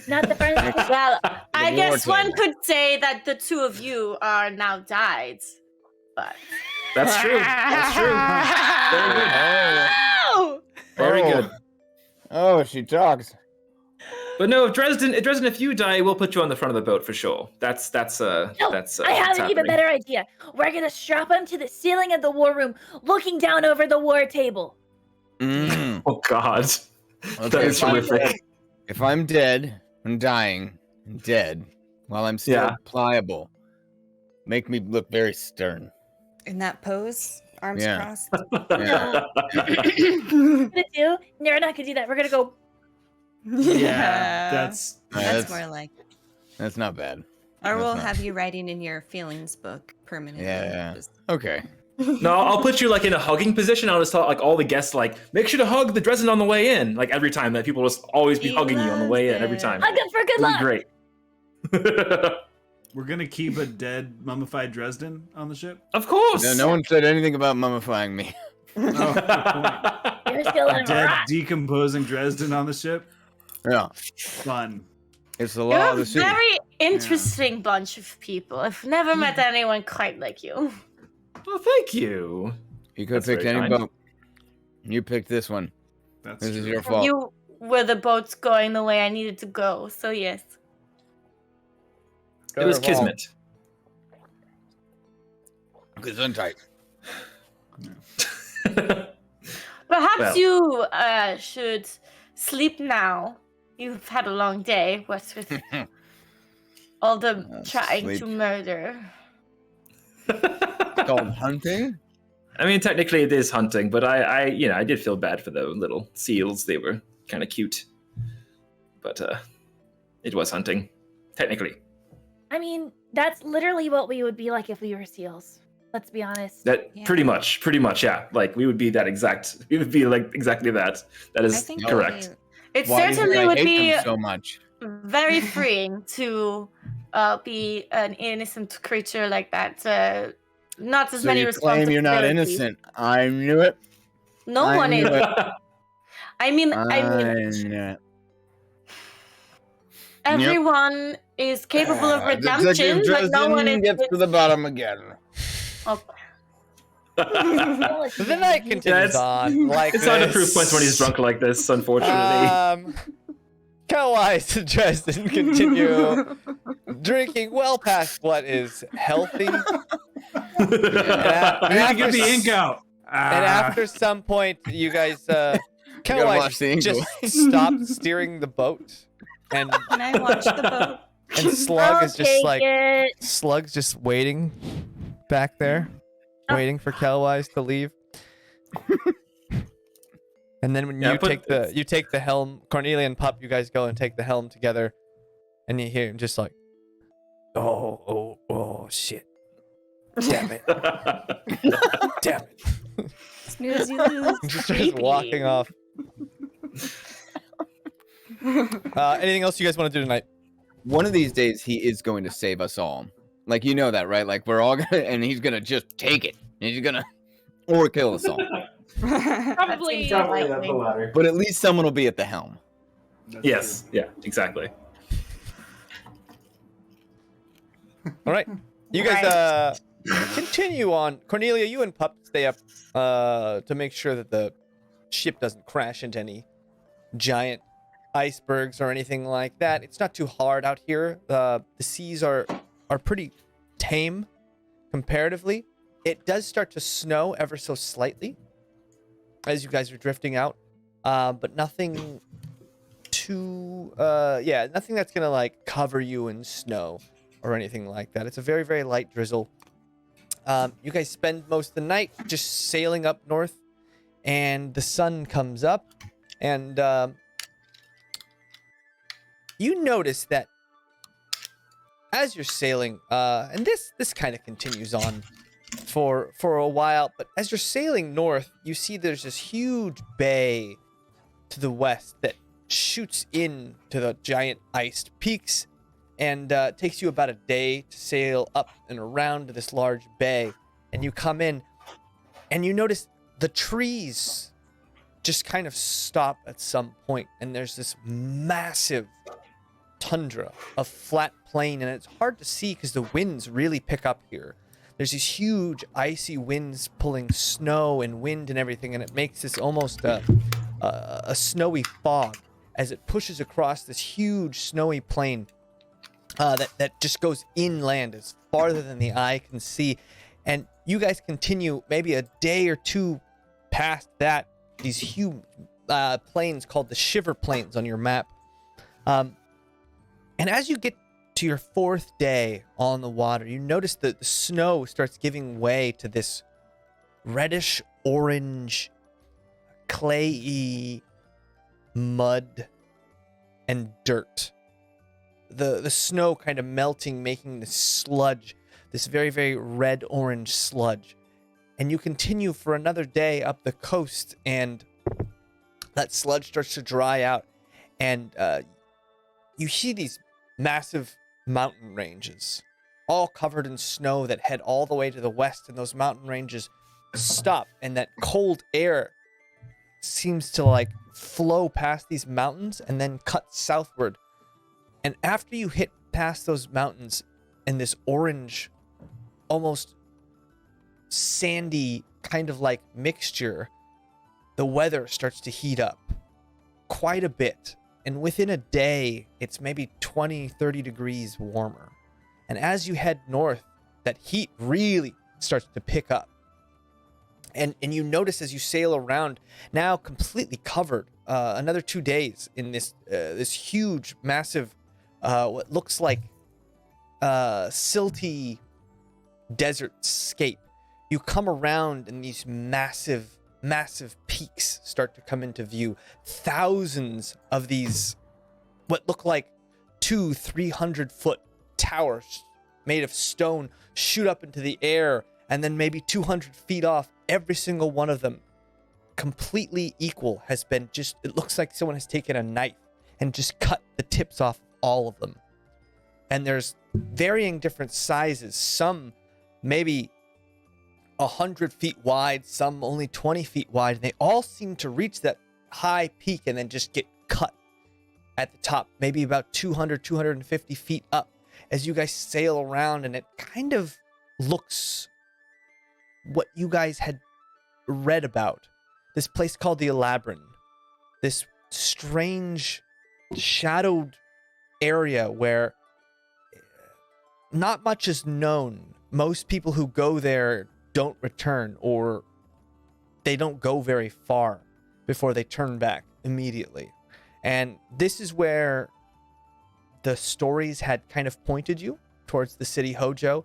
Not the first. Well, I The guess war one table. could say that the two of you are now died. But That's true. That's true. Very good. Oh! Very Oh. good. Oh, she talks. But no, if Dresden, if you die, we'll put you on the front of the boat for sure. That's No, I have what's an even happening. better idea. We're gonna strap him to the ceiling of the war room, looking down over the war table. Mm. Oh God, Okay, that is if I'm- horrific. If I'm dead and dying and dead while I'm still Yeah. pliable, make me look very stern. In that pose, arms Yeah. crossed. Yeah. We're gonna do? No, we're not gonna do that. We're gonna go. Yeah, that's That's more like. That's not bad. Or That's we'll not- have you writing in your feelings book permanently. Yeah. Just- Okay. No, I'll put you like in a hugging position. I'll just tell like all the guests like make sure to hug the Dresden on the way in. Like every time that people will just always be He hugging you on the way in every loves time. Hug him for good It'll luck. be great. we're gonna keep a dead mummified Dresden on the ship. Of course. No one said anything about mummifying me. Oh, good point. You're still A in dead rock. decomposing Dresden on the ship. Yeah. Fun. It's the You're law of a the sea. very interesting bunch of people. I've never met anyone quite like you. Oh, thank you. You could have That's picked very any kind. boat. You picked this one. That's This is true. your fault. You were the boats going the way I needed to go, so yes. It was kismet. Gesundheit. Perhaps Well. you should sleep now. You've had a long day, what with all the trying sleep. to murder. Called hunting? I mean, technically it is hunting, but I did feel bad for the little seals. They were kind of cute, but it was hunting, technically. I mean, that's literally what we would be like if we were seals. Let's be honest. That Yeah. pretty much, yeah. Like we would be that exact. We would be like exactly that. That I is think correct. It Why do you think certainly I would hate be them so much? very freeing to be an innocent creature like that. Not as So many you claim you're not responsibilities. innocent. I knew it. No I one is. knew it. I mean, I knew it. everyone is capable of Detective redemption, but no one Dresden is. gets to the bottom again. Oh, The night continues on like It's not a this. proof points when he's drunk like this, unfortunately. Kelwise and Dresden continue drinking well past what is healthy. And I need to get the ink out. And after some point, you guys, gotta Kelwise watch the ink just away. stopped steering the boat, and Can I watch the boat? And Slug I'll is just take like it. Slug's just waiting back there, waiting for Kelwise to leave. And then when Yeah, you but take the helm, Cornelia and Pup, you guys go and take the helm together, and you hear him just like, oh shit, damn it, damn it. Snooze, you lose. Just walking off. Anything else you guys want to do tonight? One of these days, he is going to save us all. Like, you know that, right? Like, we're all gonna, and he's gonna just take it. And he's gonna, or kill us all. Probably. Probably the latter. But at least someone will be at the helm. That's Yes. true. Yeah. Exactly. All right, you guys continue on. Cornelia, you and Pup stay up to make sure that the ship doesn't crash into any giant icebergs or anything like that. It's not too hard out here. The seas are pretty tame comparatively. It does start to snow ever so slightly as you guys are drifting out, but nothing too nothing that's gonna like cover you in snow or anything like that. It's a very, very light drizzle. You guys spend most of the night just sailing up north, and the sun comes up, and you notice that as you're sailing, and this kind of continues on for a while, but as you're sailing north, you see there's this huge bay to the west that shoots in to the giant iced peaks, and takes you about a day to sail up and around this large bay. And you come in, and you notice the trees just kind of stop at some point, and there's this massive tundra of flat plain, and it's hard to see because the winds really pick up here. There's these huge icy winds pulling snow and wind and everything, and it makes this almost a snowy fog as it pushes across this huge snowy plain that just goes inland as farther than the eye can see. And you guys continue maybe a day or two past that, these huge plains called the Shiver Plains on your map. And as you get to your fourth day on the water, you notice that the snow starts giving way to this reddish orange, clayey mud and dirt. The snow kind of melting, making this sludge, this very, very red-orange sludge. And you continue for another day up the coast, and that sludge starts to dry out. And you see these massive mountain ranges, all covered in snow, that head all the way to the west. And those mountain ranges stop, and that cold air seems to like flow past these mountains and then cut southward. And after you hit past those mountains and this orange, almost sandy kind of like mixture, the weather starts to heat up quite a bit. And within a day, it's maybe 20, 30 degrees warmer. And as you head north, that heat really starts to pick up. And you notice as you sail around, now completely covered, another 2 days in this huge, massive, what looks like silty desert scape. You come around, and these massive peaks start to come into view. Thousands of these, what look like 200-300 foot towers made of stone, shoot up into the air, and then maybe 200 feet off, every single one of them, completely equal, has been just, it looks like someone has taken a knife and just cut the tips off all of them. And there's varying different sizes, some maybe 100 feet wide, some only 20 feet wide, and they all seem to reach that high peak and then just get cut at the top, maybe about 250 feet up as you guys sail around. And it kind of looks what you guys had read about, this place called the Ellabryn, this strange shadowed area where not much is known. Most people who go there don't return, or they don't go very far before they turn back immediately. And this is where the stories had kind of pointed you towards the city Hojo,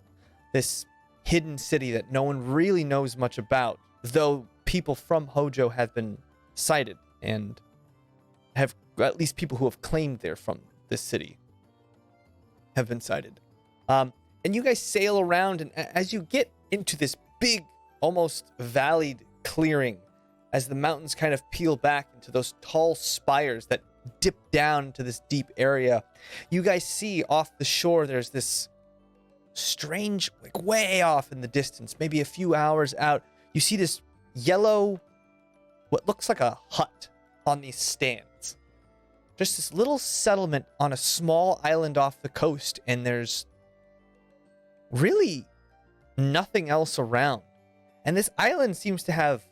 this hidden city that no one really knows much about, though people from Hojo have been sighted and have, at least people who have claimed they're from this city have been sighted. And you guys sail around, and as you get into this big, almost valleyed clearing, as the mountains kind of peel back into those tall spires that dip down into this deep area, you guys see off the shore there's this strange, like way off in the distance, maybe a few hours out, you see this yellow, what looks like a hut on these stands. Just this little settlement on a small island off the coast, and there's really nothing else around. And this island seems to have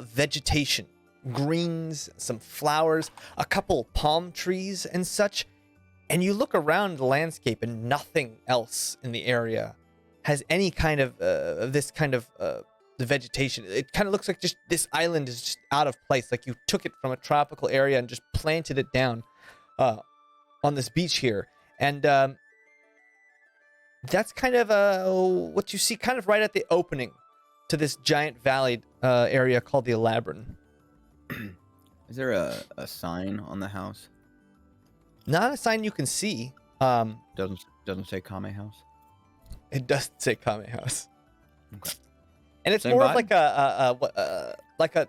vegetation, greens, some flowers, a couple palm trees and such. And you look around the landscape and nothing else in the area has any kind of this kind of the vegetation. It kind of looks like just this island is just out of place. Like you took it from a tropical area and just planted it down on this beach here. And that's kind of what you see kind of right at the opening to this giant valley area called the Labyrinth. Is there a sign on the house? Not a sign you can see. Doesn't say Kame House? It doesn't say Kame House. Okay. And it's Same more of vibe? like a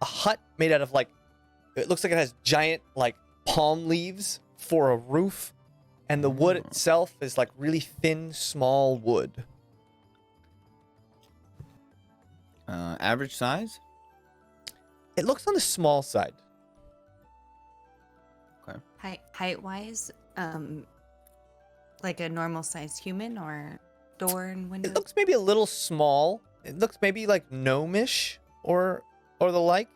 hut made out of, like, it looks like it has giant, like, palm leaves for a roof, and the wood itself is like really thin, small wood. Average size? It looks on the small side. Okay. Height wise, like a normal sized human or door and window? It looks maybe a little small. It looks maybe like gnomish or the like.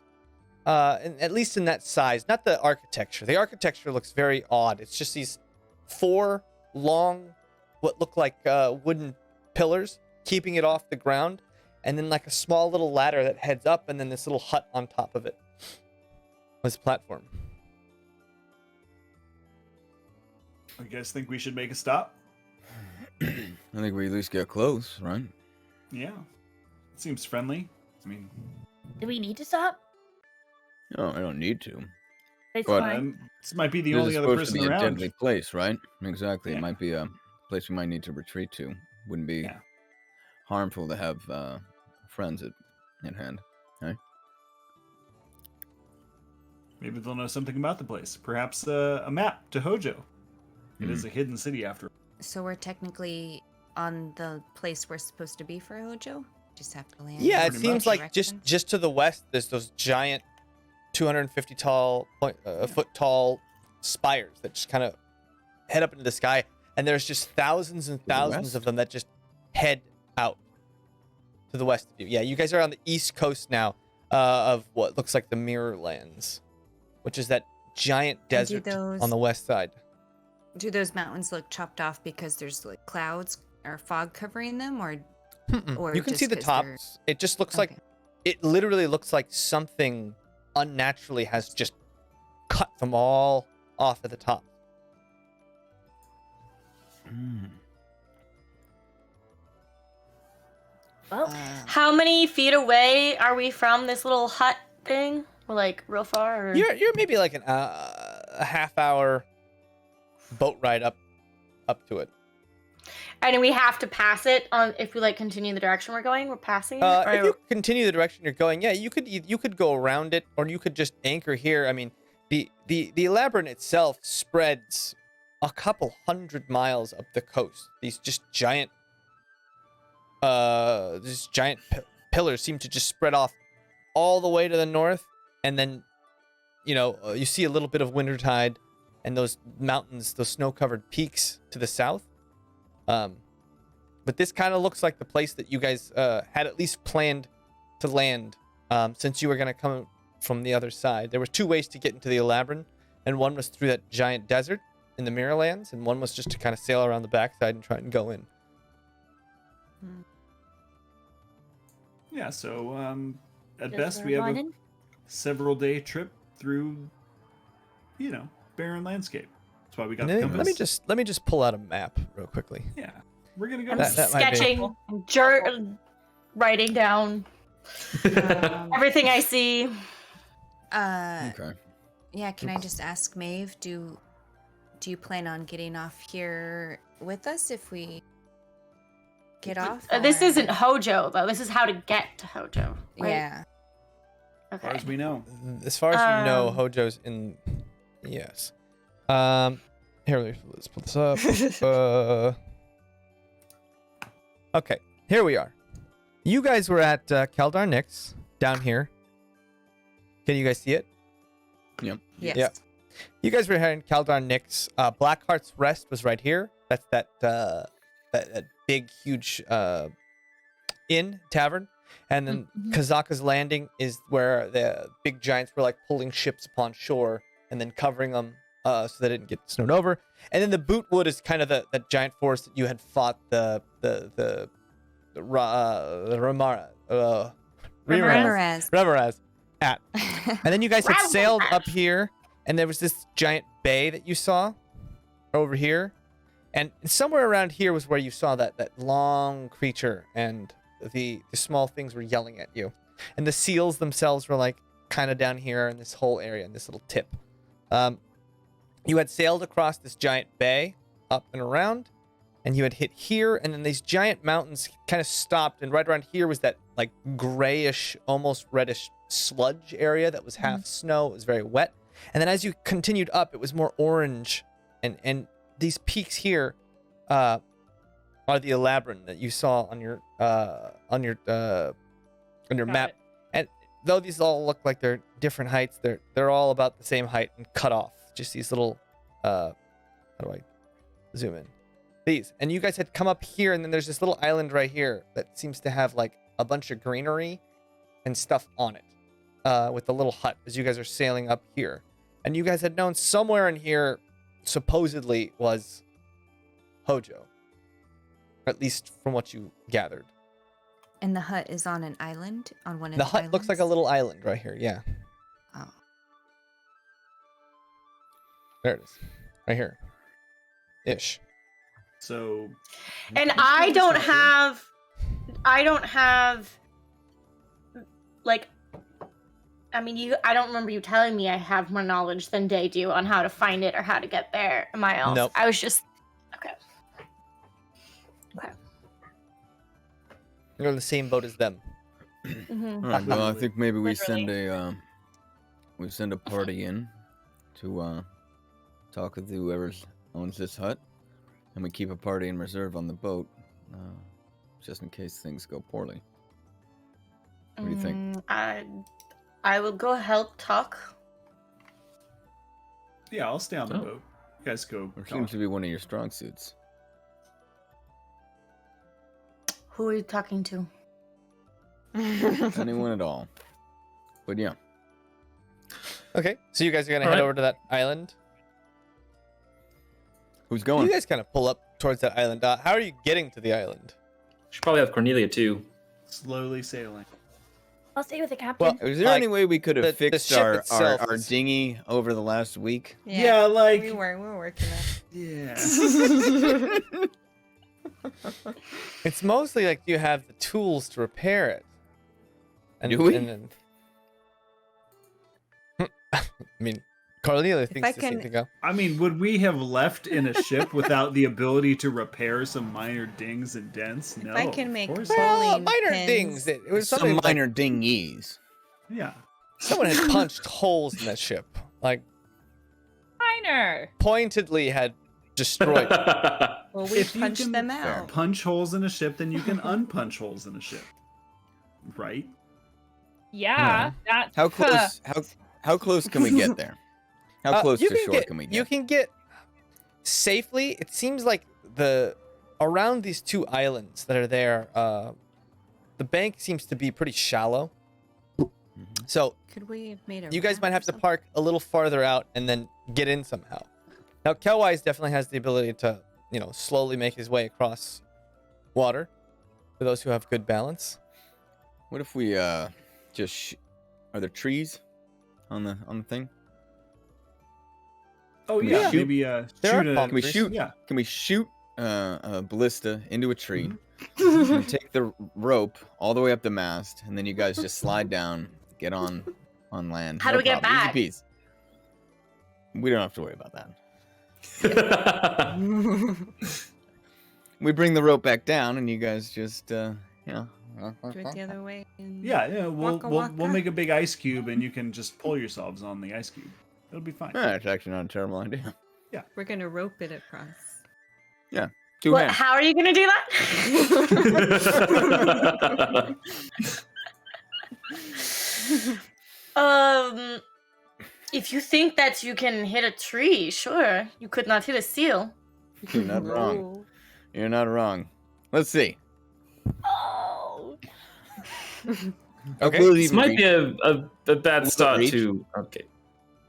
And at least in that size, not the architecture. The architecture looks very odd. It's just these 4 long, what look like wooden pillars, keeping it off the ground, and then like a small little ladder that heads up, and then this little hut on top of it. This platform. You guys think we should make a stop? I think we at least get close, right? Yeah. Seems friendly. I mean, Do we need to stop? No, I don't need to. It's But, fine. this might be the This only is other supposed to person be a around. deadly place, right? Exactly. Yeah. It might be a place we might need to retreat to. Wouldn't be Yeah. harmful to have friends at hand. Right? Maybe they'll know something about the place. Perhaps a map to Hojo. It is a hidden city after all. So we're technically on the place we're supposed to be for Hojo? Just have to land. Yeah, it Pretty seems much. like just to the west, there's those giant 250 foot tall spires that just kind of head up into the sky, and there's just thousands and thousands of them that just head out to the west of you. Yeah, you guys are on the east coast now of what looks like the Mirror Lands, which is that giant desert on the west side. Do those mountains look chopped off because there's like clouds or fog covering them, or You can just see the 'cause they're- tops. It just looks like, it literally looks like something unnaturally has just cut them all off at the top. Well, How many feet away are we from this little hut thing? We're like real far? Or... You're maybe like a half-hour boat ride up to it. And we have to pass it on if we like continue the direction we're going. We're passing it. If you continue the direction you're going, yeah, you could go around it, or you could just anchor here. I mean, the Labyrinth itself spreads a couple 100 miles up the coast. These just giant pillars seem to just spread off all the way to the north, and then you see a little bit of Wintertide and those mountains, those snow-covered peaks to the south. But this kind of looks like the place that you guys had at least planned to land, since you were going to come from the other side. There were 2 ways to get into the Labyrinth, and one was through that giant desert in the Mirror Lands, and one was just to kind of sail around the backside and try and go in. Yeah, so at Just best for we have a running? several day trip through, barren landscape. That's why we got And the then, compass. let me just pull out a map real quickly. Yeah, we're gonna go. I'm That might be- sketching, writing down everything I see. Okay. Yeah, can I just ask Maeve, do you plan on getting off here with us if we get off? This or- isn't Hojo though. This is how to get to Hojo. Right? Yeah. As far Okay. as we know. As far as you know, Um, Hojo's in. Yes. Here, let's pull this up. Okay, here we are. You guys were at Kaldar Nix down here. Can you guys see it? Yes. Yeah. You guys were here in Kaldar Nix. Blackheart's Rest was right here. That's that big, huge inn tavern. And then Kazaka's Landing is where the big giants were like pulling ships upon shore and then covering them so they didn't get snowed over. And then the Bootwood is kind of the giant forest that you had fought the Remoraz at. And then you guys had sailed up here, and there was this giant bay that you saw over here. And somewhere around here was where you saw that long creature, and the small things were yelling at you. And the seals themselves were like kind of down here in this whole area, in this little tip. You had sailed across this giant bay, up and around, and you had hit here, and then these giant mountains kind of stopped, and right around here was that like grayish, almost reddish sludge area that was half snow. It was very wet. And then as you continued up, it was more orange, and these peaks here are the Ellabryn that you saw on your map. it. And though these all look like they're different heights, they're all about the same height and cut off. Just these little how do I zoom in? These. And you guys had come up here, and then there's this little island right here that seems to have like a bunch of greenery and stuff on it. With the little hut as you guys are sailing up here. And you guys had known somewhere in here supposedly was Hojo. At least from what you gathered. And the hut is on an island, on one of The the hut looks like a islands? little island right here, yeah. Oh. There it is. Right here. Ish. So. And I don't have like I don't remember you telling me I have more knowledge than Daye do on how to find it or how to get there. Am I off? Nope. I was just okay. You're in the same boat as them. Mm-hmm. All right, well, I think maybe we Literally. send a party in to talk with whoever owns this hut, and we keep a party in reserve on the boat, just in case things go poorly. What do you think? I will go help talk. Yeah, I'll stay on the Oh. boat. You guys go. It talk. seems to be one of your strong suits. Who are you talking to? Anyone at all. But yeah. Okay, so you guys are gonna All head right. over to that island. Who's going? You guys kind of pull up towards that island. How are you getting to the island? Should probably have Cornelia too. Slowly sailing. I'll stay with the captain. Well, Is there like, any way we could the have fixed ship our itself our is- dinghy over the last week? Yeah, like. we're working on it. Yeah. It's mostly like you have the tools to repair it. And, Do we? And then... I mean, Cornelia thinks I the same can- thing. Go. I mean, would we have left in a ship without the ability to repair some minor dings and dents? No. I can make of course Well, not. Well, Bowling minor pins. things. It was Some something like minor dinghies. Yeah. someone had punched holes in that ship. Like, Minor. pointedly had destroyed it. Well, we If you punched can them out. Punch holes in a ship, then you can unpunch holes in a ship. Right? Yeah. That. How close? How close can we get there? How close you to can shore get, can we get? You can get safely. It seems like around these two islands that are there, the bank seems to be pretty shallow. So Could we have made a you guys raft might or have to something? park a little farther out and then get in somehow. Now, Kelwise definitely has the ability to, slowly make his way across water for those who have good balance. What if we just? Are there trees on the thing? Oh Can we yeah, shoot? maybe There shoot are a. palm Can we trees. shoot? Yeah. Can we shoot a ballista into a tree? Mm-hmm. And take the rope all the way up the mast, and then you guys just slide down, get on land. How No do we get problem. back? Easy peasy. We don't have to worry about that. We bring the rope back down, and you guys just, Do it the other way. And Yeah, we'll Waka we'll waka. make a big ice cube, and you can just pull yourselves on the ice cube. It'll be fine. That's actually not a terrible idea. We're gonna rope it across. Two What? hands. How are you gonna do that? If you think that you can hit a tree, sure. You could not hit a seal. You're not wrong. You're not wrong. Let's see. Oh. Okay. Will it This even might reach? be a bad Will it start reach? to. Okay.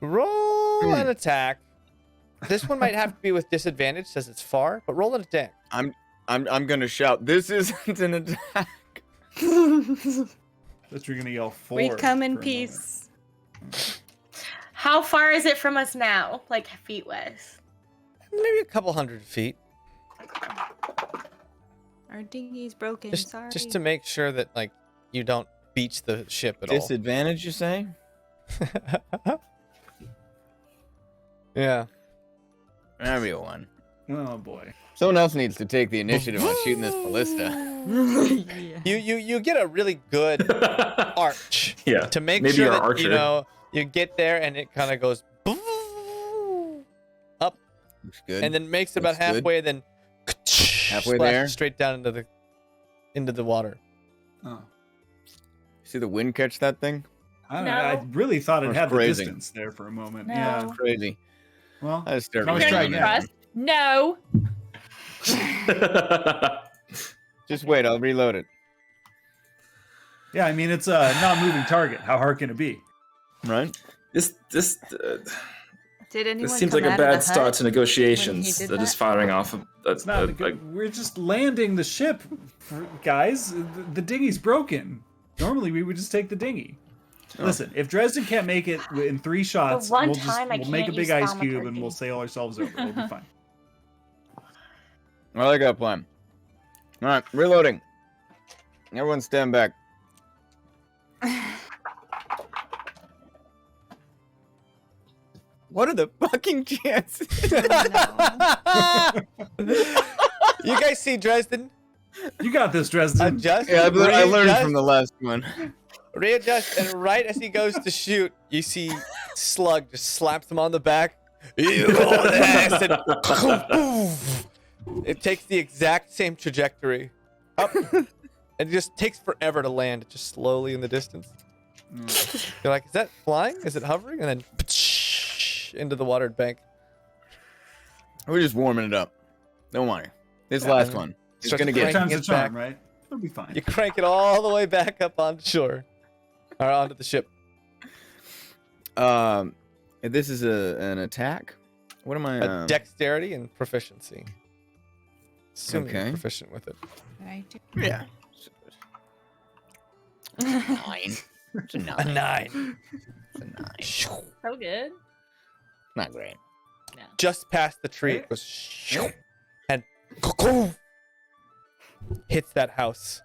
Roll an attack. This one might have to be with disadvantage, says it's far, but roll an attack. I'm gonna shout. This isn't an attack. That's you're gonna yell for. We come in for a peace. How far is it from us now? Like feet wise? Maybe a couple 100 feet. Our dinghy's broken. Just, Sorry. just to make sure that like you don't beach the ship at all. Disadvantage, you say? Yeah. Everyone. moment. Oh boy. Someone else needs to take the initiative on shooting this ballista. Yeah. You get a really good arch Yeah. to make Maybe sure our that archer. you know you get there and it kind of goes up Looks good. and then makes it about Looks good. halfway, then Halfway splashes there? straight down into the water. Oh. See the wind catch that thing? I don't No. know. I really thought it That's had the crazy. distance there for a moment. No. Yeah. Crazy. Well, I just started Let's You're try gonna again. trust? No. Just wait, I'll reload it. yeah. I mean, it's a non-moving target. How hard can it be? Right? this Did anyone seems come like a out of the bad start hut to when negotiations. he did They're just that? firing off. It's not good. We're just landing the ship, guys. The dinghy's broken. Normally, we would just take the dinghy. Oh. Listen, if Dresden can't make it in 3 shots, one we'll just time I we'll make a can't big use ice cube and thaumaturgy. we'll sail ourselves over. We'll be fine. Well, I got a plan. Alright, reloading. Everyone stand back. What are the fucking chances? You guys see Dresden? You got this, Dresden. Adjust. Yeah, I learned readjust, from the last one. readjust, and right as he goes to shoot, you see Slug just slaps him on the back. You go next, and it takes the exact same trajectory up, and it just takes forever to land. Just slowly in the distance. You're like, is that flying? Is it hovering? And then into the watered bank. We're just warming it up. Don't worry. This Yeah. last one is Starts gonna Good get. cranking times a it back. charm, right? It'll be fine. You crank it all the way back up onto shore, or onto the ship. This is an attack. What am I? Dexterity and proficiency. Assuming you're Okay. proficient with it. I do. Yeah. 9. It's a 9. A 9. It's a 9. So good. Not great. Just past the tree, it goes and hits that house.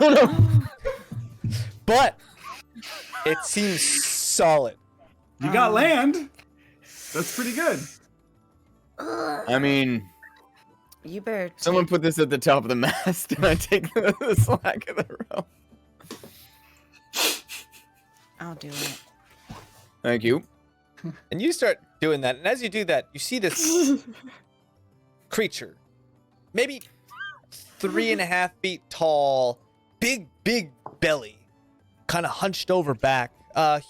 Oh no! But it seems solid. You got land. That's pretty good. I mean, You better. someone put this at the top of the mast, and I take the slack of the rope. I'll do it. Thank you. And you start doing that. And as you do that, you see this creature, maybe 3.5 feet tall, big belly, kind of hunched over back,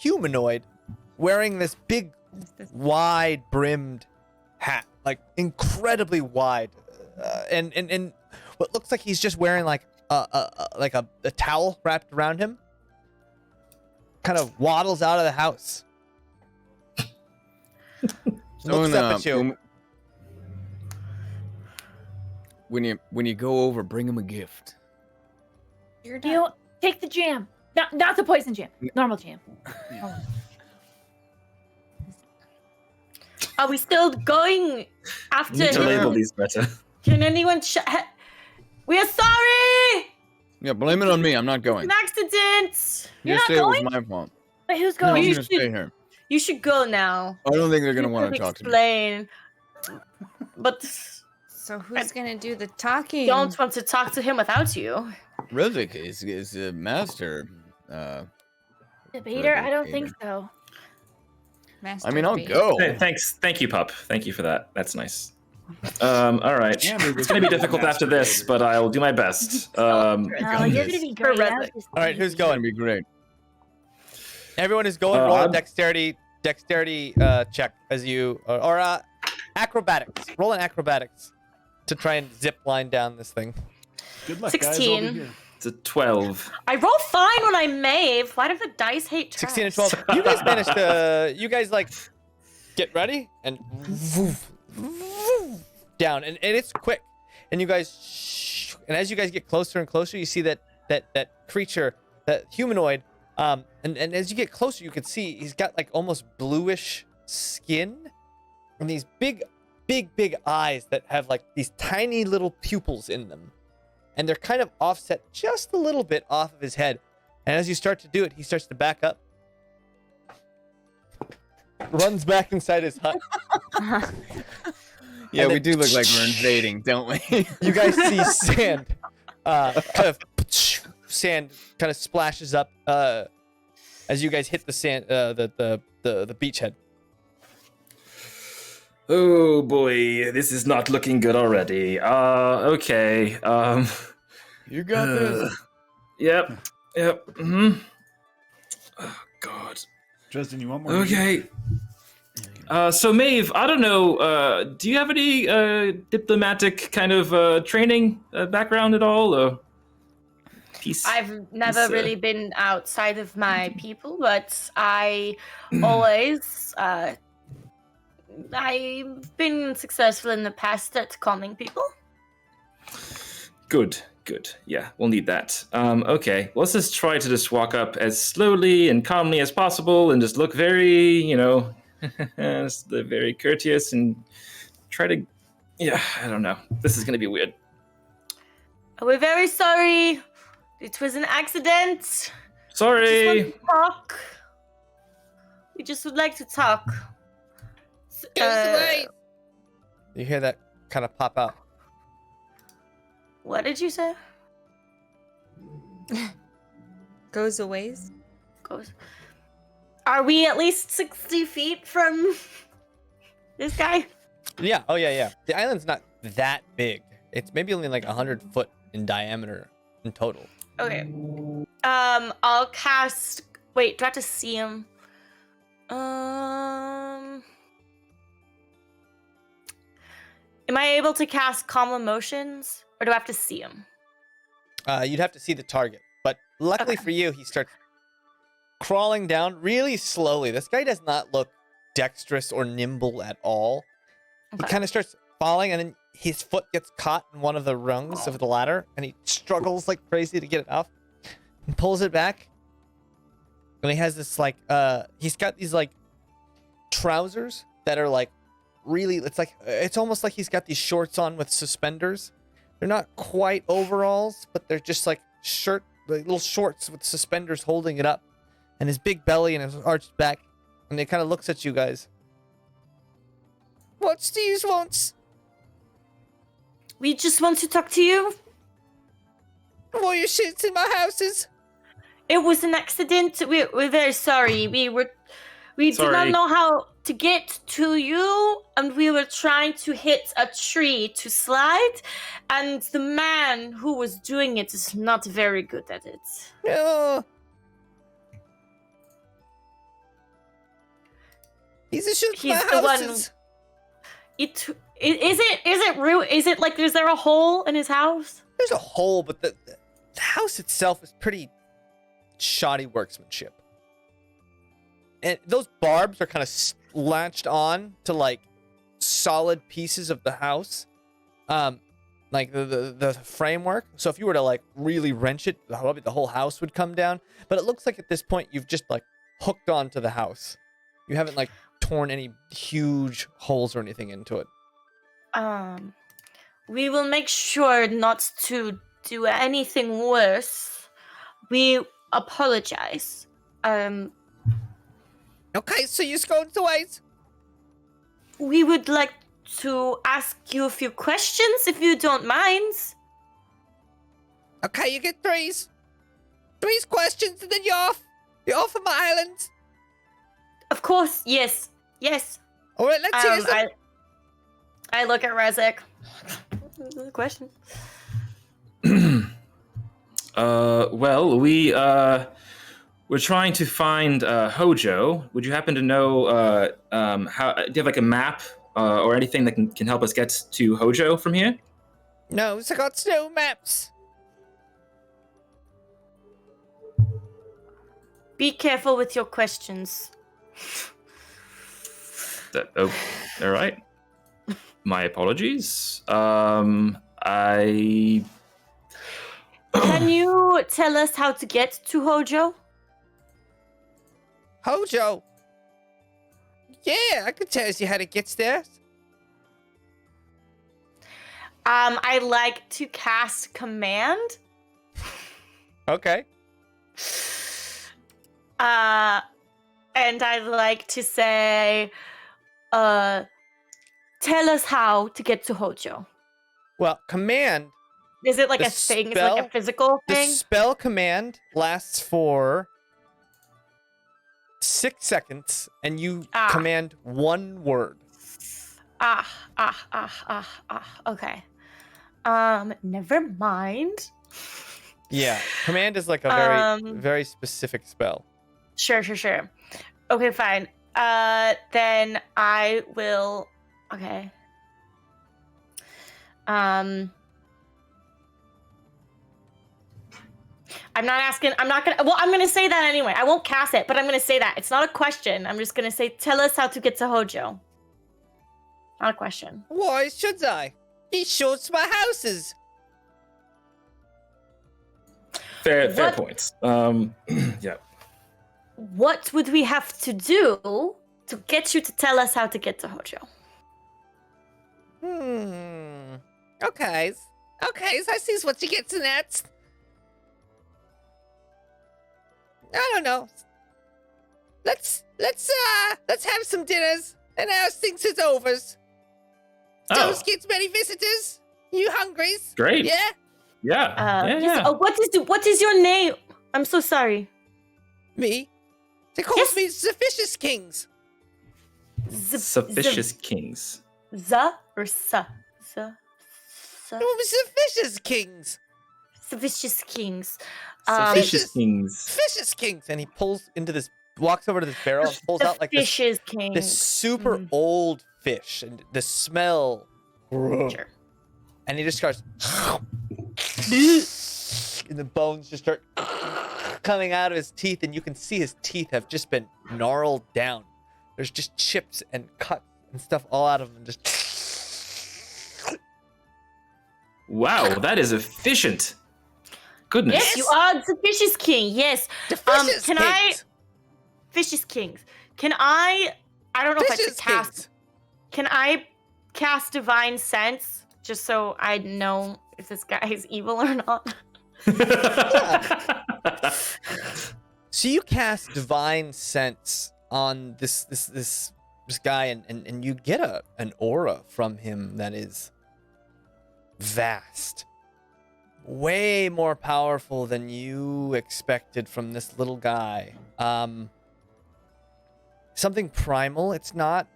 humanoid, wearing this big, wide brimmed hat, like incredibly wide, and what looks like he's just wearing like a towel wrapped around him. Kind of waddles out of the house. Looks up at you. When you go over, bring him a gift. You're done. You take the jam. Not the poison jam. Normal jam. Are we still going after Need to label him? these better. Can anyone we are sorry! Yeah, blame it on me. I'm not going. An accident! You're Just not say it going? was my fault. Wait, who's No, I'm going? You gonna should- stay here. You should go now. I don't think they're gonna You want could to talk to me. explain. But So who's gonna do the talking? don't want to talk to him without you. Rizik is a master. Debater? I don't think so. Master I mean, I'll debate. go. Thank you, pup. Thank you for that. That's nice. All right. It's gonna be difficult after this, but I'll do my best. Oh, you're on gonna this. be great. Resident. All right, who's It's gonna going? be great. Everyone is going. Roll a dexterity check as you or acrobatics. Roll an acrobatics to try and zip line down this thing. Good luck, 16. guys. I'll be here. It's a 12. I roll fine when I mave. Why do the dice hate traps? 16 and 12. You guys managed to. You guys like get ready and down, and it's quick. And you guys, and as you guys get closer and closer, you see that creature, that humanoid. And as you get closer, you can see he's got like almost bluish skin, and these big eyes that have like these tiny little pupils in them, and they're kind of offset just a little bit off of his head. And as you start to do it, he starts to back up, runs back inside his hut. Yeah, And we then- do look like we're invading, don't we? You guys see sand, sand kind of splashes up as you guys hit the sand, the beachhead. Oh boy, this is not looking good already. Okay. You got this. Yep. Mm-hmm. Oh God. Justin, you want more? Okay. So Maeve, I don't know. Do you have any diplomatic kind of training background at all? Or peace? I've never This, really been outside of my people, but I always I've been successful in the past at calming people. Good. Yeah, we'll need that. Okay, let's just try to just walk up as slowly and calmly as possible, and just look very, just very courteous, and try to. Yeah, I don't know. This is gonna be weird. We're very sorry. It was an accident. Sorry. We just would like to talk. You hear that kind of pop out. What did you say? Goes a ways. Are we at least 60 feet from this guy? Yeah. Oh yeah. The island's not that big. It's maybe only like 100 foot in diameter in total. Okay. I'll cast. Wait, do I have to see him? Am I able to cast Calm Emotions, or do I have to see him? You'd have to see the target, but luckily for you, he starts crawling down really slowly. This guy does not look dexterous or nimble at all. He Okay. kind of starts falling, and then his foot gets caught in one of the rungs of the ladder, and he struggles like crazy to get it off, and pulls it back. And he has this like, he's got these like trousers that are like really, it's almost like he's got these shorts on with suspenders. They're not quite overalls, but they're just like little shorts with suspenders holding it up, and his big belly and his arched back, and he kind of looks at you guys. What's these wants? We just want to talk to you. What your shits in my houses? It was an accident. We're very sorry. We did not Sorry. know how to get to you, and we were trying to hit a tree to slide, and the man who was doing it is not very good at it. No. He's a shit He's my the one- houses. Is it like, is there a hole in his house? There's a hole, but the house itself is pretty shoddy workmanship. And those barbs are kind of latched on to like solid pieces of the house, like the framework. So if you were to like really wrench it, probably the whole house would come down. But it looks like at this point you've just like hooked onto the house. You haven't like torn any huge holes or anything into it. We will make sure not to do anything worse. We apologize. Okay, so you're going to wait. We would like to ask you a few questions, if you don't mind. Okay, you get threes. Threes questions, and then you're off. You're off of my island. Of course, yes. All right, let's hear some. I look at Rezek. Question. Well, we're trying to find Hojo. Would you happen to know how? Do you have like a map or anything that can help us get to Hojo from here? No, I got snow maps. Be careful with your questions. All right. My apologies. Can you tell us how to get to Hojo? Hojo? Yeah, I can tell you how to get there. I like to cast command. Okay. And I'd like to say, tell us how to get to Hojo. Well, command. Is it like the a thing? Is it spell- like a physical The thing? spell command lasts for 6 seconds, and you command one word. Okay. Never mind. Yeah, command is like a very, very specific spell. Sure. Okay, fine. Then I will. Okay. I'm not asking. I'm not gonna. Well, I'm gonna say that anyway. I won't cast it, but I'm gonna say that. It's not a question. I'm just gonna say, tell us how to get to Hojo. Not a question. Why should I? He shoots my houses. Fair points. Yeah. What would we have to do to get you to tell us how to get to Hojo? Okay, I see what you get at. I don't know. Let's have some dinners and now things is over. Don't get many visitors. You hungry? Great. Yeah. Yeah. Yes. What is your name? I'm so sorry. Me? They call me Suspicious Kings. Suspicious Kings. Or sa? Suspicious Kings. Suspicious Kings. Suspicious Kings. Suspicious Kings. And he walks over to this barrel and pulls out like this super old fish, and the smell. Sure. And he just starts, and the bones just start coming out of his teeth, and you can see his teeth have just been gnarled down. There's just chips and cuts and stuff all out of them. Just wow, that is efficient. Goodness. Yes, you are the Fishes King. Yes. Fishes Kings. Can I don't know if I should cast. Can I cast Divine Sense just so I know if this guy is evil or not? So you cast Divine Sense on this guy, and you get an aura from him that is vast. Way more powerful than you expected from this little guy. Something primal. It's not.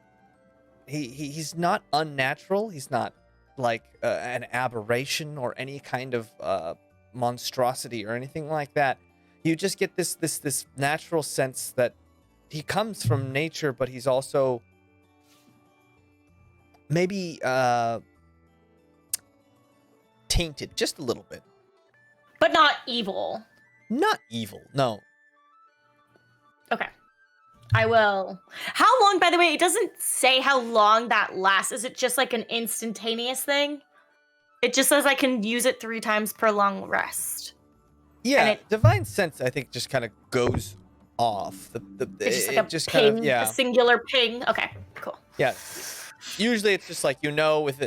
He's not unnatural. He's not like an aberration or any kind of monstrosity or anything like that. You just get this natural sense that he comes from nature, but he's also maybe tainted just a little bit. But not evil. Not evil, no. Okay. I will. How long, by the way, it doesn't say how long that lasts. Is it just like an instantaneous thing? It just says I can use it 3 times per long rest. Yeah, Divine Sense, I think, just kind of goes off. It's just like it a just ping, kind of, yeah. a singular ping. Okay, cool. Yeah. Usually it's just like, with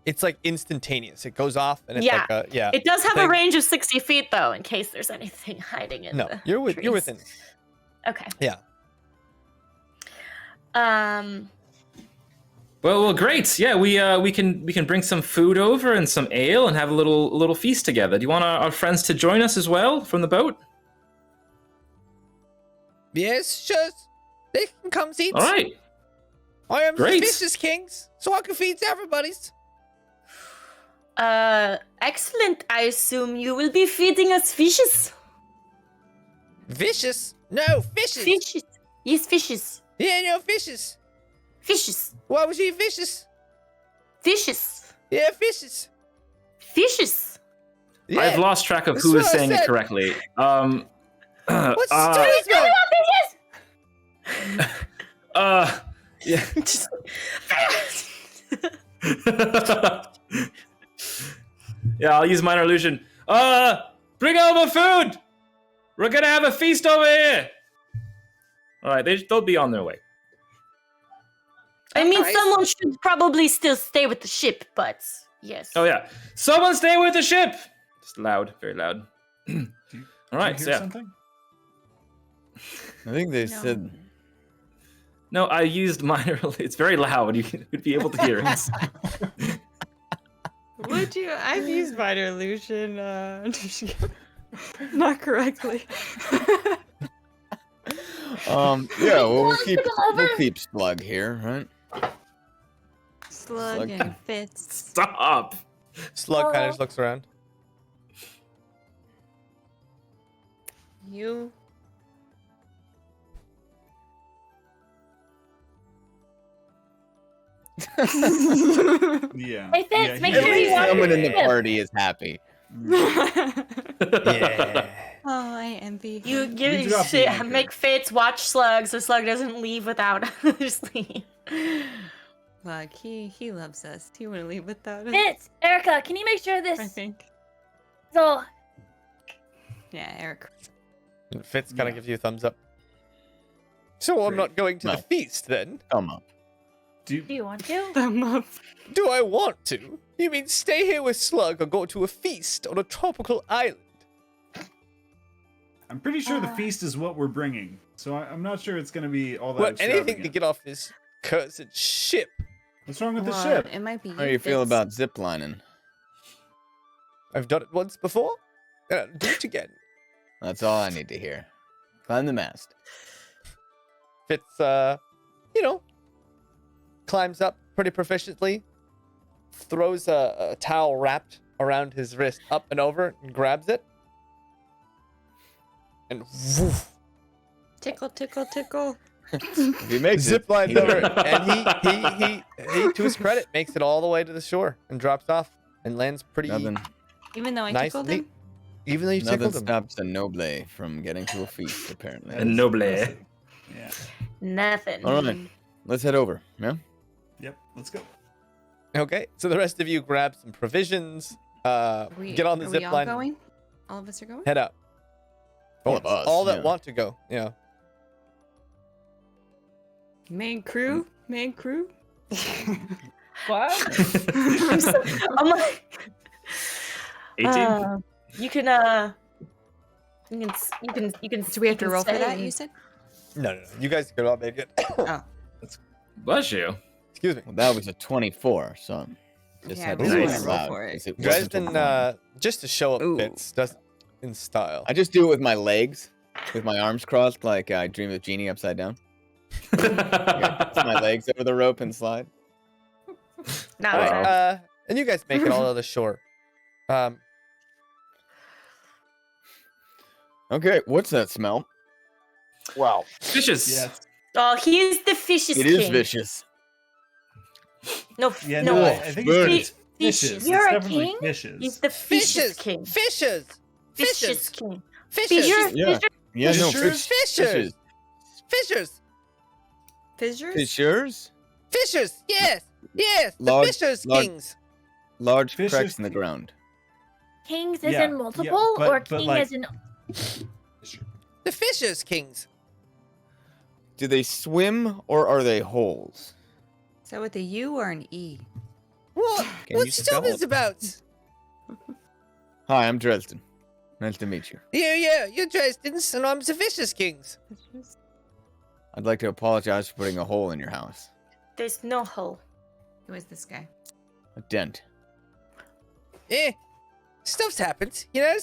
it's like instantaneous. It goes off and it's Yeah. like a, It does have thing. a range of 60 feet though, in case there's anything hiding in No, the you're trees. within. Okay. Yeah. Well, great. Yeah, we can bring some food over and some ale and have a little feast together. Do you want our friends to join us as well from the boat? Yes, sure. They can come see. All right. I am Great. the Fishes Kings, so I can feed everybody's. Excellent. I assume you will be feeding us fishes. Vicious? No, fishes. Fishes. Yes, fishes. Yeah, no, fishes. Fishes. Why would you eat fishes? Fishes. Yeah, fishes. Fishes. Yeah. I've lost track of That's who is what I saying it said. correctly. What's uh, stories about? yeah. Yeah, I'll use minor illusion. Bring over food. We're gonna have a feast over here. All right, they'll be on their way. I mean, Nice. someone should probably still stay with the ship, but yes. Oh yeah, someone stay with the ship. Just loud, very loud. All right, Did so you hear yeah. something? I think they No. said. No, I used minor. It's very loud. You would be able to hear it. Would you? I've used minor illusion, not correctly. Yeah, well, wanna take 'em we'll over? keep Slug here, right? Slug and Fitz. Stop. Slug kind Oh. of just looks around. You. Yeah. Hey, Fitz, yeah, make he- sure you water Someone in the Yeah. party is happy. Yeah. Oh, I envy You him. give We dropped the shit, anchor. make Fitz watch Slug so Slug doesn't leave without sleep. Look, he loves us. He wouldn't leave without us. Fitz, Erica, can you make sure I this think. so Yeah, Eric. And Fitz kind Yeah. of gives you a thumbs up. So I'm Great. not going to No. the feast then? Come on. do you want to? Thumb up. Do I want to? You mean stay here with Slug or go to a feast on a tropical island? I'm pretty sure the feast is what we're bringing, so I'm not sure it's going to be all that What, anything to extravagant. get off this cursed ship? What's wrong with the Well, ship? It might be. How do you feel Fitz. about ziplining? I've done it once before, and I'll do it again. That's all I need to hear. Climb the mast. Fitz, climbs up pretty proficiently, throws a towel wrapped around his wrist up and over, and grabs it. And woof, Tickle, tickle, tickle. If he makes zip it, lines over, and he, to his credit, makes it all the way to the shore and drops off and lands pretty nothing, Even though I nice tickled and him. neat. Even though you nothing tickled him. stops a noble from getting to a feast, apparently. And noble. Yeah. Nothing. All right, let's head over. Yeah. Yep. Let's go. Okay, so the rest of you grab some provisions, get on the Are zip we all line, going? All of us are going? head out. All of us, All that yeah. want to go, yeah. Main crew? Main crew? What? I'm like, 18. you can Do we have to can roll for that? say- You said. No. You guys can all make it. Bless you. Excuse me. Well, that was a 24, so just Yeah, had we to just say wanna it roll loud, for it. 'cause it You guys wasn't a can, one. just to show up Ooh. Fitz, does in style. I just do it with my legs, with my arms crossed, like I dream of Genie upside down. Yeah, put my legs over the rope and slide. No, All right, Wow. and you guys make it all to the shore. Okay, what's that smell? Wow, Fishes. Yes. oh, he's the fishes it king. is vicious. No, Yeah. no, No. I think it's fishes. fishes. You're It's a definitely king? Fishes. He's the fishes king. Fishes! Fishes king. Fishes! Fishes. Yeah, yeah, no, Fishers? Fishers! Fishers! Fissures? Fishers? Fishers! Yes! Yes! The Large- Fishers large- Kings! Large Fishers- cracks in the ground. Kings as Yeah, in yeah, multiple, but- or but king like- as in? The Fisher's Kings. Do they swim or are they holes? Is that with a U or an E? What? Can you What's you talking spell it? about? Hi, I'm Dresden. Nice to meet you. Yeah, you're Dresden's, and I'm the Fisher's Kings. I'd like to apologize for putting a hole in your house. There's no hole. Who is this guy? A dent. Stuff's happened, you know?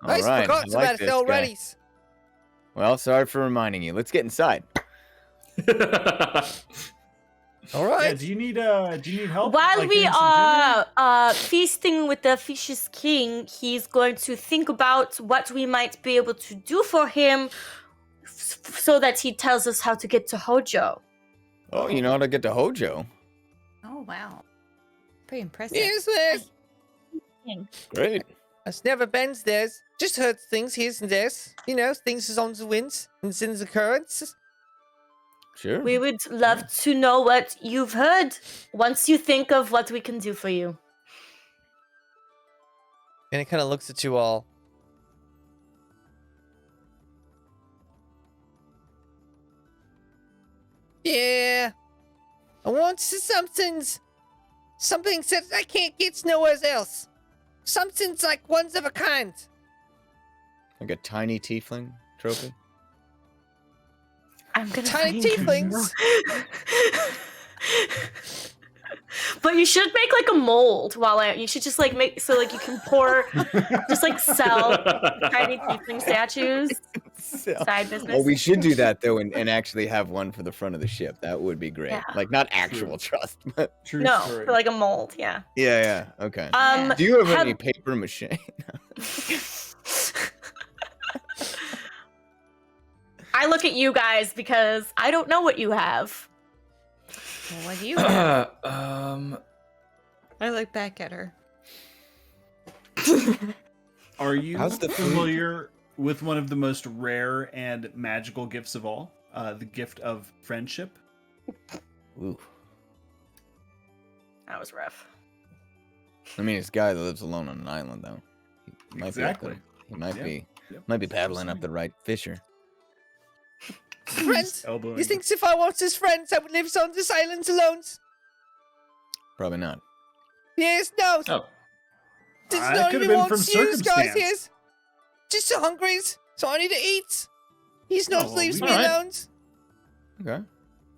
All I right, forgot I like about it this already. guy. Well, sorry for reminding you. Let's get inside. All Yeah, right. do you need help? While like, we getting some are feasting with the Fish's King, he's going to think about what we might be able to do for him so that he tells us how to get to Hojo. Oh, you know how to get to Hojo? Oh, wow. Pretty impressive. Yes, there's. Great. I've never been there. Just heard things here and there. You know, things is on the winds and in the currents. Sure. We would love to know what you've heard once you think of what we can do for you. And it kind of looks at you all. Yeah. I want something's. Something that I can't get nowhere else. Something's like ones of a kind. Like a tiny tiefling trophy? I'm gonna Tiny find you. tieflings. But you should make like a mold you should just like make so like you can pour just like sell tiny tiefling statues. Side business. Well, we should do that, though, and actually have one for the front of the ship. That would be great. Yeah. Like, not actual trust, but... True No, story. for like a mold, yeah. Yeah, okay. Do you have any paper mache? I look at you guys because I don't know what you have. Well, what do you have? I look back at her. Are you How's the food? familiar with one of the most rare and magical gifts of all? The gift of friendship? Ooh. That was rough. I mean, it's a guy that lives alone on an island, though. He might Exactly. He might Yeah. be. Yep. Might be paddling up the right fisher. Friends? Elbowing. You think if I was his friends, I would live on this island alone? Probably not. Yes, no. Oh. This It not could've even been from wants you guys circumstance. here. Just so hungry, so I need to eat. He's not Oh, well, leaves we- me Alright. alone. Okay. All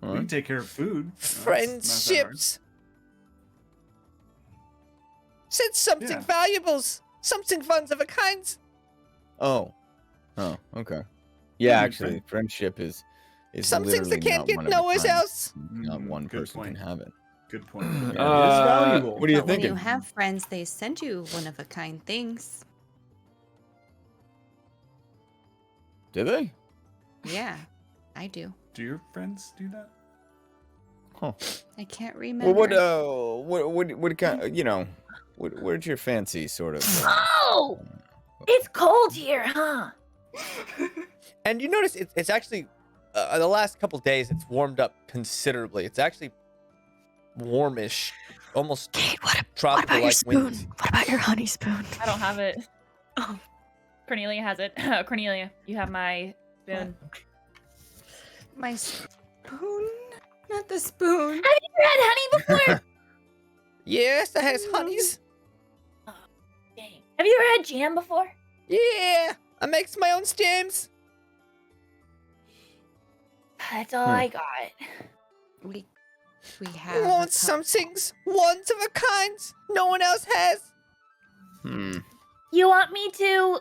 We can right. take care of food. Friendships. Said something Yeah. valuables. Something fun of a kind. Oh. Oh, okay. Yeah, Good actually, friend. friendship is Some things that literally can't not get one of a nowhere kind. else. Not one Good person point. can have it. Good point. Yeah, it is Uh, valuable. What are you But when thinking? you have friends, they send you one of a kind things. Do they? Yeah, I do. Do your friends do that? Huh. I can't remember. Well, what kind? You know, what's your fancy sort of? Oh, it's cold here, huh? And you notice it's actually the last couple days it's warmed up considerably. It's actually warmish, almost tropical like winds. What about your honey spoon? I don't have it. Oh, Cornelia has it. Cornelia, you have my spoon. My spoon? Not the spoon. Have you ever had honey before? Yes, that has honeys. Dang. Have you ever had jam before? Yeah, I makes my own stems. That's all I got. We have. a Want cou- some things, ones of a kind, no one else has. Hmm. You want me to?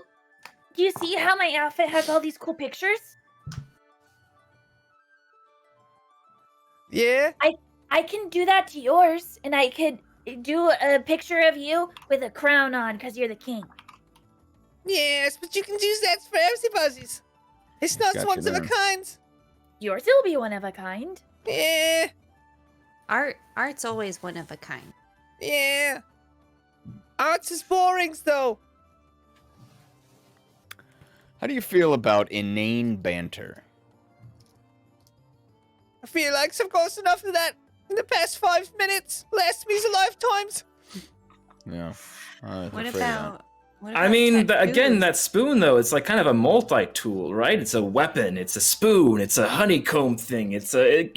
Do you see how my outfit has all these cool pictures? Yeah. I can do that to yours, and I could do a picture of you with a crown on because you're the king. Yes, but you can use that for everybody's. It's not Gotcha ones of a there. kind. Yours will be one of a kind. Yeah, Art's always one of a kind. yeah. Arts is boring, though. How do you feel about inane banter? I feel like I've caused enough of that in the past 5 minutes. Last me's a lifetimes. Yeah. I was What afraid of that. about What I about mean, again, tattoos? that spoon though, it's like kind of a multi-tool, right? It's a weapon, it's a spoon, it's a honeycomb thing. You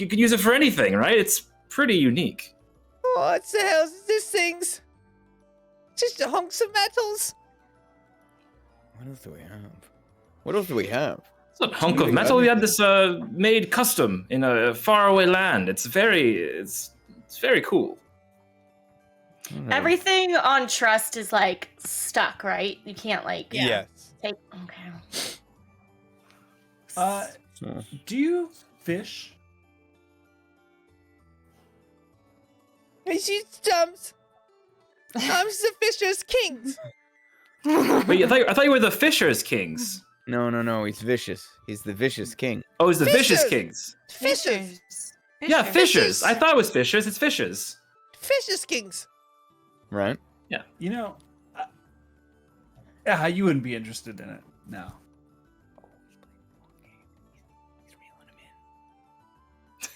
can use it for anything, right? It's pretty unique. What the hell is this things? Just a hunks of metals. What else do we have? What else do we have? It's a hunk of metal. We had this made custom in a faraway land. It's very cool. Everything on trust is like stuck, right? You can't like Yes. take. Okay. Do you fish? It's just dumps. I'm the Fisher's Kings. Wait, I thought you were the Fishers Kings. No. He's vicious. He's the vicious king. Oh, it's the Vicious Fishers! Kings. Fishers. Yeah, Fishers. Fishers. I thought it was Fishers. It's Fishers. Fisher's Kings. Right? You know, yeah, you wouldn't be interested in it. No.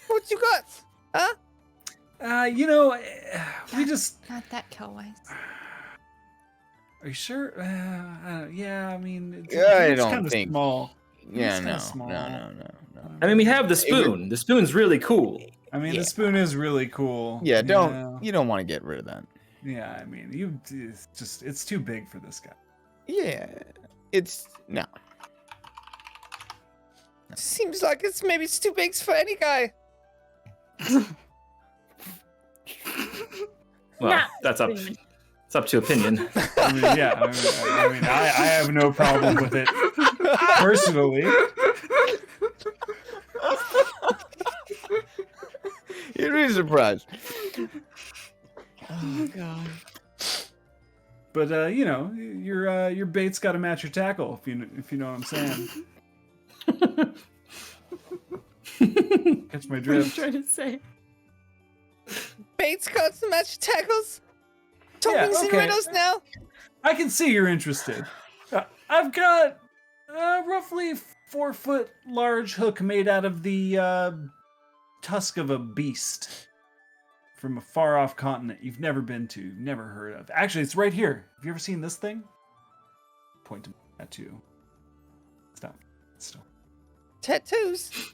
What you got? Huh? You know, we just. Not that Kelwise. Are you sure? Yeah, I mean, I it's don't kind of think- small. Yeah, kinda no. small. I mean, we have the spoon. The spoon's really cool. I mean, the spoon is really cool. Yeah, you don't want to get rid of that. Yeah, I mean, it's too big for this guy. Yeah. It's no. Seems like it's too big for any guy. Well, Not that's up. spoon. It's up to opinion. I mean, yeah, I have no problem with it personally. You'd be surprised. Oh god. But you know, your bait's got to match your tackle, if you know what I'm saying. Catch my drift. trying to say? Baits, cuts, and match tackles. Yeah, Toppings and okay. riddles now. I can see you're interested. I've got roughly 4-foot large hook made out of the tusk of a beast from a far off continent you've never been to, never heard of. Actually, it's right here. Have you ever seen this thing? Point to that too. Stop. Tattoos.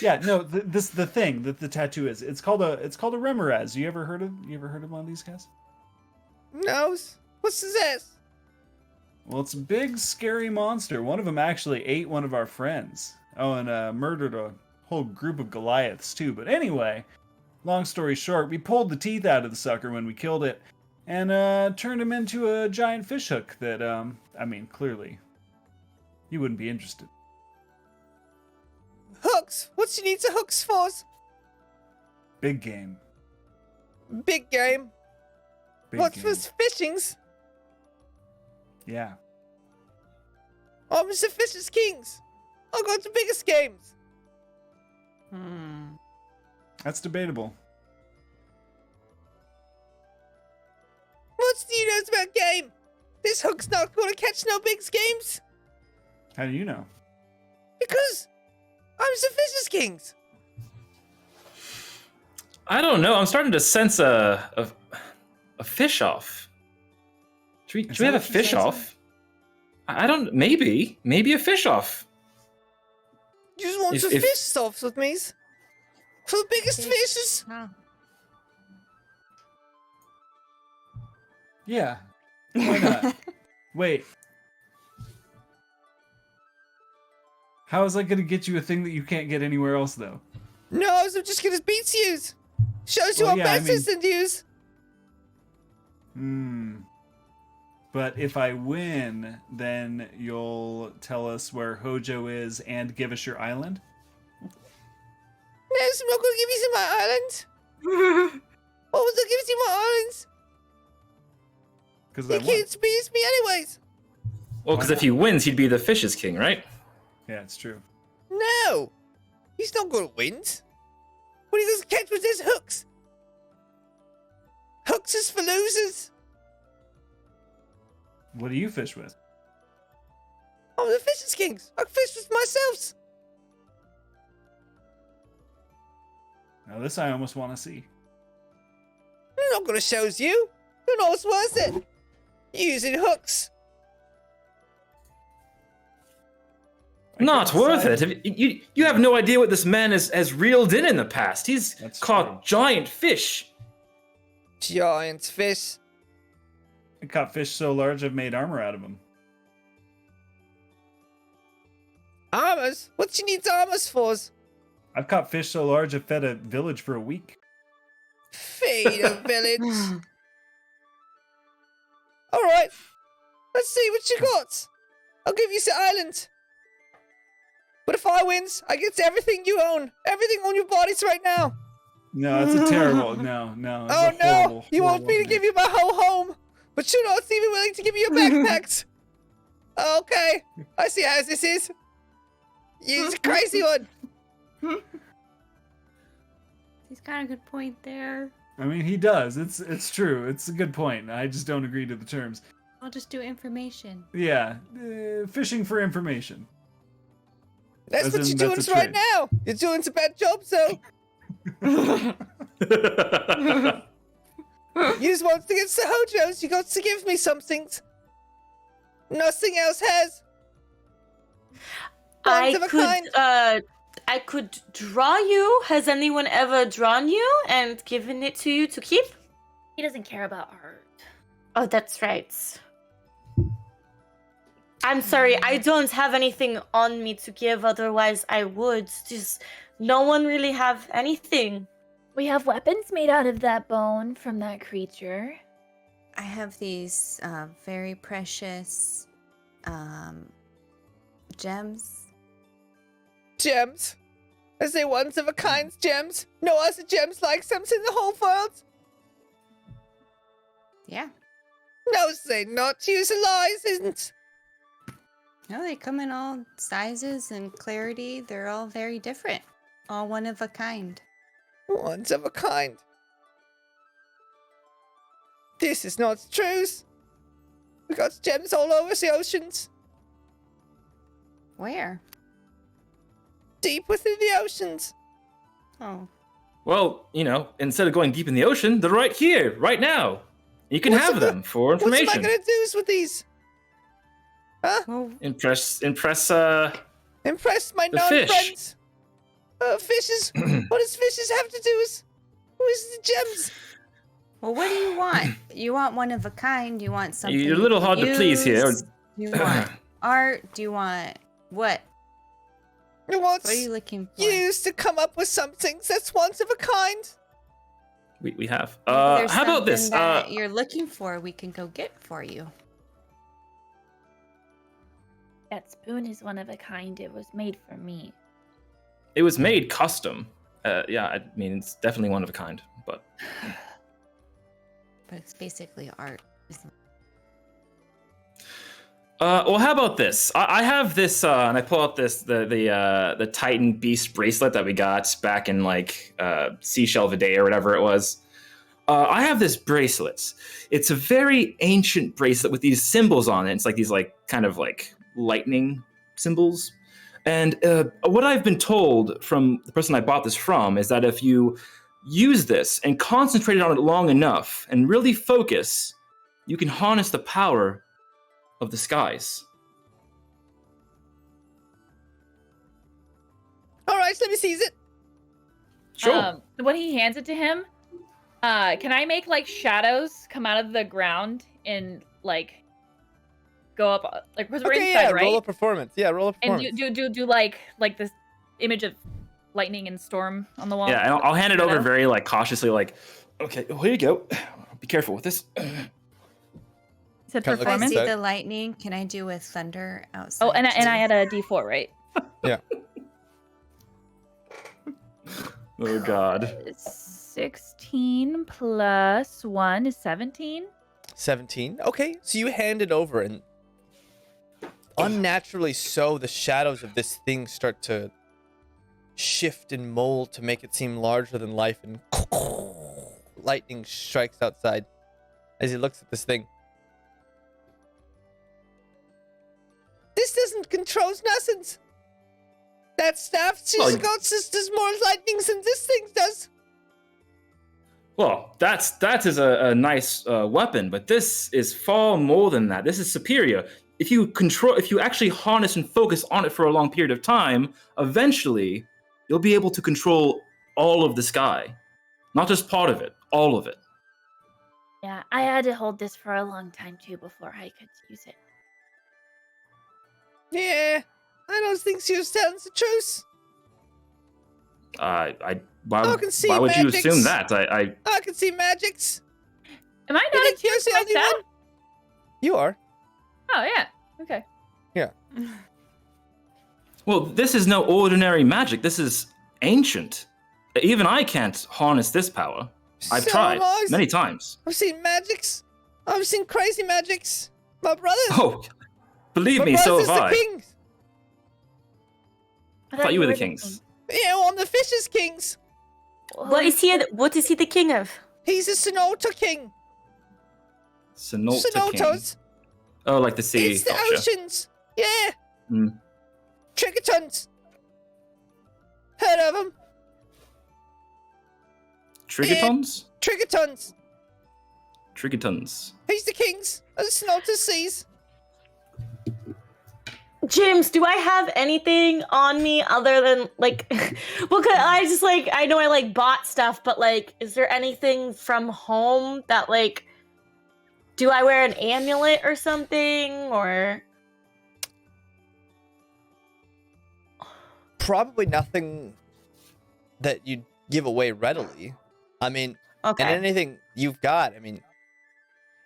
Yeah, no, the thing that the tattoo is. It's called a remoraz. You ever heard of one of these guys? No. What's this? Well, it's a big, scary monster. One of them actually ate one of our friends. Oh, and murdered a whole group of Goliaths, too. But anyway, long story short, we pulled the teeth out of the sucker when we killed it, and turned him into a giant fishhook that, I mean, clearly, you wouldn't be interested. Hooks. What you need the hooks for? Big game. Big game. Big What's game. for fishings? Yeah. I'm the Fisher's Kings. I got the biggest games. That's debatable. What do you know about game? This hook's not going to catch no big games. How do you know? Because I'm the Fisher's Kings. I don't know. I'm starting to sense a fish off. Should we have a fish off? I don't. Maybe a fish off. You just want If- some if- fish sauce with me? For the biggest fishes? Oh. Yeah. Why not? Wait. How is that going to get you a thing that you can't get anywhere else, though? No, I'm just gonna beat you. Shows you Well, what yeah, I better than use. But if I win, then you'll tell us where Hojo is and give us your island? No, I'm not gonna give you my island. What was I giving you my islands? Because You can't beat me anyways. Well, because if he wins, he'd be the Fish's King, right? Yeah, it's true. No, he's not gonna win. What are you gonna catch with his hooks? Hooks is for losers. What do you fish with? I'm the Fisher's Kings. I fish with myself. Now this I almost want to see. I'm not gonna show you. You know it's worth it. Using hooks. Not couldn't worth decide. it. You have no idea what this man has reeled in the past. He's That's caught true. giant fish. Giant fish. I caught fish so large I've made armor out of them. Armors? What you need armors for? I've caught fish so large I've fed a village for a week. Feed a village. Alright. Let's see what you got. I'll give you the island. But if I wins, I get everything you own. Everything on your bodies right now. No, it's a terrible. No. It's Oh a no! horrible, You want me to give you my whole home, but you're not even willing to give me your backpacks. Okay, I see how this is. You're a crazy one. He's got a good point there. I mean, he does. It's true. It's a good point. I just don't agree to the terms. I'll just do information. Yeah, fishing for information. That's As what in, you're doing that's a right trade. now. You're doing a bad job, so you just want to get the hojos. You got to give me something. Nothing else has. Bonds of a kind. I could draw you. Has anyone ever drawn you and given it to you to keep? He doesn't care about art. Oh, that's right. I'm sorry, I don't have anything on me to give, otherwise I would. Just no one really have anything. We have weapons made out of that bone from that creature. I have these very precious gems. Gems. I say ones of a kind gems. No other gems like them in the whole world. Yeah. No, say not. Use a lies, isn't. No, they come in all sizes and clarity. They're all very different. All one of a kind. Ones of a kind. This is not the truth. We got gems all over the oceans. Where? Deep within the oceans. Oh. Well, instead of going deep in the ocean, they're right here, right now. You can What's have the- them for What am I information. gonna do with these? Huh? Well, Impress. Impress my The fish. non-friends. Fishes. What does fishes have to do with the gems? well, what do you want? You want one of a kind? You want something? You're a little you hard to can please here. use? You want art? Do you want what? I want What are you looking for? you to come up with something that's ones of a kind. We have. Maybe there's How about this? something that you're looking for, we can go get for you. That spoon is one of a kind. It was made for me. It was made custom. Yeah, I mean, it's definitely one of a kind, but But it's basically art. isn't it? well, how about this? I have this, and I pull out the Titan Beast bracelet that we got back in Seashell of Daye or whatever it was. I have this bracelet. It's a very ancient bracelet with these symbols on it. It's like these kind of lightning symbols. And what I've been told from the person I bought this from is that if you use this and concentrate on it long enough and really focus, you can harness the power of the skies. All right, let me seize it. Sure. When he hands it to him, can I make shadows come out of the ground and go up because we're Okay, inside, yeah, right? roll a performance. Yeah, roll a performance. And do like this image of lightning and storm on the wall. Yeah, and I'll hand it over Shadow? very cautiously, okay, here you go. Be careful with this. Said Kinda like If I performance. see Set. the lightning, can I do a thunder outside? Oh, and too? I had a D4, right? Oh God. 16 plus 1 is 17. 17. Okay, so you hand it over, and unnaturally so, the shadows of this thing start to shift and mold to make it seem larger than life, and lightning strikes outside as he looks at this thing. This doesn't control nothing. That staff she's Well, got does more lightnings than this thing does. Well, that is a nice weapon, but this is far more than that. This is superior. if you actually harness and focus on it for a long period of time, eventually you'll be able to control all of the sky. Not just part of it, all of it. Yeah, I had to hold this for a long time too before I could use it. Yeah, I don't think she was telling the truth. Why can see would you magics. assume that? I can see magics. Am I You not think you're attuned to the only myself? one? You are. Oh yeah. Okay. Yeah. Well, this is no ordinary magic. This is ancient. Even I can't harness this power. I've So tried have I. many times. I've seen magics. I've seen crazy magics. My brothers. Oh, believe my me, so brothers have I. the kings. I thought you were the kings. Yeah, well, I'm the fishes kings. What is he the king of? He's a Sonota king. Sonota king. Sonotas. Oh, like the sea. It's the Gotcha. oceans. Yeah. Mm. Trigatons. Heard of them? Trigatons? Trigatons. Trigatons. He's the kings of the Sonota seas. Jaymes, do I have anything on me other than like well, 'cause I know I like bought stuff, but like is there anything from home that like do I wear an amulet or something or Probably nothing that you'd give away readily. I mean, okay. and anything you've got, I mean,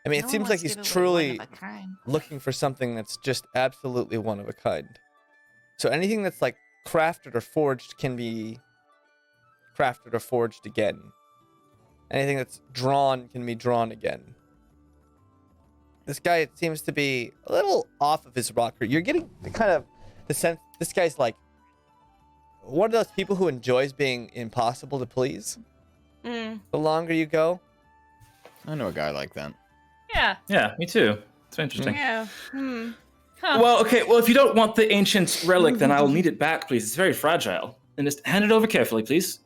it seems like he's truly looking for something that's just absolutely one of a kind. So anything that's like crafted or forged can be crafted or forged again. Anything that's drawn can be drawn again. This guy, it seems to be a little off of his rocker. You're getting the sense this guy's like one of those people who enjoys being impossible to please. Mm. The longer you go. I know a guy like that. Yeah. Yeah, me too. It's interesting. Yeah. Huh. Well, okay. Well, if you don't want the ancient relic, then I will need it back, please. It's very fragile. And just hand it over carefully, please.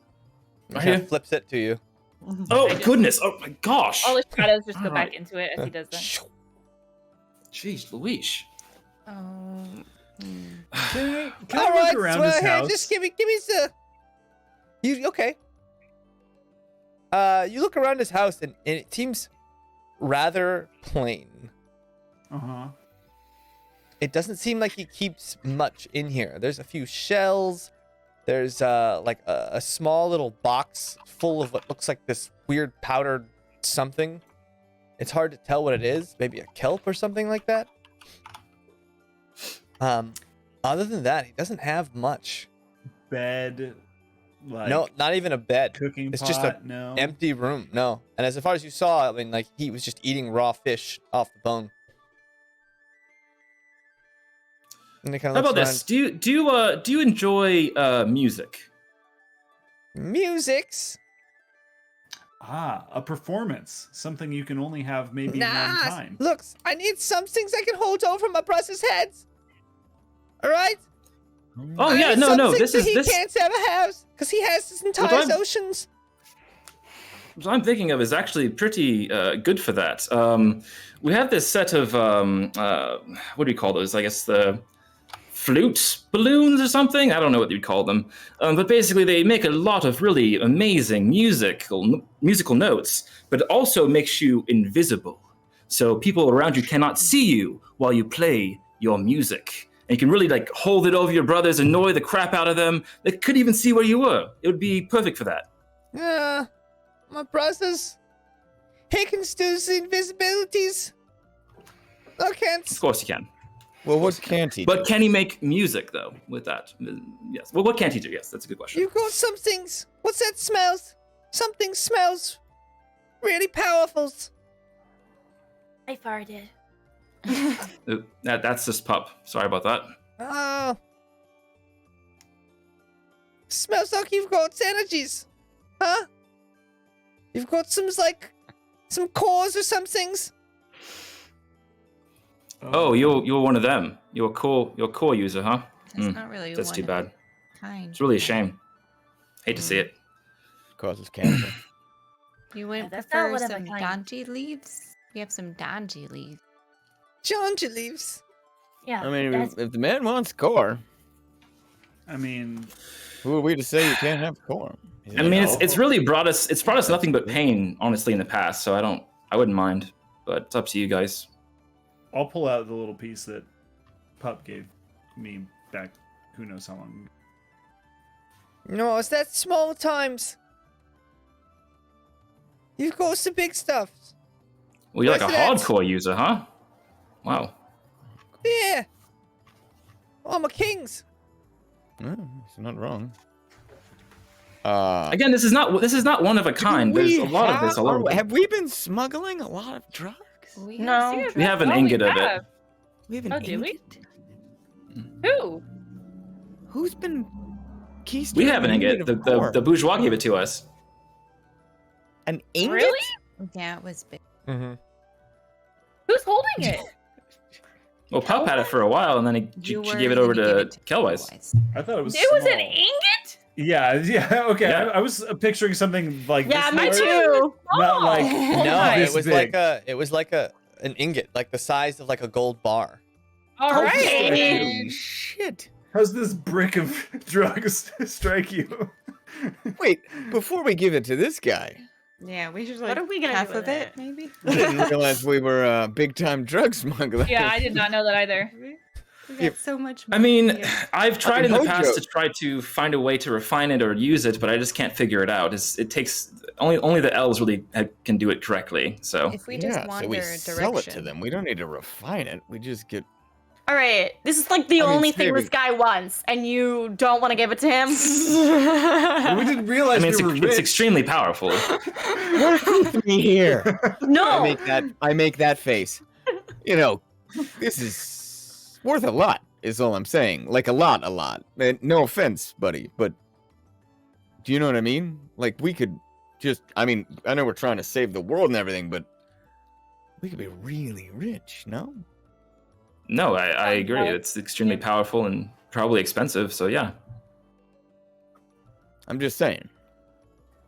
Right He here. flips it to you. Oh, goodness. Oh, my gosh. All the shadows just go Alright. back into it as he does that. Jeez, Louise. Um, Can I All look right, around so his here, house? just give me the. You okay? You look around his house and it seems rather plain. Uh-huh. It doesn't seem like he keeps much in here. There's a few shells. There's like a small little box full of what looks like this weird powdered something. It's hard to tell what it is. Maybe a kelp or something like that. Other than that, he doesn't have much. Bed, like No, not even a bed. cooking It's pot, just a no. empty room. No. And as far as you saw, I mean, like he was just eating raw fish off the bone. And he kind How of about this? Do you enjoy music? Musics. Ah, a performance. Something you can only have maybe one time. Looks, I need some things I can hold over my brother's heads. All right. Oh I yeah, need no, some no. things This that is he can't ever have because he has his entire I'm- oceans. What I'm thinking of is actually pretty good for that. We have this set of what do you call those? I guess the flute balloons or something. I don't know what you'd call them, but basically they make a lot of really amazing musical notes, but it also makes you invisible. So people around you cannot see you while you play your music. And you can really like hold it over your brothers, annoy the crap out of them. They could even see where you were. It would be perfect for that. Yeah, my brothers. He can do the invisibilities. I can't. Of course you can. Well, what can't he do? But can he make music though with that? Yes. Well, what can't he do? Yes, that's a good question. You got some things. What's that smells? Something smells really powerful. I farted. That's this pup. Sorry about that. Oh. Smells like you've got energies. Huh? You've got some cores or some things. Oh, you're one of them. You're a core user, huh? That's not really That's one too of bad. a kind. It's really a shame. Hate to see it. Causes cancer. You wouldn't that's not prefer one of a some kind. Donji leaves? We have some Donji leaves. Jonja leaves. Yeah. I mean, that's- if the man wants core, I mean, who are we to say you can't have core? I mean, it's really brought us nothing but pain, honestly, in the past. So I wouldn't mind, but it's up to you guys. I'll pull out the little piece that Pup gave me back. Who knows how long? No, it's that small times. You've got some big stuff. Well, you're like a Where's that? hardcore user, huh? Wow. Yeah. I'm a king's. It's not wrong. Again, this is not one of a kind. There's a lot of this all over. Have we been smuggling a lot of drugs? No. We have an ingot of it. We have an Oh, do we? ingot? Who? Who's been keystone? We have an ingot. The bourgeois gave it to us. An ingot? Really? Yeah, it was big. Mm-hmm. Who's holding it? Well, Pup had it for a while, and then she gave it over to Kelwise. I thought it was. It was an small. ingot? Yeah. Okay. Yeah. I was picturing something like. Yeah, this me large, too. Not like. No, this it was like an ingot, like the size of like a gold bar. All right. Holy shit. How's this brick of drugs strike you? Wait, before we give it to this guy, Yeah, we should What are we gonna half do with of it, it? maybe? I didn't realize we were big time drug smugglers. Yeah, I did not know that either. We got so much. I mean, money. I've tried in the Hojo. past to try to find a way to refine it or use it, but I just can't figure it out. It takes only the elves really can do it correctly. So If we just Yeah, wander so we a sell it to direction. them. We don't need to refine it. We just get. All right, this is like the I mean, only thing saving- this guy wants, and you don't want to give it to him. We didn't I realize mean, we were it's rich. extremely powerful. Work with me here. No. I make that face. You know, this is worth a lot. Is all I'm saying. Like a lot. And no offense, buddy, but do you know what I mean? Like we could just. I mean, I know we're trying to save the world and everything, but we could be really rich. No. No, I agree. It's extremely powerful and probably expensive. So yeah. I'm just saying.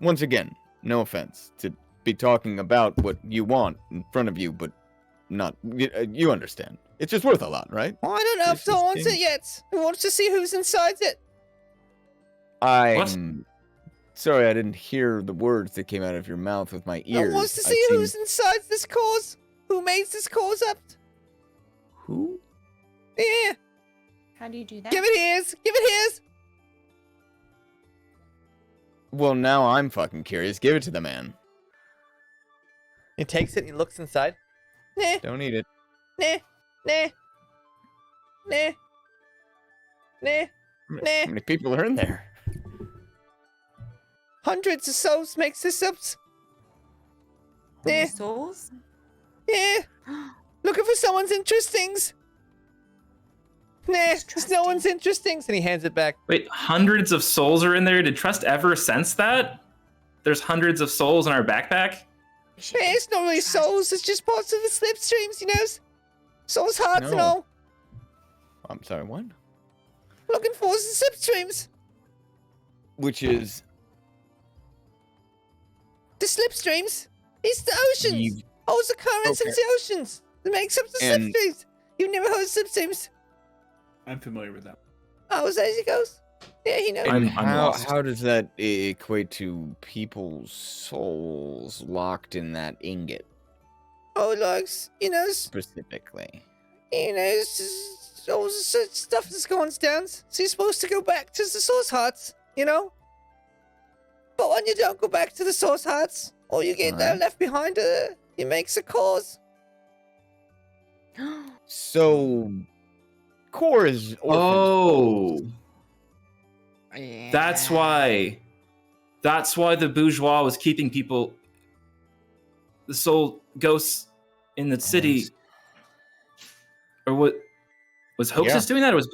Once again, no offense to be talking about what you want in front of you, but not. You understand. It's just worth a lot, right? Well, I don't know if This is someone wants thing- it yet. Who wants to see who's inside it? I'm sorry, I didn't hear the words that came out of your mouth with my No ears. one wants to I see seem- who's inside this cause? Who made this cause up? Who? Yeah, How do you do that? give it his. Give it his. Well, now I'm fucking curious. Give it to the man. He takes it and he looks inside. Nah, Don't eat it. nah, nah, nah, nah. How many people are in there? Hundreds of souls makes this up. Nah, Souls? yeah. Looking for someone's interestings. Nah, there's no one's interestings. And he hands it back. Wait, hundreds of souls are in there. Did Trust ever sense that? There's hundreds of souls in our backpack? Hey, it's not really souls, it's just parts of the slipstreams, you know? Souls, hearts, and No. all. I'm sorry, what? Looking for the slipstreams. Which is The slipstreams. It's the oceans. You- Oh, it's the currents Okay. of the oceans. That makes up the And- slipstreams. You've never heard of slipstreams? I'm familiar with that. Oh, there he goes. Yeah, he knows. I'm how lost. how does that equate to people's souls locked in that ingot Oh, like, you know, specifically? it's just all the stuff that's going down. So you're supposed to go back to the source hearts, you know? But when you don't go back to the source hearts, or you get Alright. left behind, it makes a cause. So, core is orphaned. Oh, Yeah. that's why. That's why the bourgeois was keeping people, the soul ghosts in the city. Or what? Was Hoaxes doing that, or was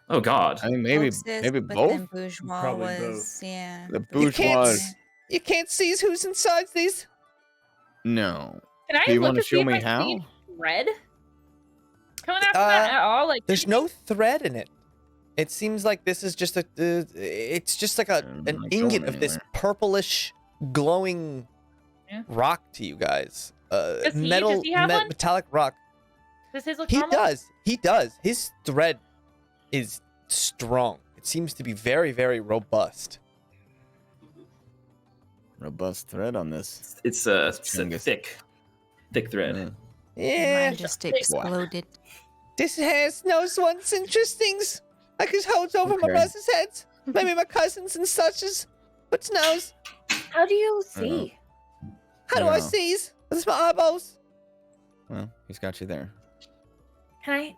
Oh God. I mean, maybe Hostess, maybe but both. Then bourgeois Probably was, yeah. The You can't, bourgeois. you can't see who's inside these. No. Can I Do you look want to to see show if me I see how? any thread coming after that at all? Like, There's no thread in it. It seems like this is just it's just like an not ingot going of this anywhere. purplish, glowing Yeah. rock to you guys. Does he Metal, have one? metallic rock. Does his look He normal? does. He does. His thread is strong. It seems to be very, very robust. Robust thread on this. It's a Chungus. thick thread. Yeah. Yeah. Mine just exploded. This has no one's interestings. I could hold over my Okay. brother's head. Maybe my cousins and suches. But knows? How do you I don't know. see? How do I I know. seize? With my eyeballs. Well, he's got you there. Can I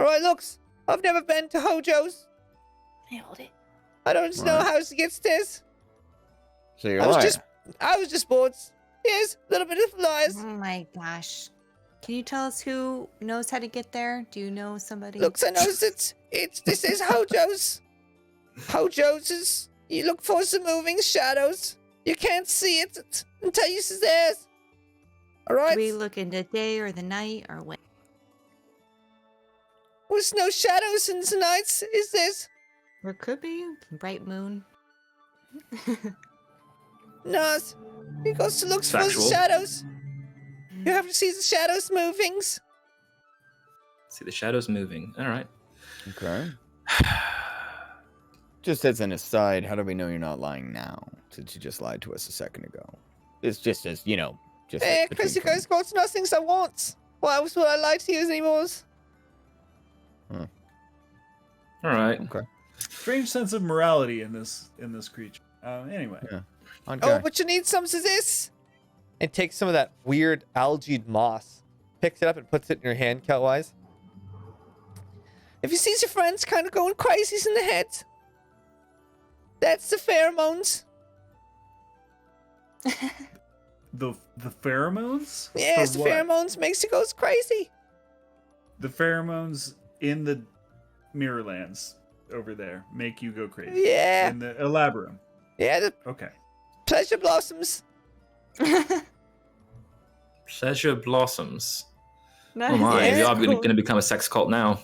Alright, looks. I've never been to Hojo's. hold it? I don't know Right. how to get stairs. So you're I was lying. I was just bored. Yes, a little bit of lies. Oh my gosh. Can you tell us who knows how to get there? Do you know somebody? Looks, I know this is Hojo's. Hojo's is you look for some moving shadows. You can't see it until you see theirs. Alright? Do we look in the day or the night or what? There's no shadows in the nights, is this? Or could be bright moon. No, he goes to look for the Factual. shadows. You have to see the shadows movings. See the shadows moving. All right. Okay. Just as an aside, how do we know you're not lying now? Since you just lied to us a second ago. It's just as, just Eh, between because you friends. guys got to know things I want. Why else would I lie to you anymore? All right. Okay. Strange sense of morality in this creature. Anyway, Yeah. Oh, Okay. but you need some of this. And takes some of that weird algae moss, picks it up and puts it in your hand, Kelwise. If you see your friends kind of going crazy in the head, that's the pheromones. the pheromones. Yes, For the what? pheromones makes you go crazy. The pheromones in the Mirrorlands over there make you go crazy. Yeah, In the Elabryn. yeah, the Okay. pleasure blossoms. Pleasure blossoms. Nice. Oh my, Yeah, we are cool. going to become a sex cult now.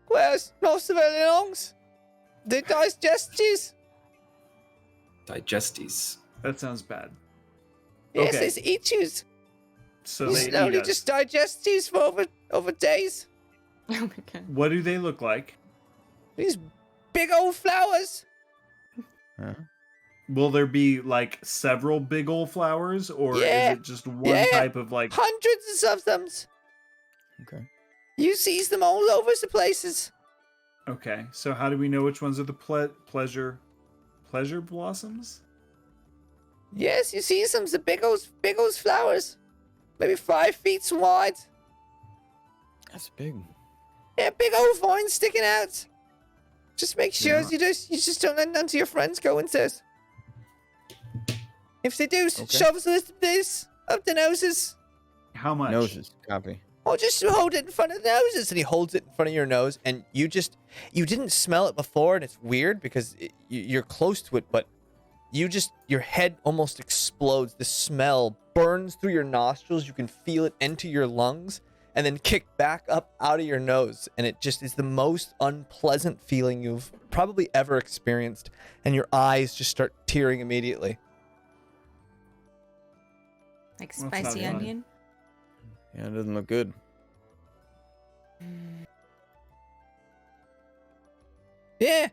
Where's most of it belongs? The digesties. Digesties. That sounds bad. Yes, Okay. they eat yous. So You they slowly eat us. just digest these for over days. Oh my god. What do they look like? These big old flowers. Huh? Will there be like several big old flowers, or Yeah. is it just one Yeah. type of like? Hundreds of them. Okay. You sees them all over the places. Okay, so how do we know which ones are the pleasure blossoms? Yes, you see some the big old flowers. Maybe 5 feet wide. That's big. Yeah, big old vines sticking out. Just make sure Yeah. you just don't let none of your friends go into it. If they do, Okay. shove us with this up the noses. How much? Noses. Copy. Or just hold it in front of the noses. And he holds it in front of your nose, and you didn't smell it before, and it's weird because you're close to it, but your head almost explodes. The smell burns through your nostrils. You can feel it enter your lungs and then kick back up out of your nose. And it just is the most unpleasant feeling you've probably ever experienced. And your eyes just start tearing immediately. Like Well, it's not spicy fun. onion? Yeah, it doesn't look good. Yeah,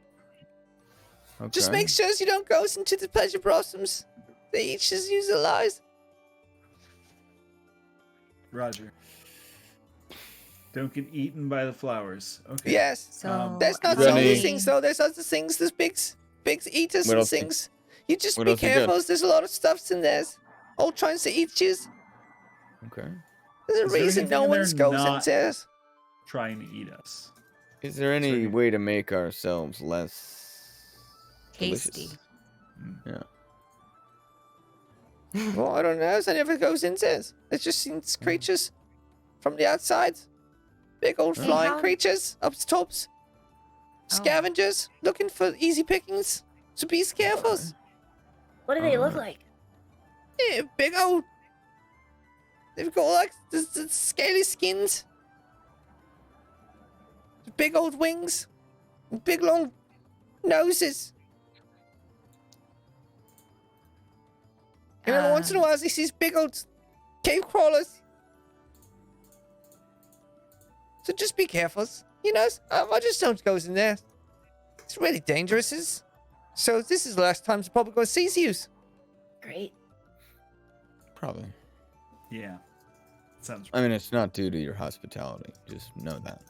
Okay. just make sure you don't go into the pleasure blossoms. They each just use their lies. Roger. Don't get eaten by the flowers. Okay. Yes. So There's not Rennie. so many things though. There's other things. There's big eaters What and else you- things. You just what be else you got? careful. There's a lot of stuffs in there. All trying to eat you. Okay. There's a Is there reason no anything in one there goes not- into it. Trying to eat us. Is there any Sorry. way to make ourselves less tasty. delicious? Yeah. Well, I don't know. I never goes into it. It just seems creatures from the outside. Big old Oh. flying How- creatures up the tops. Scavengers looking for easy pickings. So be careful. What do they look Alright. like? Yeah, big old. They've got like the scaly skins. Big old wings. Big long noses. And every once in a while, he sees big old cave crawlers. So just be careful. You know, I just don't go in there. It's really dangerous. So this is the last time the public going to see you. Great. Probably. Yeah. Sounds I mean, it's not due to your hospitality. Just know that.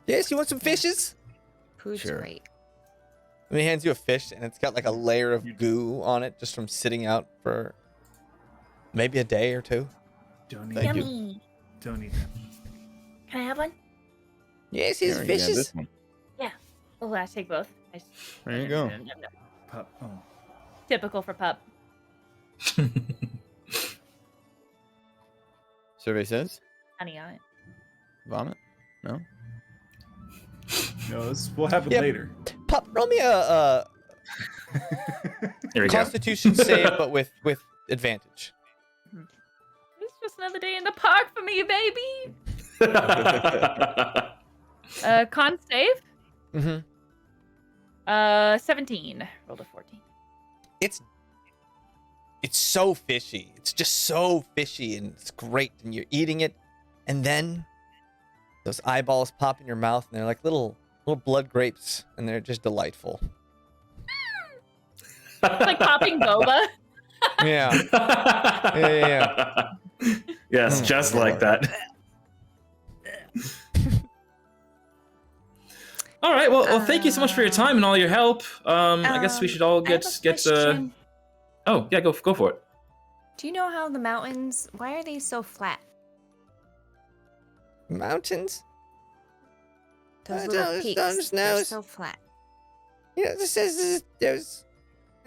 Yes, you want some fishes? Food's Sure. great. And he hands you a fish, and it's got like a layer of goo on it just from sitting out for maybe a day or two. Don't eat Thank you. Yummy. Don't eat that. Can I have one? Yes, Here, here's you got fishes. this one. Oh, I take both. There you go. Pup. Oh. Typical for pup. Survey says Honey on it. vomit. No. No, this will happen Yep. later. Pop, roll me a Here we go. Constitution save, but with advantage. It's just another day in the park for me, baby. Con save. Mm-hmm. 17. Rolled a 14. It's so fishy. It's just so fishy, and it's great. And you're eating it, and then those eyeballs pop in your mouth, and they're like little blood grapes, and they're just delightful. It's like popping boba. Yeah. Yeah. Yes, just like that. All right. Well, thank you so much for your time and all your help. I guess we should all I have a get. question. Oh yeah, go for it. Do you know how the mountains? Why are they so flat? Mountains. Those I little don't- peaks. don't They're know. so flat. You know, this says there's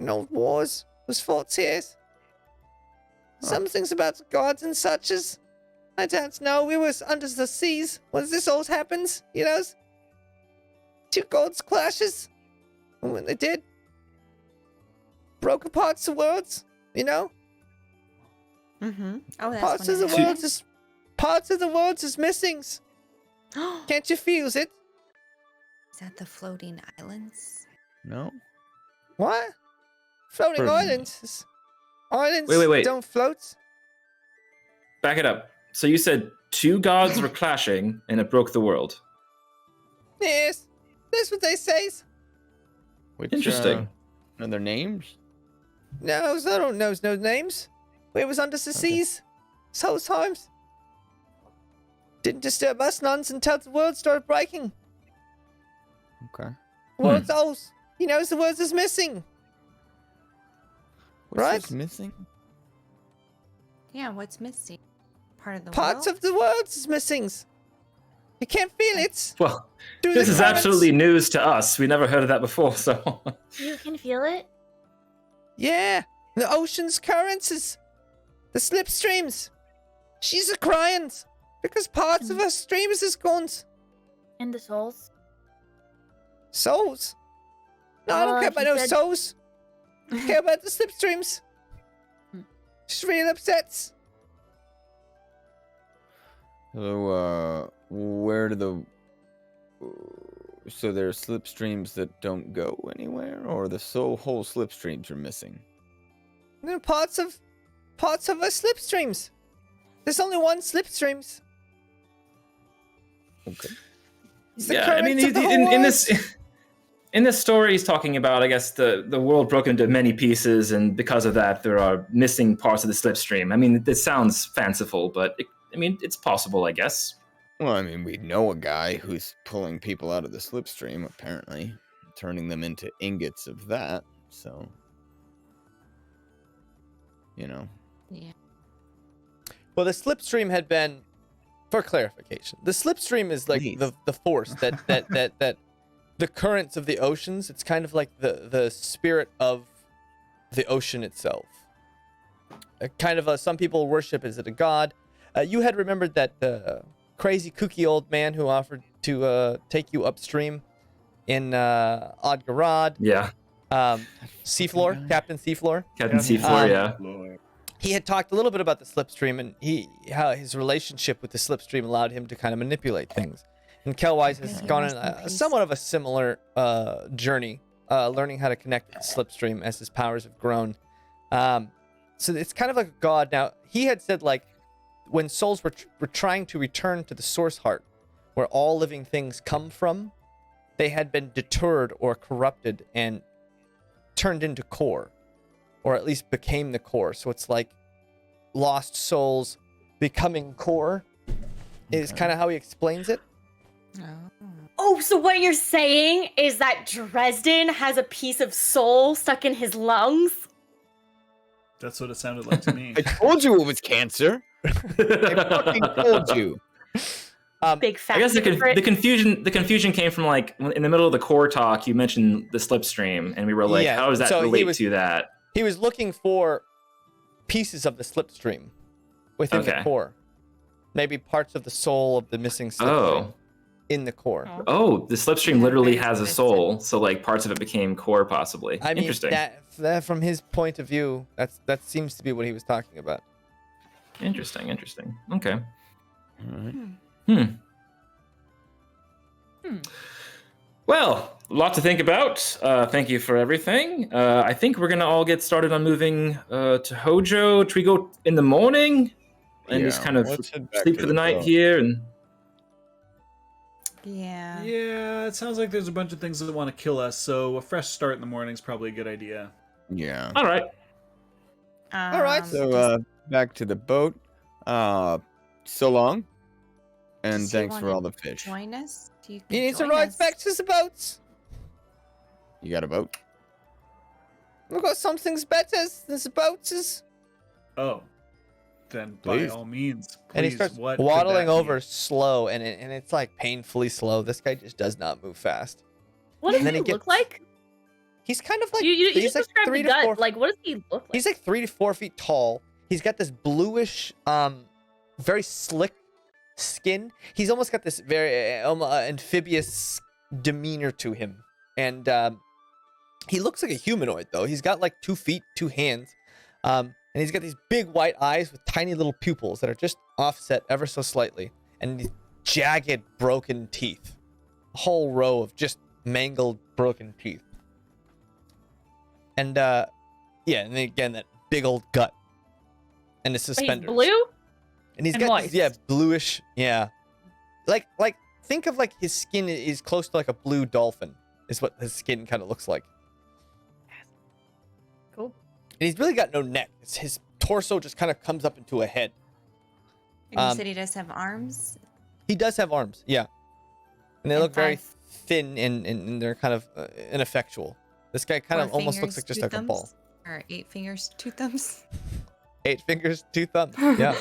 old wars was fought here. Some things about gods and such as I don't know. We was under the seas when this all happens. You know, two gods clashes, and when they did, broke apart the worlds. You know, Mm-hmm. Oh, that's parts when of the it world happened. is parts of the world is missing. Can't you feel it? Is that the floating islands? No. What? Floating For- islands? Islands Wait. don't float. Back it up. So you said two gods were clashing and it broke the world. Yes, that's what they say. Which, Interesting. Are their names? No, I don't know no names. We was under the seas. So times. Didn't disturb us nuns until the world started breaking. Okay. World's old. He knows the world is missing. What's Right? this missing? Yeah, what's missing? Part of the Parts world? of the world is missing. You can't feel it. Well, through this the is currents. absolutely news to us. We never heard of that before. So You can feel it? Yeah, the ocean's currents is the slipstreams. She's a crying because parts of her streams is gone. And the souls? Souls? No, I don't care he about no said- souls. I care about the slipstreams. She's real upset. So, where do the... So there are slipstreams that don't go anywhere? Or the whole slipstreams are missing? No, parts of her slipstreams. There's only one slipstreams. Okay. It's the yeah, I mean, currents of the whole in world. this in this story, he's talking about, I guess, the world broken into many pieces, and because of that, there are missing parts of the slipstream. I mean, this sounds fanciful, but it's possible, I guess. Well, I mean, we know a guy who's pulling people out of the slipstream, apparently. Turning them into ingots of that, so... You know. Yeah. Well, the slipstream had been, for clarification, the slipstream is like Please. the force that the currents of the oceans. It's kind of like the spirit of the ocean itself. Kind of some people worship as it a god. You had remembered that crazy kooky old man who offered to take you upstream in Odgarad. Yeah, Seafloor, Captain Seafloor. Captain Seafloor, yeah. Lord. He had talked a little bit about the slipstream and how his relationship with the slipstream allowed him to kind of manipulate things. And Kelwise has Okay, gone rest on in peace. somewhat of a similar journey, learning how to connect with the slipstream as his powers have grown. So it's kind of like a god. Now, he had said, like, when souls were trying to return to the source heart, where all living things come from, they had been deterred or corrupted and turned into core, or at least became the core. So it's like lost souls becoming core is kind of how he explains it. Oh, so what you're saying is that Dresden has a piece of soul stuck in his lungs? That's what it sounded like to me. I told you it was cancer. I fucking told you. Big fat I guess secret. the confusion came from like in the middle of the core talk. You mentioned the slipstream, and we were like, Yeah, how does that so relate to that? He was looking for pieces of the slipstream within the Okay. core. Maybe parts of the soul of the missing slipstream in the core. Oh, the slipstream literally has a Twisted. soul, so like parts of it became core, possibly. I mean, Interesting. that from his point of view, that seems to be what he was talking about. Interesting. Okay. All right. Well, a lot to think about. Thank you for everything. I think we're gonna all get started on moving to Hojo. Should we go in the morning and just kind of let's head back sleep to for the the night boat. here? And Yeah. Yeah, it sounds like there's a bunch of things that want to kill us, so a fresh start in the morning is probably a good idea. Yeah. all right. All right, So back to the boat. So long. And Does he thanks for wanna all the fish. Join us? You He needs to join ride us. back to the boats. You got a boat? We've got some things better than the boats. Oh, then by Please. all means, please. And he starts what could waddling that be? over slow, and it's like painfully slow. This guy just does not move fast. What does And then he he look gets- like? He's kind of like You he's just like described 3 the to gut. 4. Like, what does he look like? He's like 3 to 4 feet tall. He's got this bluish, very slick skin. He's almost got this very amphibious demeanor to him, and he looks like a humanoid though. He's got like 2 feet, 2 hands, and he's got these big white eyes with tiny little pupils that are just offset ever so slightly, and these jagged, broken teeth. A whole row of just mangled, broken teeth. And yeah, and then again that big old gut, and the But he's suspenders. blue. And he's and got moist. these, bluish, like think of like his skin is close to like a blue dolphin is what his skin kind of looks like. Cool. And he's really got no neck. His torso just kind of comes up into a head. And you Um, said he does have arms? He does have arms, yeah, and they And look very 5 thin and they're kind of ineffectual. This guy kind of 4 almost looks fingers, like just 2 like a ball. thumbs? Or 8 fingers, 2 thumbs? 8 fingers, 2 thumbs. Yeah.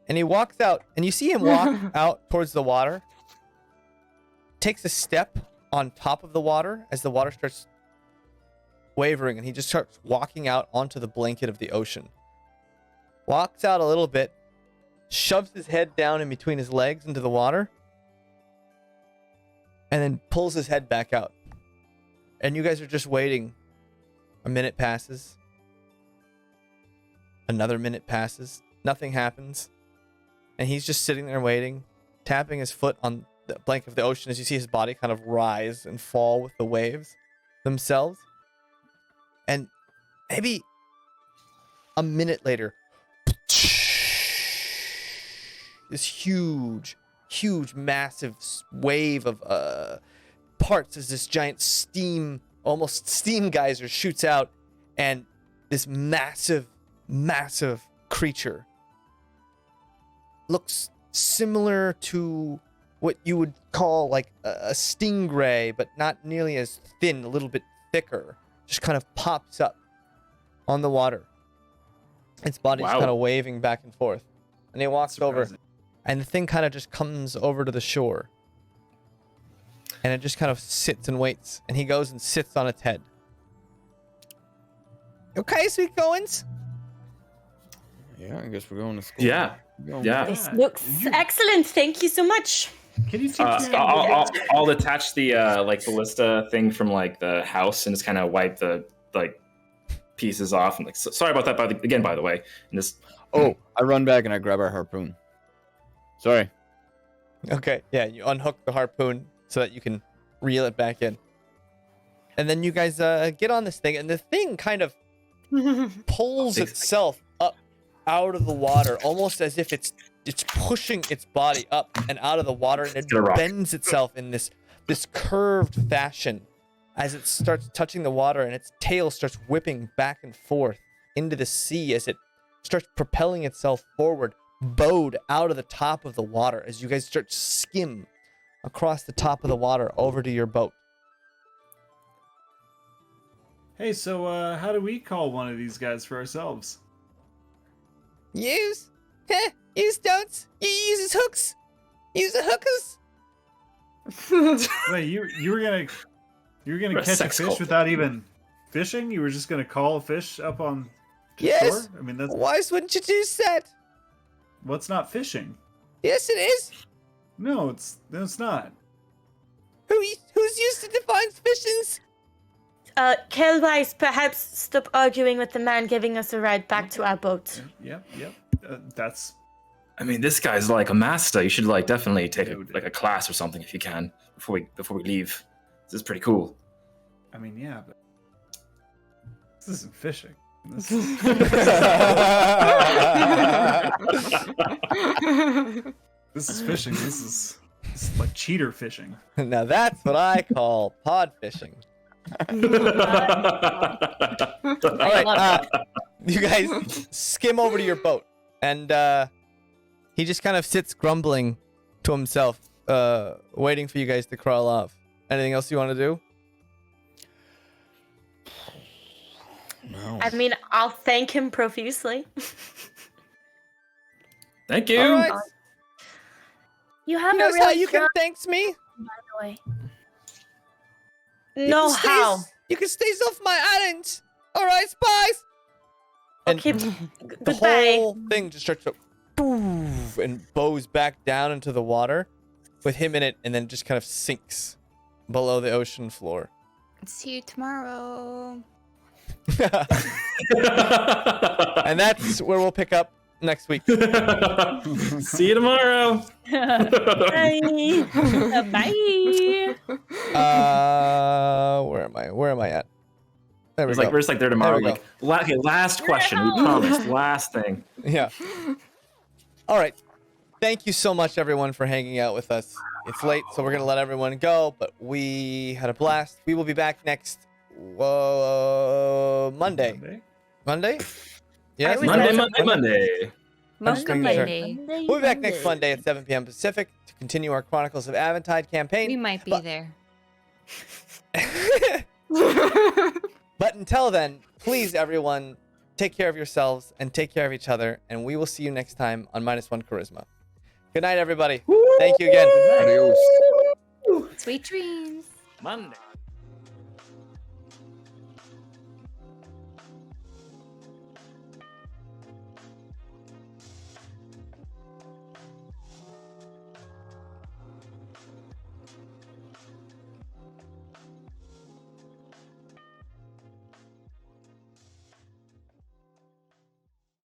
And he walks out, and you see him walk out towards the water, takes a step on top of the water as the water starts wavering, and he just starts walking out onto the blanket of the ocean. Walks out a little bit, shoves his head down in between his legs into the water, and then pulls his head back out. And you guys are just waiting. A minute passes. Another minute passes. Nothing happens. And he's just sitting there waiting, tapping his foot on the blanket of the ocean as you see his body kind of rise and fall with the waves themselves. And maybe a minute later, this huge, massive wave of parts as this giant almost steam geyser shoots out, and this massive creature looks similar to what you would call like a stingray, but not nearly as thin, a little bit thicker. Just kind of pops up on the water. Its body's Wow. kind of waving back and forth. And he walks over, Surprising. and the thing kind of just comes over to the shore. And it just kind of sits and waits. And he goes and sits on its head. Okay, sweet goings. Yeah, I guess we're going to school. Yeah. We're going Yeah. This looks excellent. Thank you so much. Can you teach Uh, us? I'll attach the like ballista thing from like the house and just kind of wipe the like pieces off. And like, sorry about that. By the way, and just Oh, I run back and I grab our harpoon. Sorry. Okay, yeah, you unhook the harpoon so that you can reel it back in. And then you guys get on this thing, and the thing kind of pulls Takes- itself up out of the water, almost as if it's pushing its body up and out of the water, and it gonna rock. bends itself in this curved fashion as it starts touching the water, and its tail starts whipping back and forth into the sea as it starts propelling itself forward, bowed out of the top of the water as you guys start to skim across the top of the water over to your boat. Hey, so how do we call one of these guys for ourselves? Use stones. You use hooks. Use the hookers. Wait, you were gonna We're a catch a sex fish cult. without even fishing? You were just gonna call a fish up on Yes. shore? I mean, that's Why wouldn't you do that? what's not fishing. Yes, it is. No, it's not. Who's used to define fishings? Kelwise, perhaps stop arguing with the man giving us a ride back to our boat. Yep. That's I mean, this guy's like a master. You should like definitely take Dude. a class or something if you can before we leave. This is pretty cool. I mean, yeah, but this isn't fishing. This is fishing. This is like cheater fishing. Now that's what I call pod fishing. All right, you guys skim over to your boat, and he just kind of sits grumbling to himself, waiting for you guys to crawl off. Anything else you want to do? No. I mean, I'll thank him profusely. Thank you. All right. You have You a know how really you can strong thanks me? way. No, You can how? You can stay off my island. All right, spies. And Okay, the goodbye. whole thing just starts to poof and bows back down into the water with him in it, and then just kind of sinks below the ocean floor. See you tomorrow. And that's where we'll pick up next week. See you tomorrow. Bye. Bye. Where am I at? There we It's go. like we're just like there tomorrow. There we Like, okay, last We're question. at We home. promised. Last thing. Yeah. All right. Thank you so much, everyone, for hanging out with us. It's late, so we're going to let everyone go, but we had a blast. We will be back next Monday. Monday? Yes? was Monday, like- Monday. I'm just making sure. Monday. We'll be back next Monday at 7 p.m. Pacific to continue our Chronicles of Aventide We campaign. might be there. But until then, please, everyone, take care of yourselves and take care of each other, and we will see you next time on -1 Charisma. Good night, everybody. Thank you again. Adios. Sweet dreams. Monday.